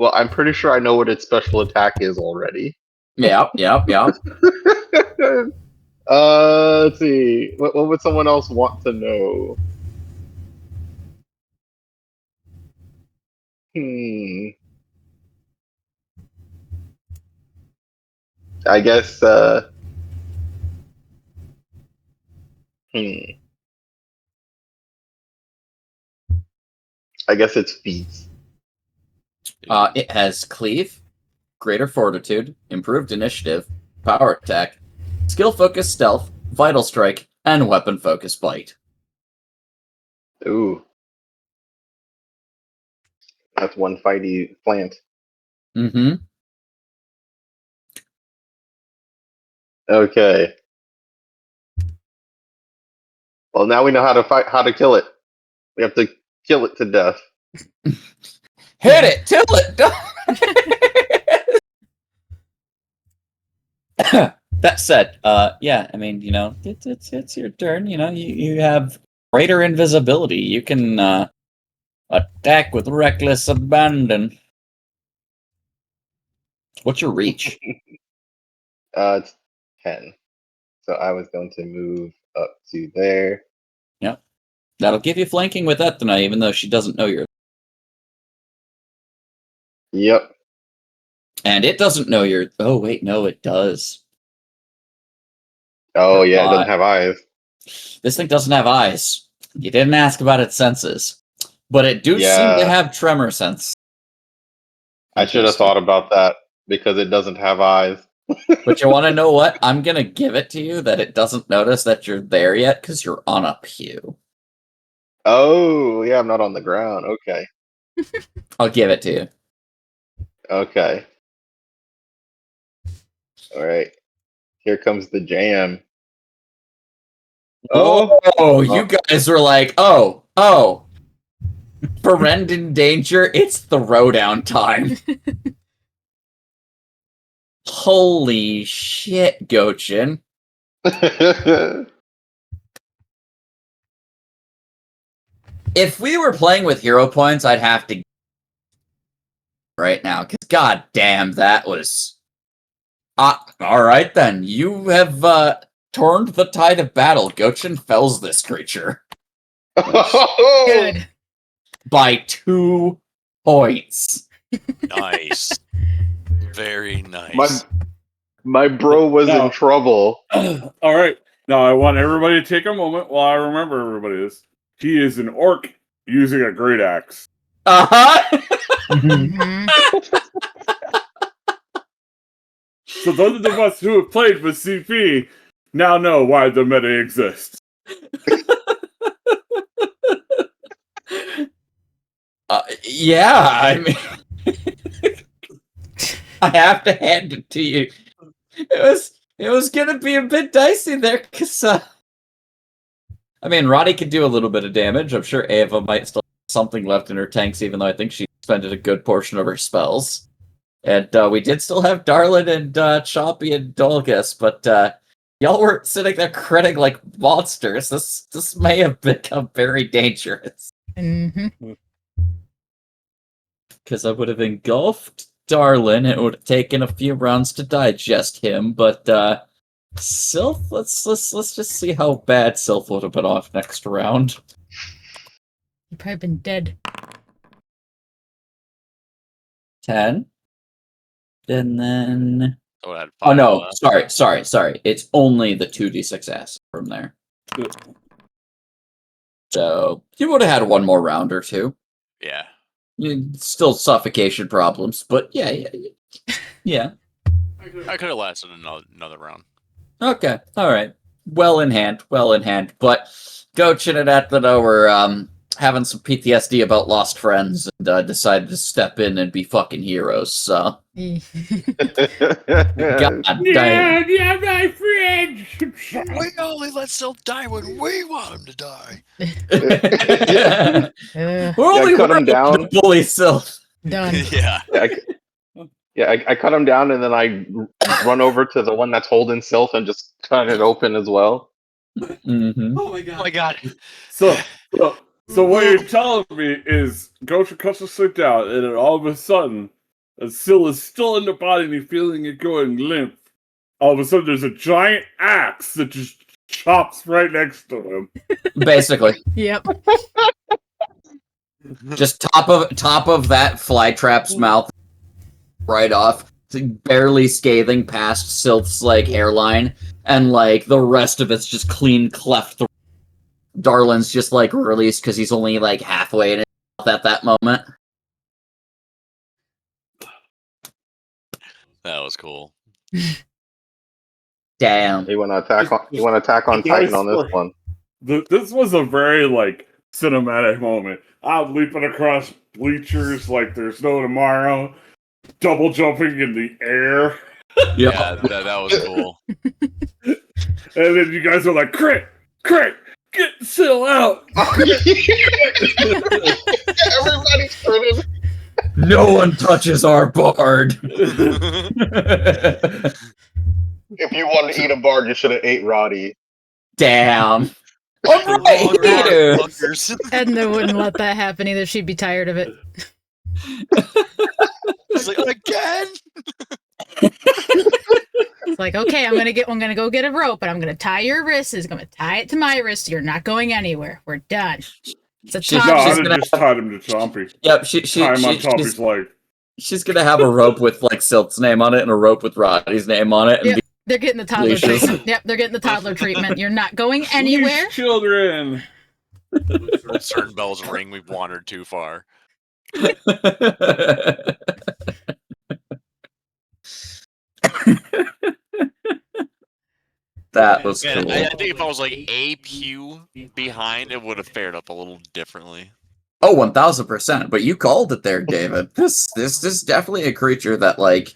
I'm pretty sure I know what its special attack is already. Yeah. Let's see. What would someone else want to know? I guess. I guess it's feats. It has cleave, greater fortitude, improved initiative, power attack, skill focus stealth, vital strike, and weapon focus bite. Ooh. That's one fighty plant. Mm-hmm. Okay. Well, now we know how to kill it. We have to kill it to death. Hit it, kill it. That said, yeah, I mean, it's your turn. You have greater invisibility. You can attack with reckless abandon. What's your reach? It's 10. So I was going to move up to there. Yep. That'll give you flanking with Ethna, even though she doesn't know you're. Yep. And it doesn't know you're. Oh wait, no, it does. Oh yeah, it doesn't have eyes. This thing doesn't have eyes. You didn't ask about its senses, but it do seem to have tremor sense. I should have thought about that because it doesn't have eyes. But you want to know what? I'm gonna give it to you that it doesn't notice that you're there yet because you're on a pew. Oh yeah, I'm not on the ground. Okay. I'll give it to you. Okay. All right. Here comes the jam. Oh, you guys were like, oh. Friend in danger, it's throwdown time. Holy shit, Gochin. If we were playing with hero points, I'd have to right now, because god damn, that was... Alright then, you have turned the tide of battle. Gochin fells this creature. Good. By 2 points. Nice. Very nice. My bro was in trouble. All right. Now I want everybody to take a moment while I remember everybody is. He is an orc using a great axe. So those of us who have played with CP now know why the meta exists. Yeah, I mean, I have to hand it to you. It was gonna be a bit dicey there, because I mean, Roddy could do a little bit of damage. I'm sure Ava might still have something left in her tanks, even though I think she expended a good portion of her spells. And we did still have Darlin and Choppy and Dolgus, but y'all were sitting there critting like monsters. This may have become very dangerous. Because I would have engulfed Darlin. It would have taken a few rounds to digest him, but Sylph, let's just see how bad Sylph would have been off next round. You've probably been dead. 10. And then... Oh no, sorry. It's only the 2d6 acid from there. So, you would have had one more round or two. Yeah. Still suffocation problems, but yeah. I could have lasted another round. Okay, all right. Well in hand. But Gochin and Ethna were having some PTSD about lost friends and decided to step in and be fucking heroes. So, God damn. Yeah, my friends. We only let Sylph die when we want him to die. We're only cut him working down. to bully Sylph. Done. Yeah. I cut him down and then I run over to the one that's holding Sylph and just cut it open as well. Mm-hmm. Oh my god. Oh my god. So what you're telling me is Gosha cuts the sit down, and then all of a sudden, Syl is still in the body and he's feeling it going limp. All of a sudden, there's a giant axe that just chops right next to him. Basically, Yep. just top of that flytrap's mouth, right off, barely scathing past Sylph's like hairline, and like the rest of it's just clean cleft. Darlin's just like released because he's only like halfway in his mouth at that moment. That was cool. Damn. You want to attack on Titan on this one? This was a very like cinematic moment. I'm leaping across bleachers like there's no tomorrow, double jumping in the air, Yeah, that was cool. and then you guys are like, "Crit, get Syl out!" Everybody's turning. No one touches our bard. If you wanted to eat a bard, you should have ate Roddy. Damn. All right, Peter. Fuckers. Edna wouldn't let that happen either. She'd be tired of it. It's like, again? It's like, okay, I'm gonna go get a rope, and I'm gonna tie your wrists. I'm gonna tie it to my wrist. You're not going anywhere. We're done. It's a She's- No, top. I she's would gonna just tied him to Chompy. Yep, Tie him on Chompy's leg. she's gonna have a rope with like Sylph's name on it and a rope with Roddy's name on it. And Yep. They're getting the toddler Leashes. treatment. Yep, they're getting the toddler treatment. You're not going anywhere. These children. When certain bells ring, we've wandered too far. That was Man, cool. I think if I was like a pew behind, it would have fared up a little differently. Oh, 1000%. But you called it there, David. This is definitely a creature that like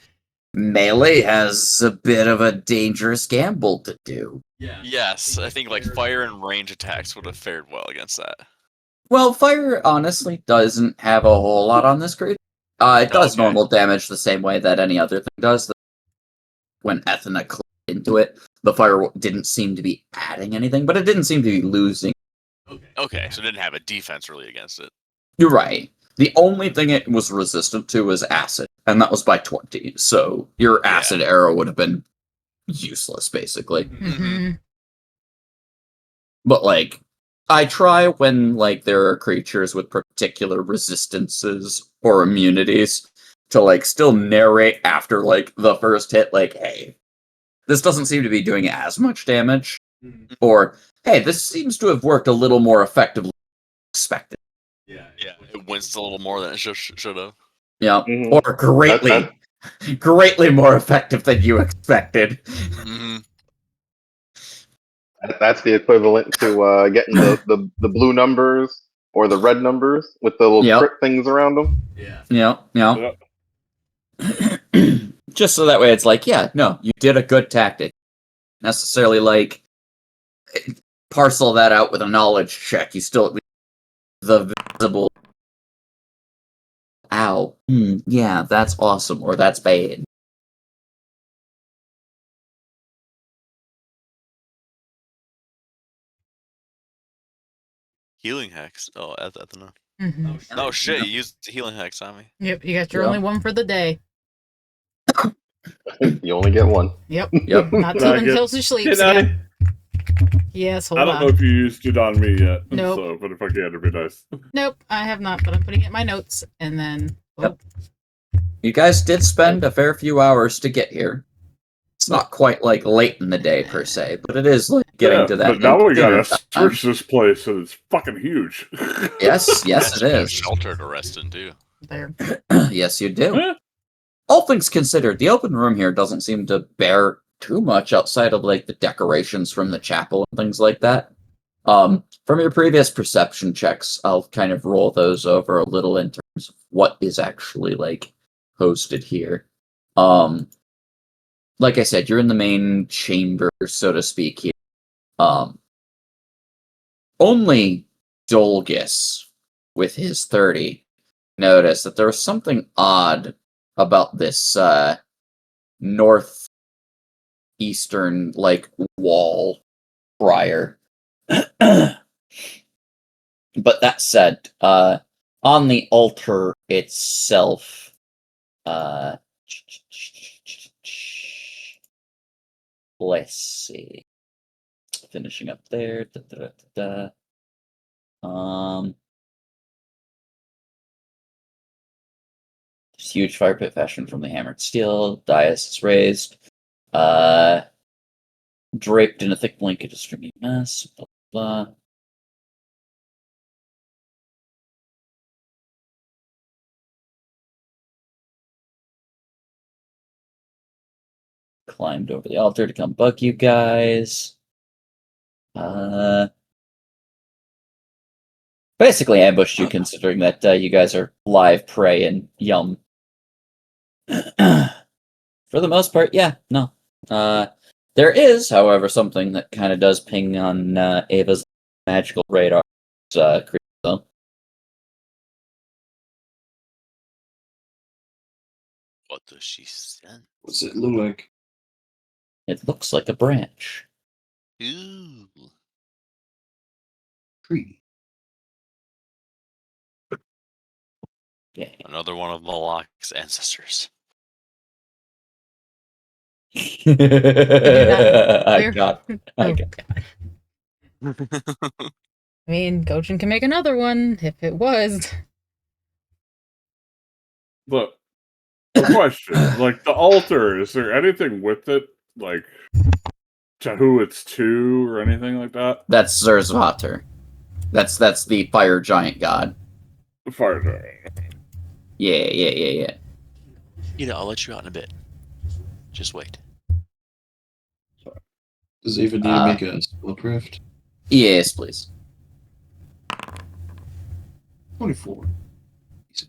melee has a bit of a dangerous gamble to do. Yeah. Yes, I think like fire and range attacks would have fared well against that. Well, fire honestly doesn't have a whole lot on this creature. It does Okay. normal damage the same way that any other thing does. When Ethna clicked into it, the fire didn't seem to be adding anything, but it didn't seem to be losing. Okay, so it didn't have a defense really against it. You're right. The only thing it was resistant to was acid, and that was by 20. So your acid arrow would have been useless, basically. Hmm. But like, I try when like there are creatures with particular resistances or immunities to like still narrate after like the first hit, like, hey, this doesn't seem to be doing as much damage, or hey, this seems to have worked a little more effectively than expected. Yeah. Yeah, it winced a little more than it should have. Yeah, Mhm. or greatly more effective than you expected. Hmm. That's the equivalent to getting the blue numbers or the red numbers with the little Yep. crit things around them. Yeah. Yeah. Just so that way it's like, yeah, no, you did a good tactic. Necessarily like parcel that out with a knowledge check. You still at least the visible. Ow. Yeah, that's awesome, or that's bad. Healing hex. Oh, Ethna. Hmm. Oh shit, you used healing hex on me. Yep, you got your Yeah. only one for the day. You only get one. Yep. Yep. Not Can I until she sleeps. Get out of- Yep. Yes, hold I don't on. know if you used it on me yet. Nope. So, but if I can, it'd be nice. Nope, I have not, but I'm putting it in my notes, and then. Yep. You guys did spend a fair few hours to get here. It's not quite like late in the day per se, but it is like getting Yeah, to that. But now we dinner gotta time. search this place, and it's fucking huge. Yes, yes, it is. Shelter to rest in too. There. Yes, you do. Yeah. All things considered, the open room here doesn't seem to bear too much outside of like the decorations from the chapel and things like that. From your previous perception checks, I'll kind of roll those over a little in terms of what is actually like hosted here. Like I said, you're in the main chamber, so to speak, here. Only Dolgus, with his 30, noticed that there was something odd about this northeastern like wall prior. But that said, on the altar itself, let's see. Finishing up there. There's huge fire pit fashioned from the hammered steel. Dais is raised. Draped in a thick blanket of stringy mess. Blah, blah. Climbed over the altar to come bug you guys. Basically ambushed you, considering that you guys are live prey and yum. For the most part, yeah, no. There is, however, something that kind of does ping on Ava's magical radar. Though. What does she send? What's it look like? It looks like a branch. Ooh. Tree. Yeah. Another one of Malak's ancestors. I got. I mean, Gojin can make another one if it was. But a question, like the altar, is there anything with it, like to who it's to or anything like that? That's Zerzvater. That's the fire giant god. Fire giant. Yeah. You know, I'll let you out in a bit. Just wait. Does Ava need to make a spellcraft? Yes, please. 24.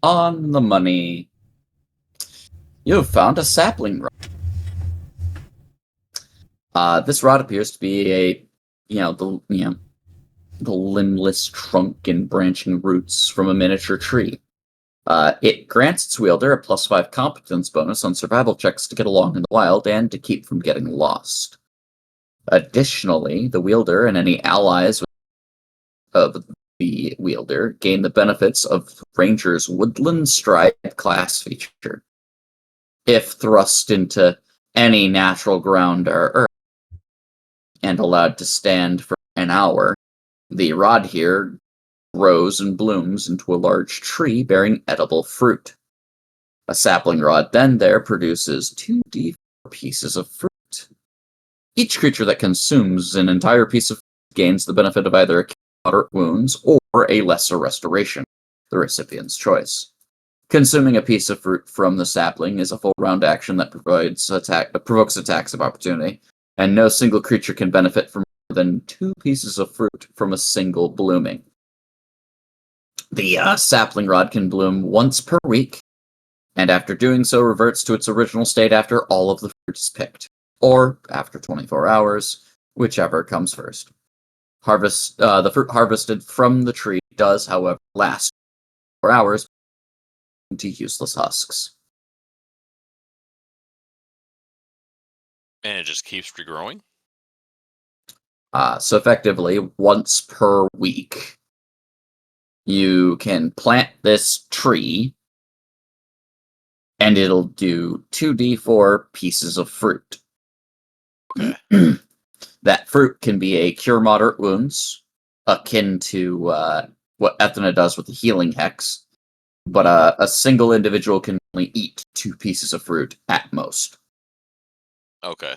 On the money. You have found a sapling rod. This rod appears to be the limbless trunk and branching roots from a miniature tree. It grants its wielder a +5 competence bonus on survival checks to get along in the wild and to keep from getting lost. Additionally, the wielder and any allies of the wielder gain the benefits of Ranger's Woodland Stride class feature. If thrust into any natural ground or earth and allowed to stand for an hour, the rod here grows and blooms into a large tree bearing edible fruit. A sapling rod then there produces 2d4 pieces of fruit. Each creature that consumes an entire piece of fruit gains the benefit of either a moderate wounds or a lesser restoration, the recipient's choice. Consuming a piece of fruit from the sapling is a full round action that provokes attacks of opportunity, and no single creature can benefit from more than 2 pieces of fruit from a single blooming. The sapling rod can bloom once per week, and after doing so reverts to its original state after all of the fruit is picked, or after 24 hours, whichever comes first. The fruit harvested from the tree does, however, last 4 hours into useless husks. And it just keeps regrowing? So effectively, once per week, you can plant this tree, and it'll do 2d4 pieces of fruit. Okay. That fruit can be a cure moderate wounds, akin to what Ethna does with the healing hex, but a single individual can only eat 2 pieces of fruit at most. Okay.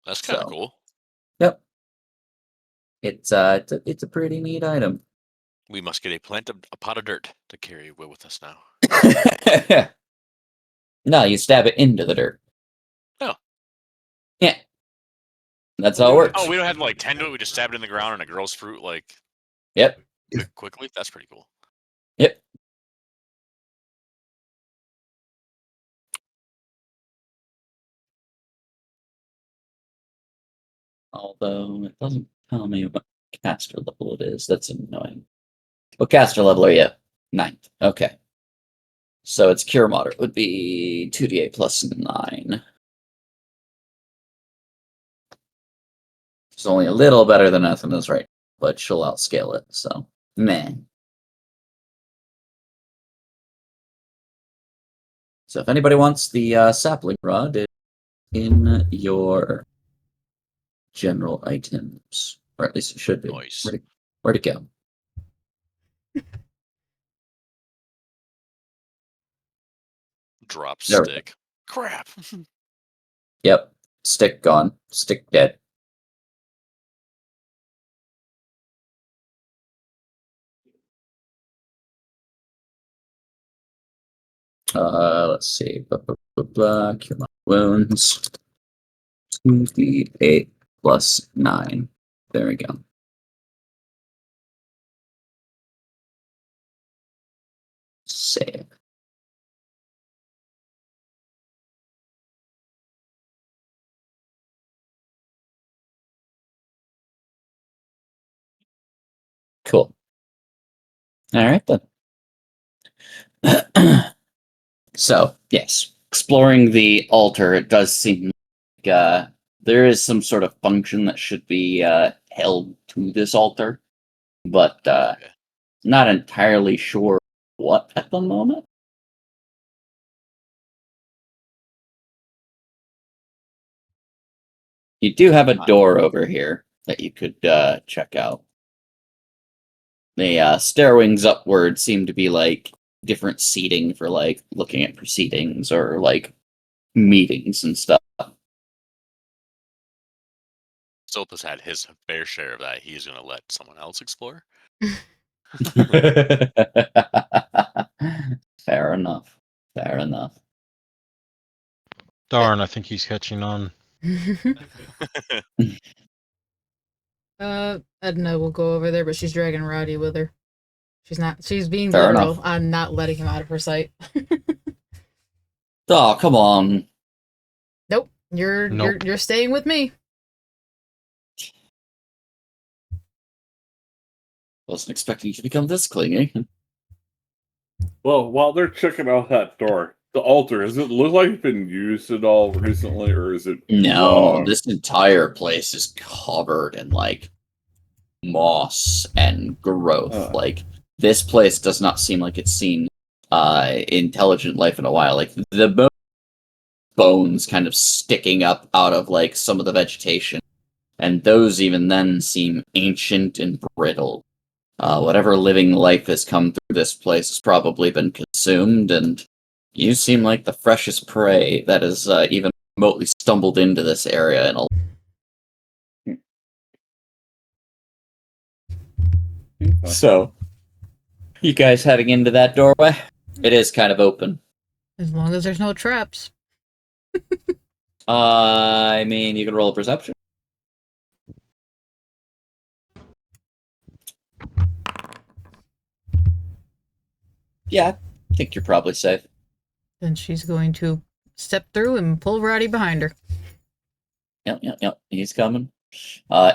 That's kind of So, cool. Yep. It's a pretty neat item. We must get a pot of dirt to carry away with us now. No, you stab it into the dirt. Oh. Yeah. That's how it works. Oh, we don't have to like tend to it. We just stab it in the ground and it grows fruit like. Yep. Quickly. That's pretty cool. Yep. Although it doesn't tell me what caster level it is. That's annoying. What caster level are you? 9th. Okay. So its cure moderate would be 2d8 plus 9. It's only a little better than Athena's right, but she'll outscale it, so meh. So if anybody wants the sapling rod, it's in your general items, or at least it should be. Nice. Where'd it go? Drop There we stick. Crap. Yep. Stick gone. Stick dead. Let's see. Cure my wounds. 2d8 plus 9. There we go. Save. Cool. All right then. So, yes, exploring the altar, it does seem like there is some sort of function that should be held to this altar, but not entirely sure what at the moment. You do have a door over here that you could check out. The stair wings upward seem to be like different seating for like looking at proceedings or like meetings and stuff. Zolta's had his fair share of that. He's going to let someone else explore. Fair enough. Fair enough. Darn, I think he's catching on. Edna will go over there, but she's dragging Roddy with her. She's being Fair literal. enough. I'm not letting him out of her sight. Oh, come on. Nope. You're staying with me. Wasn't expecting you to become this clingy. Well, while they're checking out that door, the altar, does it look like it's been used at all recently, or is it No, this entire place is covered in like moss and growth. Like this place does not seem like it's seen intelligent life in a while. Like the bones kind of sticking up out of like some of the vegetation, and those even then seem ancient and brittle. Whatever living life has come through this place has probably been consumed, and you seem like the freshest prey that has even remotely stumbled into this area in a. So, you guys heading into that doorway? It is kind of open. As long as there's no traps. I mean, you can roll a perception. Yeah, I think you're probably safe. Then she's going to step through and pull Roddy behind her. Yep. He's coming.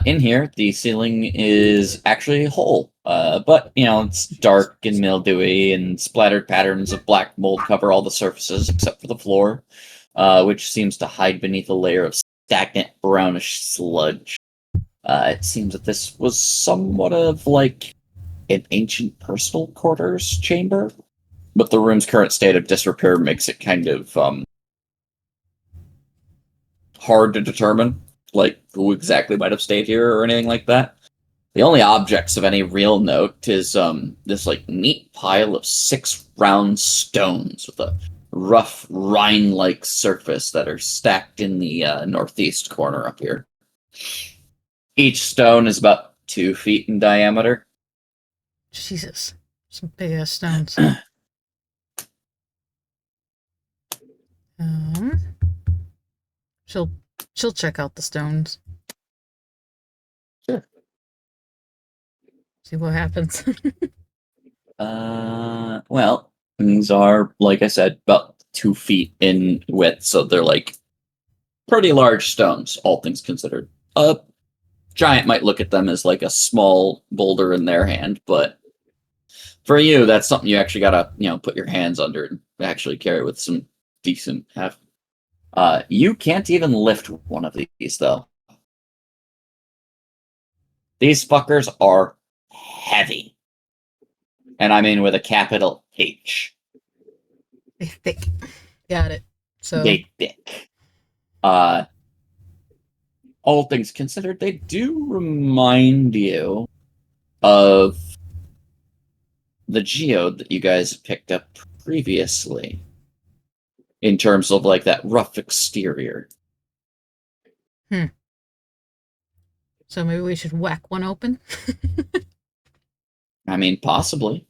In here, the ceiling is actually whole, but it's dark and mildewy, and splattered patterns of black mold cover all the surfaces except for the floor, which seems to hide beneath a layer of stagnant brownish sludge. It seems that this was somewhat of like an ancient personal quarters chamber, but the room's current state of disrepair makes it kind of hard to determine like who exactly might have stayed here or anything like that. The only objects of any real note is this like neat pile of 6 round stones with a rough rind-like surface that are stacked in the northeast corner up here. Each stone is about 2 feet in diameter. Jesus, some big ass stones. She'll check out the stones. See what happens. Well, things are, like I said, about 2 feet in width, so they're like pretty large stones, all things considered. A giant might look at them as like a small boulder in their hand, but for you, that's something you actually gotta, put your hands under and actually carry with some decent heft. You can't even lift one of these, though. These fuckers are heavy. And I mean with a capital H. They thick. Got it. So They thick. All things considered, they do remind you of the geode that you guys picked up previously. In terms of like that rough exterior. So maybe we should whack one open? I mean, possibly.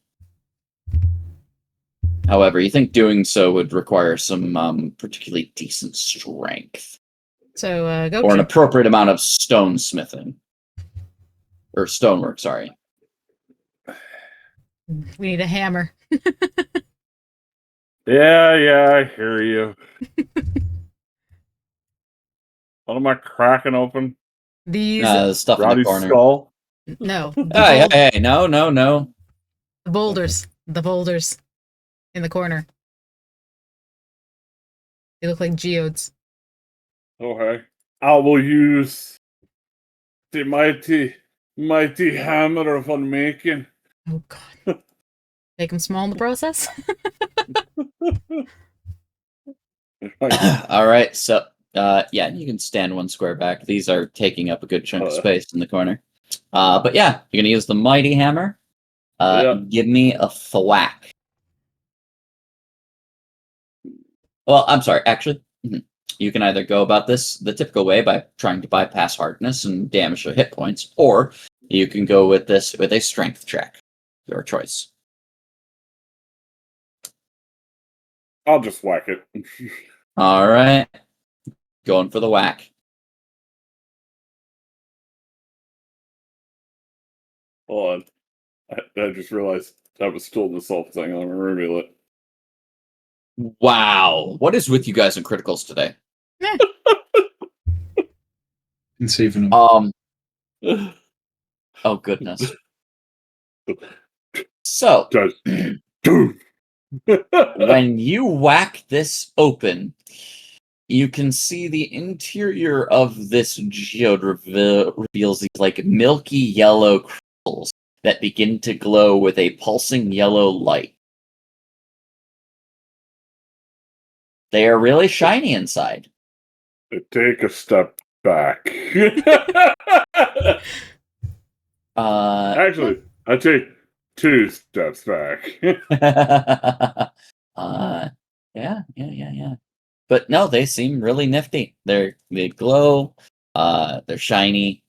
However, you think doing so would require some particularly decent strength. So go or an appropriate amount of stone smithing. Or stonework, sorry. We need a hammer. Yeah, I hear you. What am I cracking open? These The stuff in the Roddy's corner. skull? no. Hey, no. The boulders. The boulders in the corner. They look like geodes. Okay. I will use the mighty hammer of unmaking. Oh god. Make them small in the process? All right, so yeah, you can stand 1 square back. These are taking up a good chunk of space in the corner. But yeah, you're gonna use the mighty hammer. Give me a thwack. Well, I'm sorry. Actually, you can either go about this the typical way by trying to bypass hardness and damage your hit points, or you can go with this with a strength check. Your choice. I'll just whack it. All right, going for the whack. Hold on. I just realized I was still in the self thing. I'm gonna reveal it. Wow, what is with you guys in criticals today? And saving them. Oh goodness. So when you whack this open, you can see the interior of this geode reveals these like milky yellow crystals that begin to glow with a pulsing yellow light. They are really shiny inside. Take a step back. Actually, I take 2 steps back. Yeah. But no, they seem really nifty. They glow. They're shiny.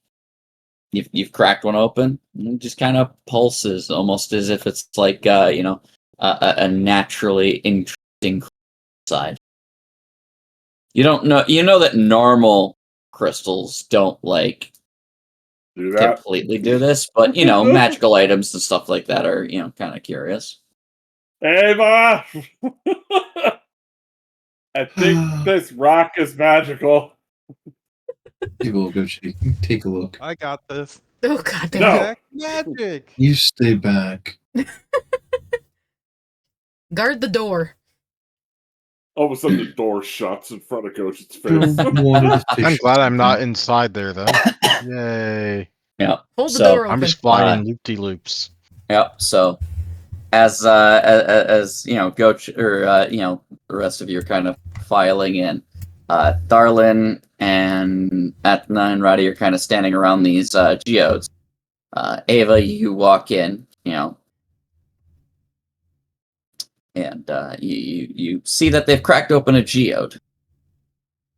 You've cracked one open. And it just kind of pulses, almost as if it's like a naturally interesting side. You don't know. You know that normal crystals don't like Do that. completely do this, but magical items and stuff like that are kind of curious. Ava! I think this rock is magical. Take a look, Ochi. Take a look. I got this. Oh god damn. No. Jack magic. You stay back. Guard the door. All of a sudden, the door shuts in front of Coach's face. I'm glad I'm not inside there, though. Yay. Yeah. Hold the door open. I'm just flying loop-de-loops. Yep. So, as Goach or the rest of you are kind of filing in, Darlin and Athena and Roddy are kind of standing around these geodes. Ava, you walk in, and you see that they've cracked open a geode.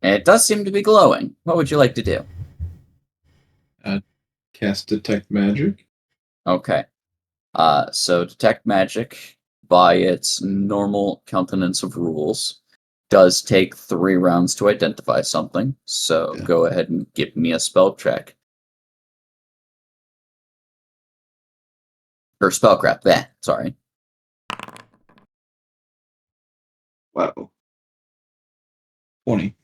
And it does seem to be glowing. What would you like to do? Cast Detect Magic. Okay. So Detect Magic, by its normal countenance of rules, does take 3 rounds to identify something. So go ahead and give me a spell check. Or spellcraft, sorry. Wow. 20. I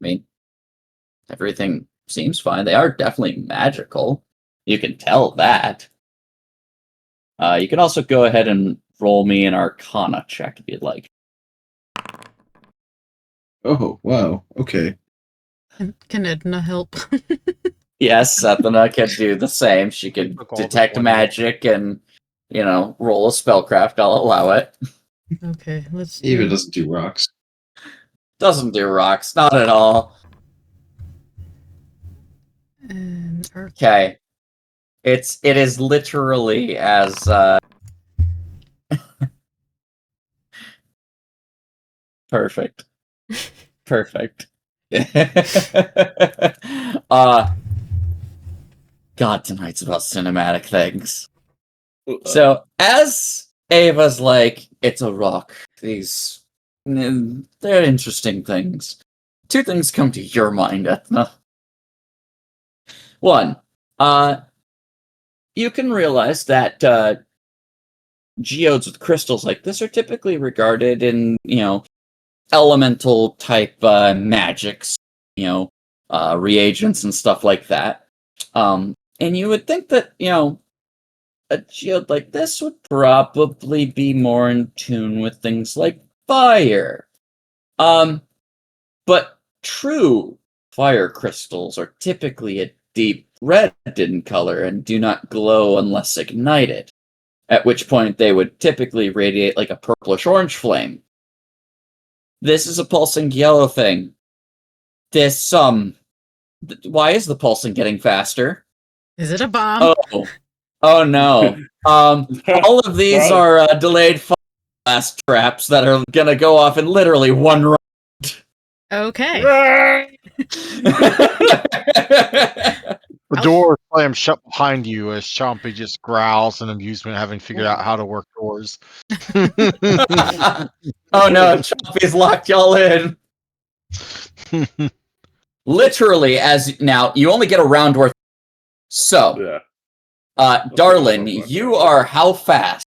mean, everything seems fine. They are definitely magical. You can tell that. You can also go ahead and roll me an Arcana check if you'd like. Oh, wow. Okay. Can Edna help? Yes, Sethana can do the same. She can Took all the detect 20. magic and, roll a spellcraft. I'll allow it. Okay, let's Eva do... doesn't do rocks. Doesn't do rocks, not at all. And Okay. It is literally as perfect. Perfect. God, tonight's about cinematic things. So, as Ava's like, it's a rock. They're interesting things. Two things come to your mind, Ethna. One, you can realize that geodes with crystals like this are typically regarded in, elemental type magics, reagents and stuff like that. And you would think that, a geode like this would probably be more in tune with things like fire. But true fire crystals are typically a deep red in color and do not glow unless ignited, at which point they would typically radiate like a purplish orange flame. This is a pulsing yellow thing. Why is the pulsing getting faster? Is it a bomb? Oh no. All of these are delayed fire blast traps that are gonna go off in literally one round. Okay. The door slams shut behind you as Chompy just growls in amusement, having figured out how to work doors. Oh no, Chompy's locked y'all in. Literally, as now, you only get a round worth. So, Darlin, you are how fast?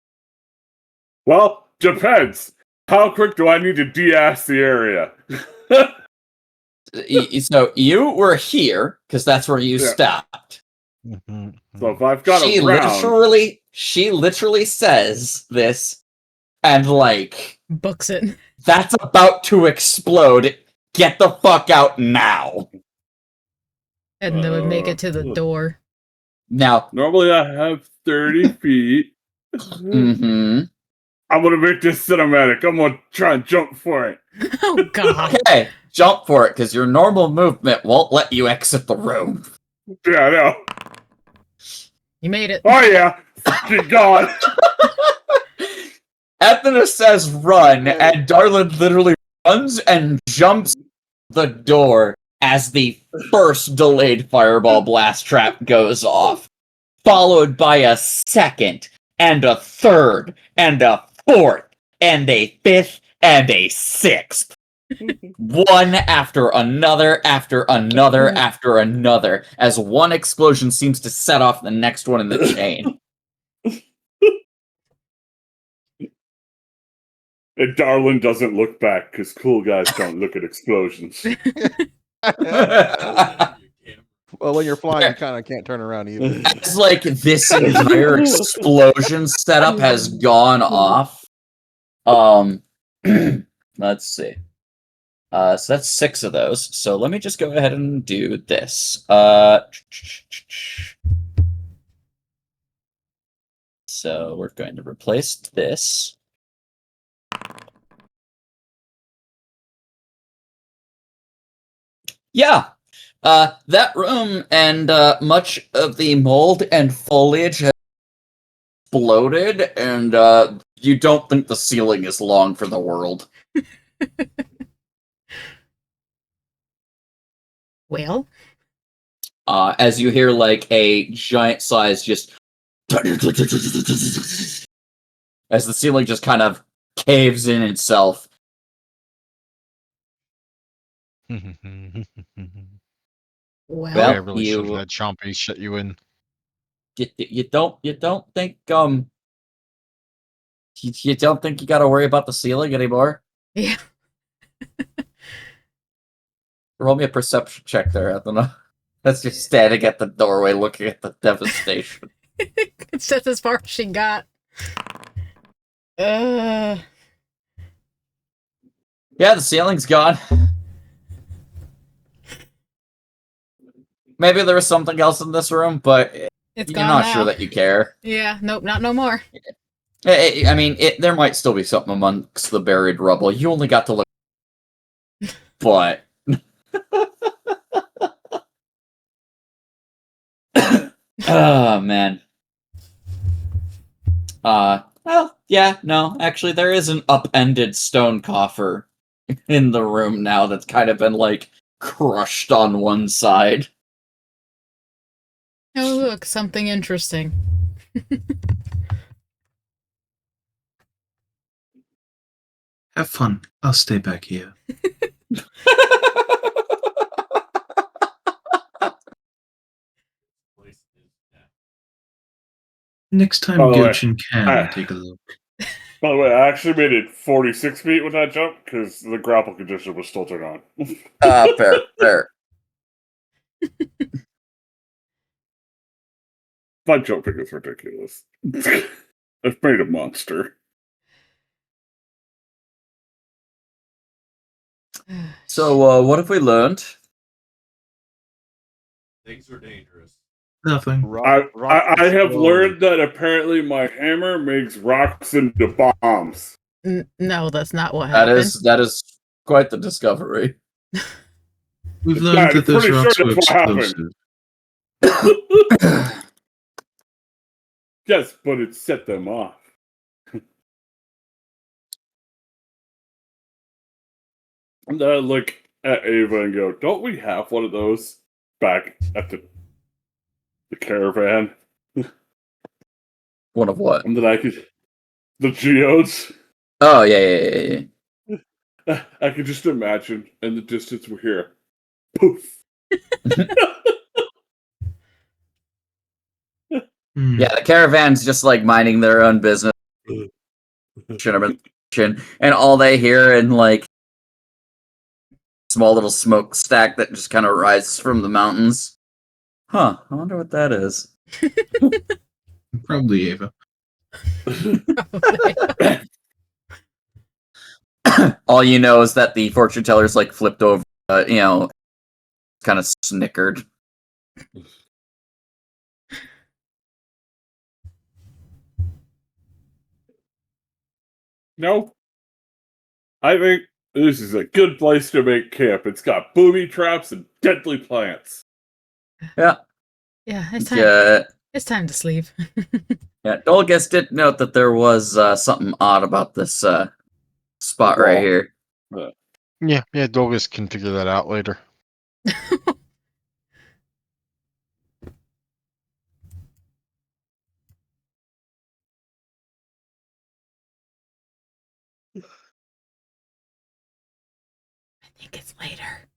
Well, depends. How quick do I need to de-ass the area? So you were here because that's where you stopped. So if I've got a round, she literally says this, and books it. That's about to explode. Get the fuck out now. Edna would make it to the door. Now, normally I have 30 feet. Mm-hmm. I'm gonna make this cinematic. I'm gonna try and jump for it. Oh god. Okay, jump for it, because your normal movement won't let you exit the room. Yeah, I know. You made it. Oh yeah. Fucking god. Ethna says run, and Darlin literally runs and jumps the door as the first delayed fireball blast trap goes off, followed by a second, and a third, and a fourth, and a fifth, and a sixth. One after another, after another, after another, as one explosion seems to set off the next one in the chain. And Darlin doesn't look back, because cool guys don't look at explosions. Well, when you're flying, you kind of can't turn around either. It's like this entire explosion setup has gone off. Let's see. So that's 6 of those. So let me just go ahead and do this. So we're going to replace this. Yeah. That room and much of the mold and foliage has exploded, and you don't think the ceiling is long for the world. Well? As you hear like a giant size just as the ceiling just kind of caves in itself. Well, I really should have had Chompy shut you in. you don't think you don't think you got to worry about the ceiling anymore? Yeah. Roll me a perception check there. I don't know. That's just standing at the doorway looking at the devastation. It's just as far as she got. Yeah, the ceiling's gone. Maybe there was something else in this room, but It's you're gone not now. sure that you care. Yeah, nope, not no more. I mean, there might still be something amongst the buried rubble. You only got to look, but oh man. Well, yeah, no, actually, there is an upended stone coffer in the room now that's kind of been like crushed on one side. Oh, look, something interesting. Have fun. I'll stay back here. Next time, By the way, Gochin can take a look. By the way, I actually made it 46 feet with that jump because the grapple condition was still turned on. Fair. My jumping is ridiculous. I've made a monster. So, what have we learned? Things are dangerous. Nothing. I have learned that apparently my hammer makes rocks into bombs. No, that's not what happened. That is quite the discovery. We've learned that those pretty rocks sure were that's what explosive. Yes, but it set them off. And then I look at Ava and go, "Don't we have one of those back at the caravan?" One of what? And then I could the geodes. Oh yeah. I could just imagine in the distance we're here. Poof. Yeah, the caravan's just like minding their own business, and all they hear in like small little smokestack that just kind of rises from the mountains. Huh? I wonder what that is. Probably Ava. All you know is that the fortune teller's like flipped over, kind of snickered. No. I think this is a good place to make camp. It's got booby traps and deadly plants. Yeah. Yeah, it's time. Yeah. It's time to sleep. Yeah, Dolgus did note that there was something odd about this spot right here. Yeah, Dolgus can figure that out later. I think it's later.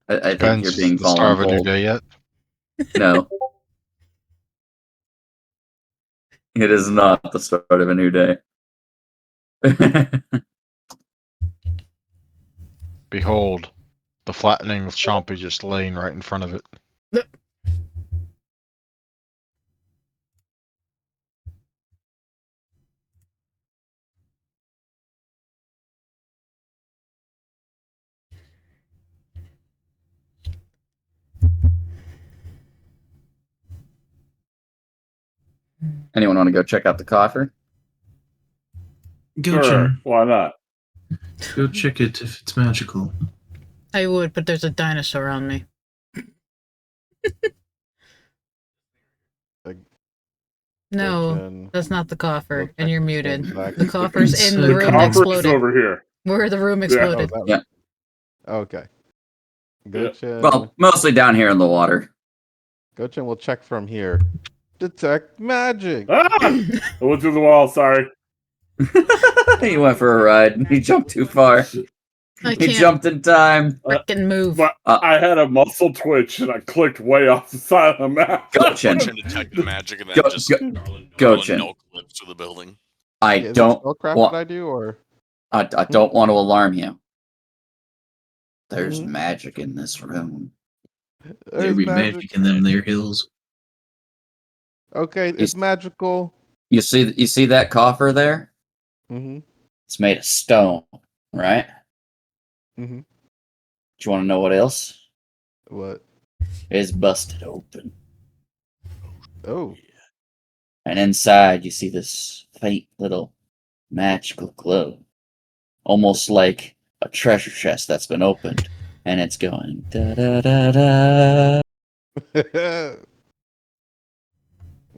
I think you're being the start of a new followed. day yet? No. It is not the start of a new day. Behold, the flattening with Chompy just laying right in front of it. Anyone want to go check out the coffer? Gochin, Sure, why not? go check it if it's magical. I would, but there's a dinosaur on me. No, that's not the coffer, and you're muted. The coffer's in the room that Coffer's exploded. over here. Where the room exploded. Yeah. Okay. Gochin. Well, mostly down here in the water. Gochin will check from here. Detect magic. Ah! I went through the wall, sorry. He went for a ride. He jumped too far. I He can't jumped in time. frickin' move. But I had a muscle twitch and I clicked way off the side of the map. Gochin. Gochin detected magic and then Go- just go- Darlin Gochin. no clips to the building. I Is it don't spellcraft want. that I do, or I don't want to alarm you. There's Mhm. magic in this room. There there's be magic? magic in them there hills. Okay, it's magical. You see that coffer there? Mm-hmm. It's made of stone, right? Mm-hmm. Do you want to know what else? What? It's busted open. Oh. And inside you see this faint little magical glow. Almost like a treasure chest that's been opened. And it's going da da da da.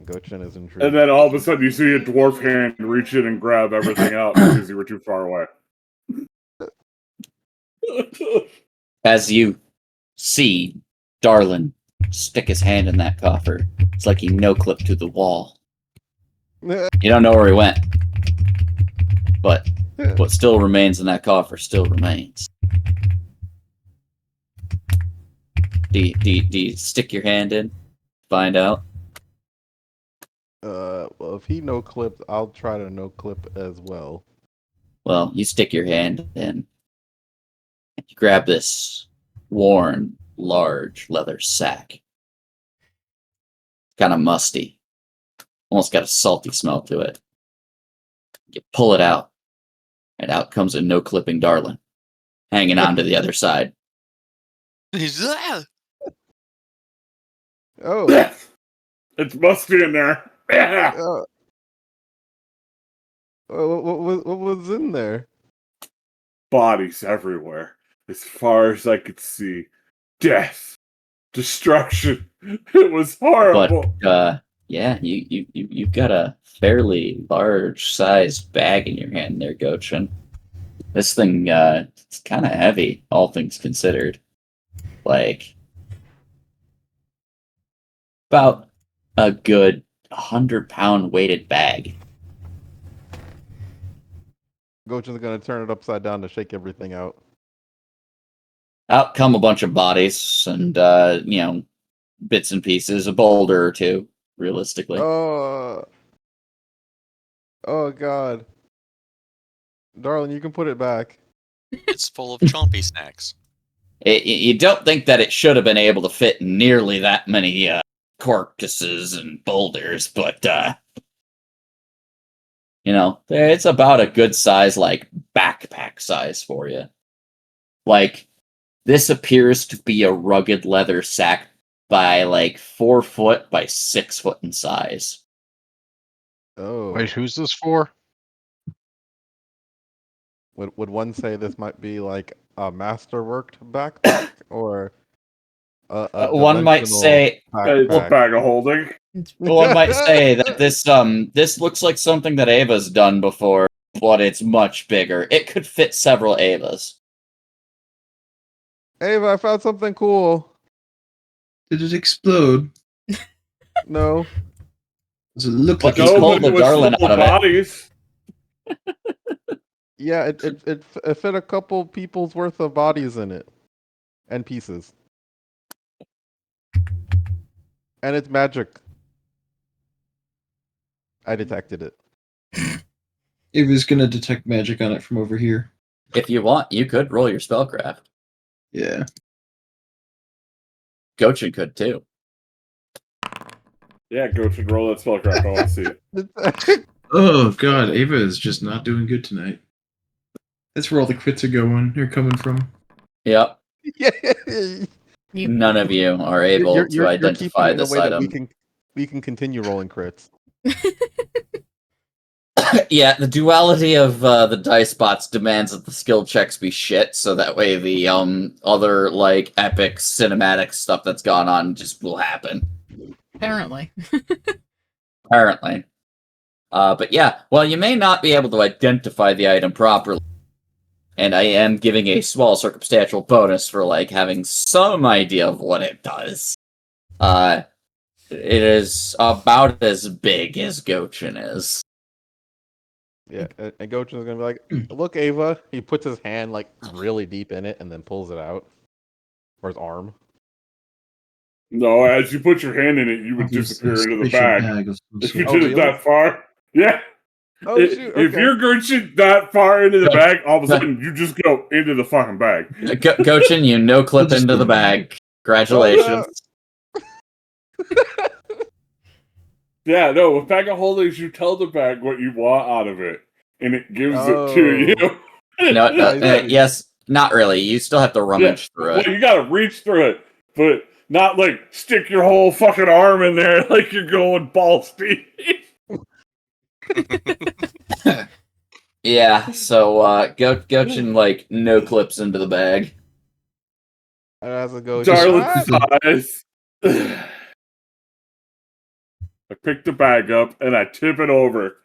Gochin is intrigued. And then all of a sudden you see a dwarf hand reach in and grab everything out because you were too far away. As you see Darlin stick his hand in that coffer, it's like he no-clipped to the wall. You don't know where he went. But what still remains in that coffer still remains. Do you stick your hand in? Find out? Well, if he no clips, I'll try to no clip as well. Well, you stick your hand in. You grab this worn, large leather sack. Kind of musty. Almost got a salty smell to it. You pull it out, and out comes a no-clipping Darlin, hanging on to the other side. He's there. Oh. It's musty in there. What was in there? Bodies everywhere, as far as I could see. Death, destruction. It was horrible. But yeah, you've got a fairly large-sized bag in your hand there, Gochin. This thing, it's kind of heavy, all things considered. Like about a good 100-pound weighted bag. Gochin's gonna turn it upside down to shake everything out. Out come a bunch of bodies and bits and pieces, a boulder or two, realistically. Oh God, Darlin, you can put it back. It's full of chompy snacks. You don't think that it should have been able to fit nearly that many carcasses and boulders, but it's about a good size, like backpack size for you. Like, this appears to be a rugged leather sack by like 4 foot by 6 foot in size. Oh, Wait, who's this for? would one say this might be like a masterworked backpack or a One might dimensional say It's a backpack? bag of holding. one might say that this looks like something that Ava's done before, but it's much bigger. It could fit several Avas. Ava, I found something cool. Did it explode? No. Does it look But like he's it's pulled the it was Darlin full out of it. bodies. Yeah, it fit a couple people's worth of bodies in it. And pieces. And it's magic. I detected it. It was gonna detect magic on it from over here. If you want, you could roll your spellcraft. Yeah. Gochin could too. Yeah, go to roll that spellcraft. I want to see it. Oh god, Ava is just not doing good tonight. That's where all the crits are going. They're coming from. Yep. Yeah. None of you are able You're to identify keeping it in a this way that item. we can continue rolling crits. Yeah, the duality of the dice bots demands that the skill checks be shit, so that way the other like epic cinematic stuff that's gone on just will happen. Apparently. Apparently. But yeah, well, you may not be able to identify the item properly. And I am giving a small circumstantial bonus for like having some idea of what it does. It is about as big as Gochin is. Yeah, and Gochen's gonna be like, "Look, Ava." He puts his hand like really deep in it and then pulls it out, or his arm. No, as you put your hand in it, you would Obviously, disappear into the special bag. of some If you sort. did it that far, yeah. Oh shoot! If Okay. you're Gurchin that far into the Go- bag, all of a go- sudden you just go into the fucking bag. Gochin, you no clip Just into the go. bag. Congratulations. Yeah, no, with bag of holdings, you tell the bag what you want out of it, and it gives it to you. No, I see. yes, not really. You still have to rummage through Well, it. you gotta reach through it, but not like stick your whole fucking arm in there like you're going balls deep. Yeah, so Gochin like no clips into the bag. And as it goes, Darlin's eyes. I pick the bag up and I tip it over,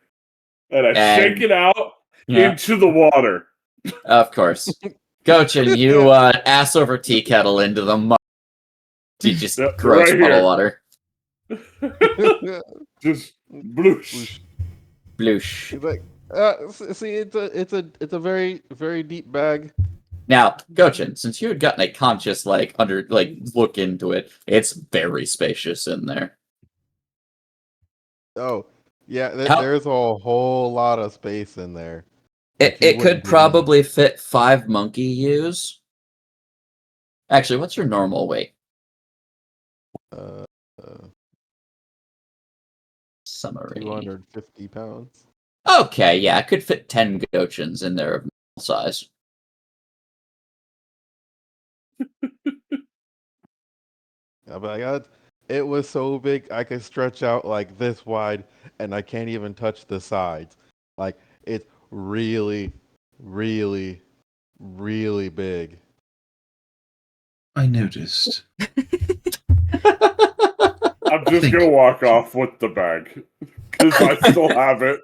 and I shake it out into the water. Of course. Gochin, you ass over tea kettle into the mud. You just gross right puddle here. water. Just bloosh. Bloosh. He's like, see, it's a very very deep bag. Now, Gochin, since you had gotten a conscious look into it, it's very spacious in there. Oh, yeah, How- there's a whole lot of space in there. It You could wouldn't probably fit 5 monkey ewes. Actually, what's your normal weight? Summary. 250 pounds. Okay, yeah, it could fit 10 Gochins in there of normal size. Yeah, but I got it was so big I could stretch out like this wide, and I can't even touch the sides. Like it's really, really, really big. I noticed. I'm just gonna walk off with the bag because I still have it.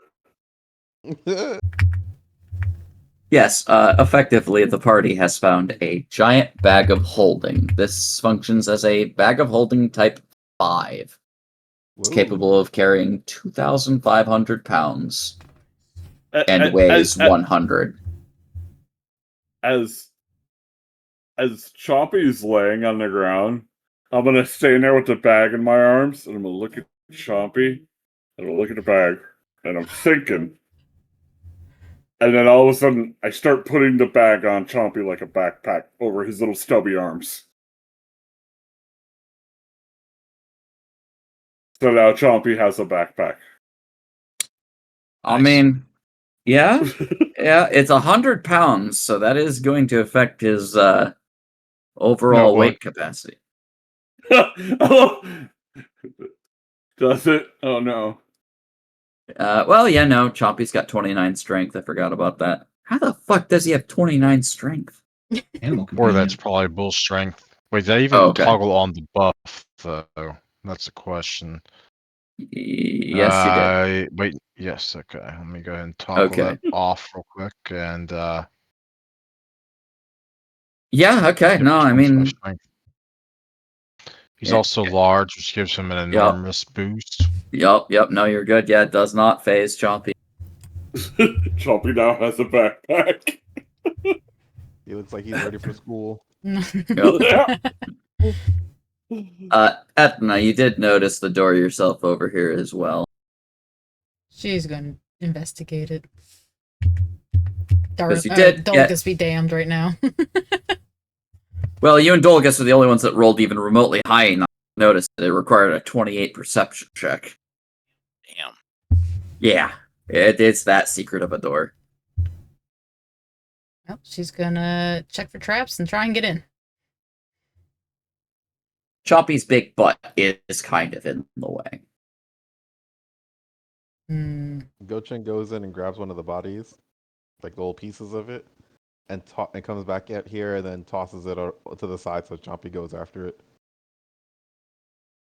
Yes, effectively, the party has found a giant bag of holding. This functions as a bag of holding type 5. It's capable of carrying 2,500 pounds and weighs 100. As Chompy's laying on the ground, I'm gonna stand there with the bag in my arms, and I'm gonna look at Chompy, and I'm gonna look at the bag, and I'm thinking. And then all of a sudden, I start putting the bag on Chompy like a backpack over his little stubby arms. So now Chompy has a backpack. I mean, yeah, yeah, it's 100 pounds, so that is going to affect his overall weight capacity. Oh, does it? Oh no. Well, yeah, no, Chompy's got 29 strength. I forgot about that. How the fuck does he have 29 strength? Or that's probably bull strength. Wait, they even toggle on the buff, though. That's the question. Yes, you did. Wait, yes, okay. Let me go ahead and toggle that off real quick. And yeah, okay. No, I mean, he's also large, which gives him an enormous boost. Yep. No, you're good. Yeah, it does not phase Chompy. Chompy now has a backpack. He looks like he's ready for school. Etna, you did notice the door yourself over here as well. She's gonna investigate it. You did Dolgus be damned right now. Well, you and Dolgus are the only ones that rolled even remotely high enough to notice that it required a 28 perception check. Damn. Yeah, it's that secret of a door. Well, she's gonna check for traps and try and get in. Chompy's big butt is kind of in the way. Gochin goes in and grabs one of the bodies, like little pieces of it, and comes back out here and then tosses it to the side so Chompy goes after it.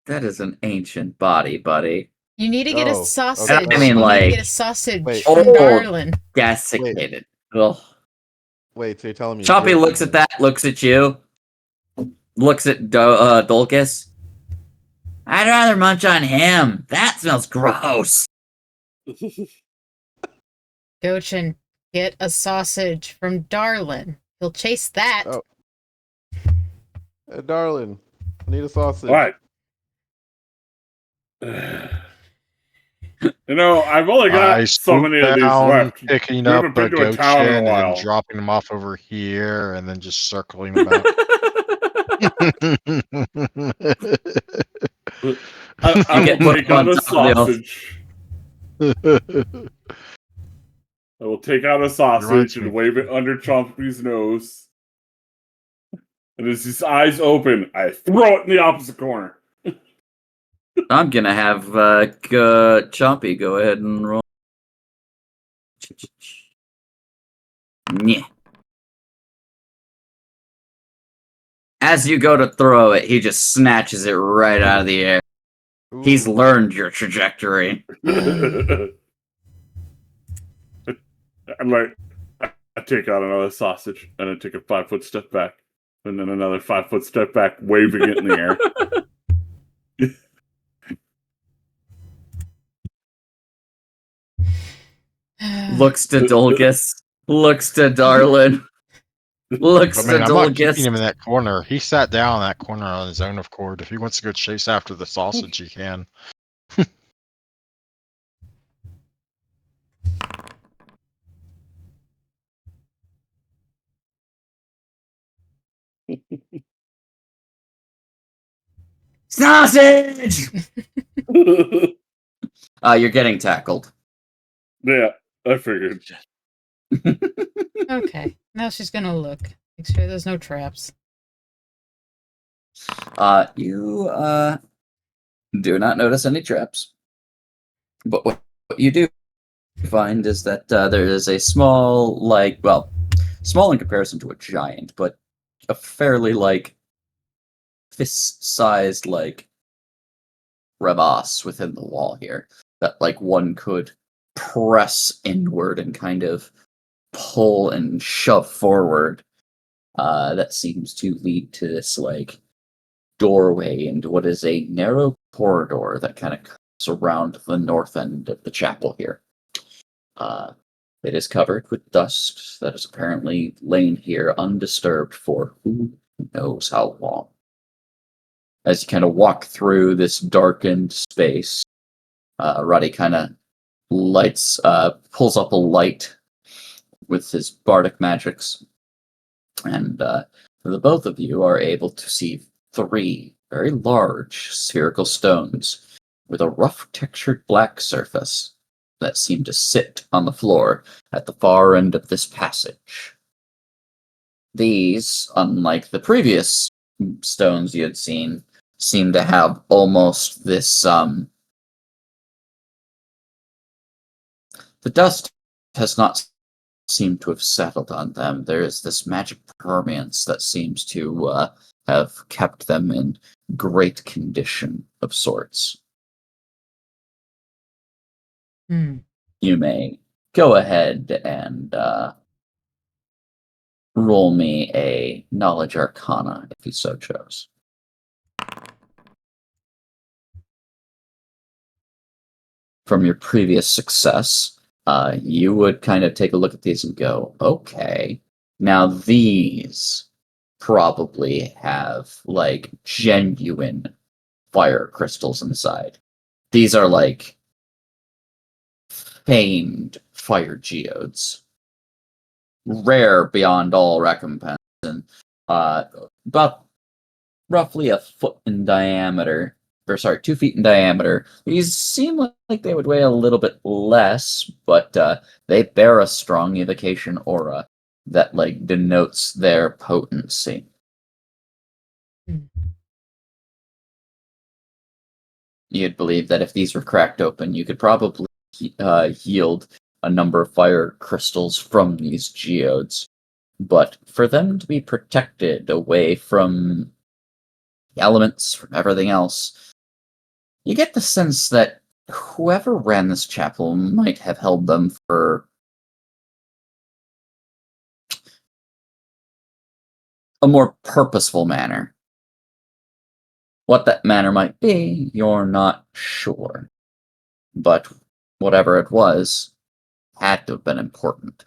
That is an ancient body, buddy. You need to get a sausage. I mean, you like, need to get a sausage from Darlin. Desiccated. Ugh. Wait, so you're telling me Chompy looks at that, looks at you, looks at Dolgus. I'd rather munch on him. That smells gross. Gochin, get a sausage from Darlin. He'll chase that. Oh. Hey, darling, I need a sausage. All right. You know, I've only got so swoop many of these down, left. picking We up haven't a been to a town in a Gochin and then while. dropping them off over here, and then just circling about. I get will put take out on a top of the sausage. I will take out a sausage and wave it under Chompy's nose. And as his eyes open, I throw it in the opposite corner. I'm gonna have Chompy go ahead and roll. Yeah. As you go to throw it, he just snatches it right out of the air. Ooh. He's learned your trajectory. I'm like, I take out another sausage and I take a 5-foot step back, and then another 5-foot step back, waving it in the air. Looks to Dulgus. Looks to Darlin. Looks I mean, to I'm not keeping him Dulgus. in that corner. He sat down in that corner on his own accord. If he wants to go chase after the sausage, he can. Sausage! You're getting tackled. Yeah, I figured. Okay, now she's gonna look. Make sure there's no traps. You do not notice any traps. But what you do find is that there is a small, small in comparison to a giant, but a fairly, fist-sized, crevasse within the wall here that, one could press inward and kind of pull and shove forward. That seems to lead to this, doorway into what is a narrow corridor that kind of comes around the north end of the chapel here. It is covered with dust that has apparently lain here undisturbed for who knows how long. As you kind of walk through this darkened space, Roddy kind of pulls up a light with his bardic magics, and the both of you are able to see 3 very large spherical stones with a rough textured black surface that seem to sit on the floor at the far end of this passage. These, unlike the previous stones you had seen, seem to have almost this the dust has not seemed to have settled on them. There is this magic permeance that seems to have kept them in great condition of sorts. You may go ahead and roll me a knowledge arcana if you so chose. From your previous success, you would kind of take a look at these and go, okay, now these probably have genuine fire crystals inside. These are famed fire geodes, rare beyond all recompense, and about roughly 2 feet in diameter. These seem like they would weigh a little bit less, but they bear a strong evocation aura that denotes their potency. You'd believe that if these were cracked open, you could probably yield a number of fire crystals from these geodes. But for them to be protected away from the elements, from everything else, you get the sense that whoever ran this chapel might have held them for a more purposeful manner. What that manner might be, you're not sure. But whatever it was, had to have been important.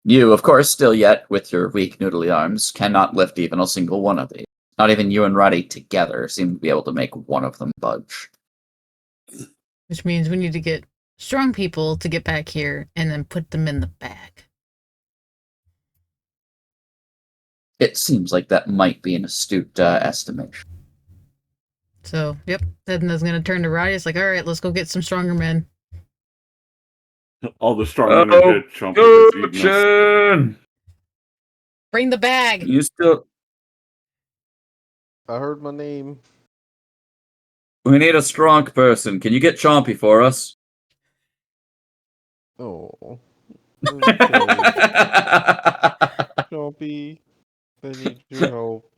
You, of course, still yet, with your weak noodly arms, cannot lift even a single one of these. Not even you and Roddy together seem to be able to make one of them budge. Which means we need to get strong people to get back here and then put them in the bag. It seems like that might be an astute estimation. So, yep, Edna's gonna turn to Roddy. It's like, all right, let's go get some stronger men. All the strong men are dead. Chomper has eaten us. Gochin! Bring the bag. You still... I heard my name. We need a strong person. Can you get Chompy for us? Oh. Chompy. Chompy, I need your help.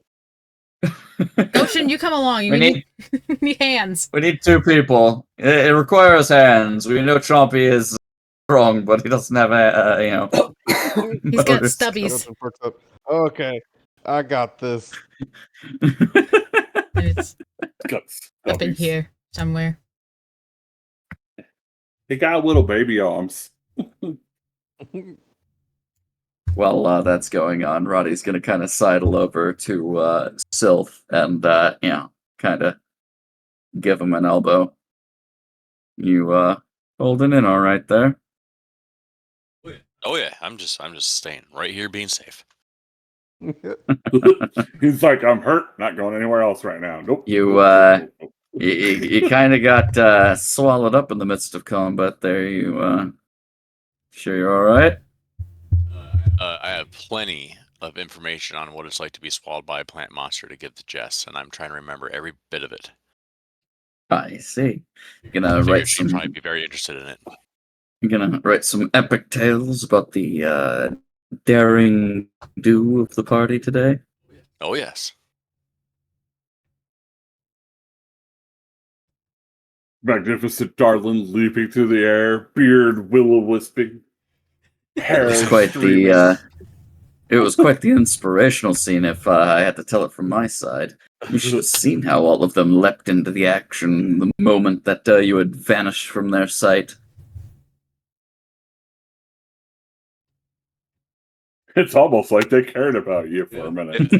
Goshen, you come along. You We need, need hands. We need 2 people. It requires hands. We know Chompy is strong, but he doesn't have He's got motors. stubbies. Okay, I got this. It's Got up in stubbies. here somewhere. He got little baby arms. While that's going on, Roddy's gonna kind of sidle over to Sylph and kind of give him an elbow. You holding in all right there? Oh yeah, I'm just staying right here, being safe. He's like, I'm hurt, not going anywhere else right now. Nope. You you kind of got swallowed up in the midst of combat there. You sure you're all right? I have plenty of information on what it's like to be swallowed by a plant monster to give to Jess, and I'm trying to remember every bit of it. I see. You're I gonna figure write she some. might be very interested in it. You're gonna write some epic tales about the daring do of the party today. Oh yes. Magnificent darling leaping through the air, beard willow-wisping, hair It was quite streaming. it was quite the inspirational scene. If I had to tell it from my side, you should have seen how all of them leapt into the action the moment that you had vanished from their sight. It's almost like they cared about you for a minute.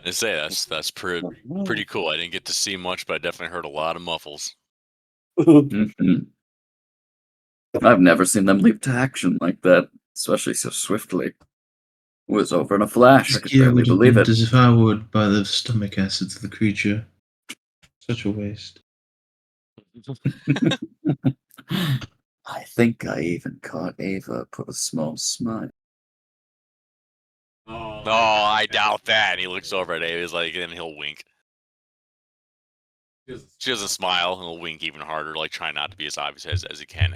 I say that's pretty cool. I didn't get to see much, but I definitely heard a lot of muffles. Mhm. I've never seen them leap to action like that, especially so swiftly. It was over in a flash. I could Gear barely would have believe been it. devoured by the stomach acids of the creature. Such a waste. I think I even caught Ava put a small smile. Oh, I doubt that. And he looks over at Ava, he's like, and he'll wink. She doesn't smile, and he'll wink even harder, like try not to be as obvious as he can,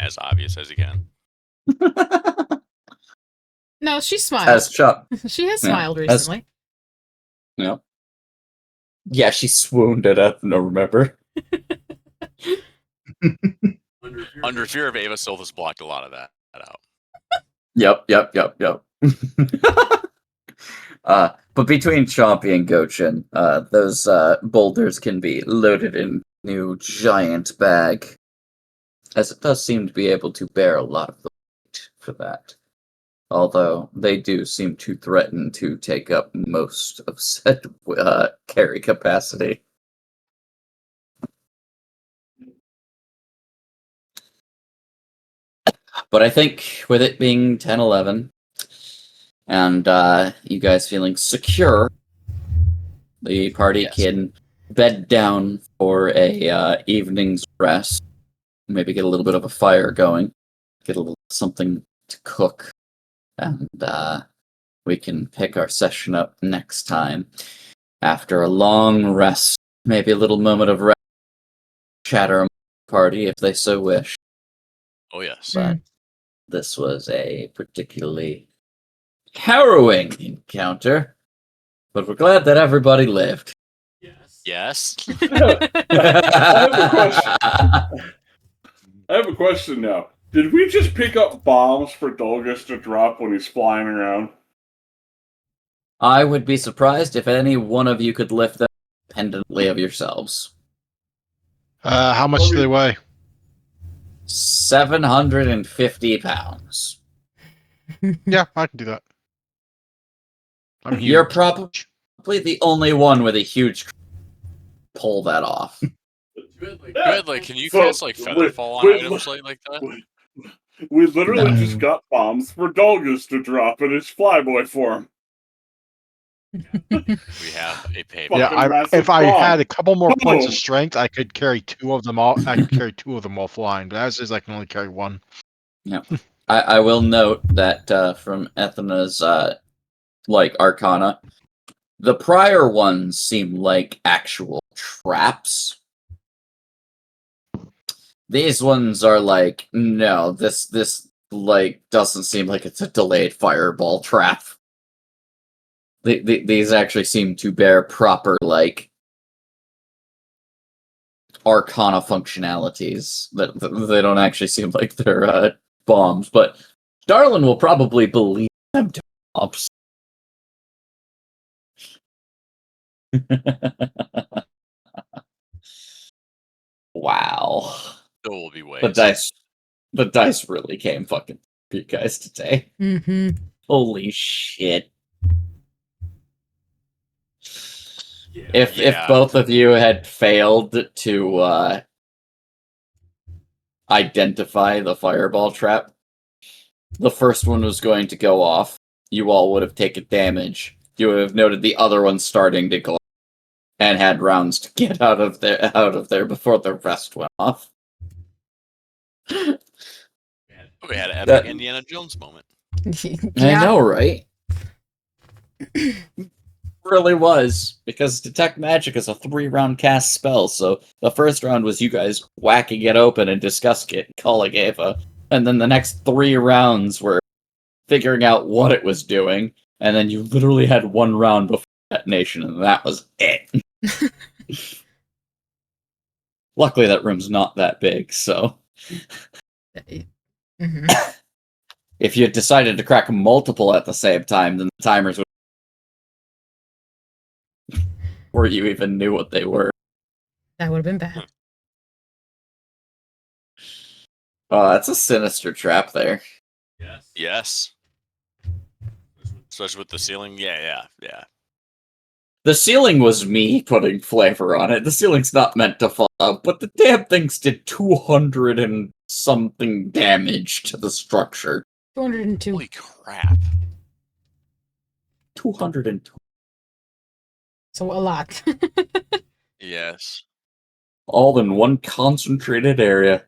No, she smiled. As Chuck. She has Yeah, smiled as- recently. Yeah. Yeah, she swooned at Ethna, remember? Under fear of Ava, Sylphus blocked a lot of that out. Yep. But between Chompy and Gochin, those boulders can be loaded in a new giant bag, as it does seem to be able to bear a lot of the weight for that. Although they do seem to threaten to take up most of said carry capacity. But I think with it being 10:11 and you guys feeling secure, the party can bed down for a evening's rest. Maybe get a little bit of a fire going, get a little something to cook, and we can pick our session up next time after a long rest. Maybe a little moment of rest, chatter among the party if they so wish. Oh yes. But this was a particularly harrowing encounter, but we're glad that everybody lived. Yes. I have a question now. Did we just pick up bombs for Dolgus to drop when he's flying around? I would be surprised if any one of you could lift them independently of yourselves. How much do they weigh? 750 pounds. Yeah, I can do that. I'm huge. You're probably the only one with a huge pull that off. Good, can you cast Featherfall on items like that? We literally just got bombs for Dolgus to drop in his flyboy form. We have a paper. Yeah, if I had a couple more points of strength, I could carry two of them all. I could carry two of them all flying, but as is, I can only carry one. Yeah, I will note that from Ethna's Arcana, the prior ones seem like actual traps. These ones are no, this doesn't seem like it's a delayed fireball trap. These actually seem to bear proper Arcana functionalities. That they don't actually seem like they're bombs, but Darlin will probably believe them to be bombs. Wow. There will be ways. The dice really came fucking for you guys today. Mm-hmm. Holy shit. If both of you had failed to identify the fireball trap, the first one was going to go off. You all would have taken damage. You would have noted the other one starting to go off and had rounds to get out of there before the rest went off. We had an epic Indiana Jones moment. Yeah. I know, right? Really was, because Detect Magic is a 3-round cast spell, so the first round was you guys whacking it open and discussing it and calling Ava, and then the next 3 rounds were figuring out what it was doing, and then you literally had 1 round before detonation, and that was it. Luckily that room's not that big, so... Mm-hmm. If you had decided to crack multiple at the same time, then the timers would... Before you even knew what they were. That would have been bad. Oh, that's a sinister trap there. Yes. Especially with the ceiling. Yeah. The ceiling was me putting flavor on it. The ceiling's not meant to fall out, but the damn things did 200 and something damage to the structure. 202. Holy crap. 202. So a lot. Yes. All in one concentrated area.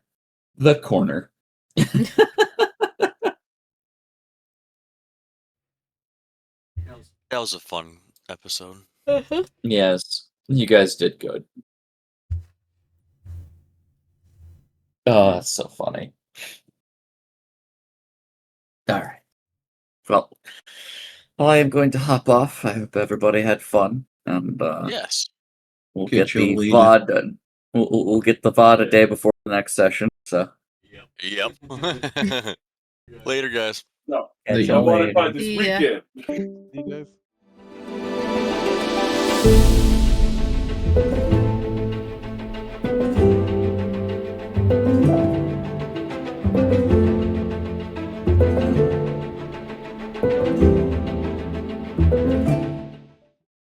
The corner. That was a fun episode. Yes, you guys did good. Oh, that's so funny. Alright. Well, I am going to hop off. I hope everybody had fun. And Yes. we'll Good get show, the Lee. VOD done. We'll get the VOD a day before the next session. So Yep. Later, guys. No, catch They y'all I want to later. buy this Yeah. weekend. You guys.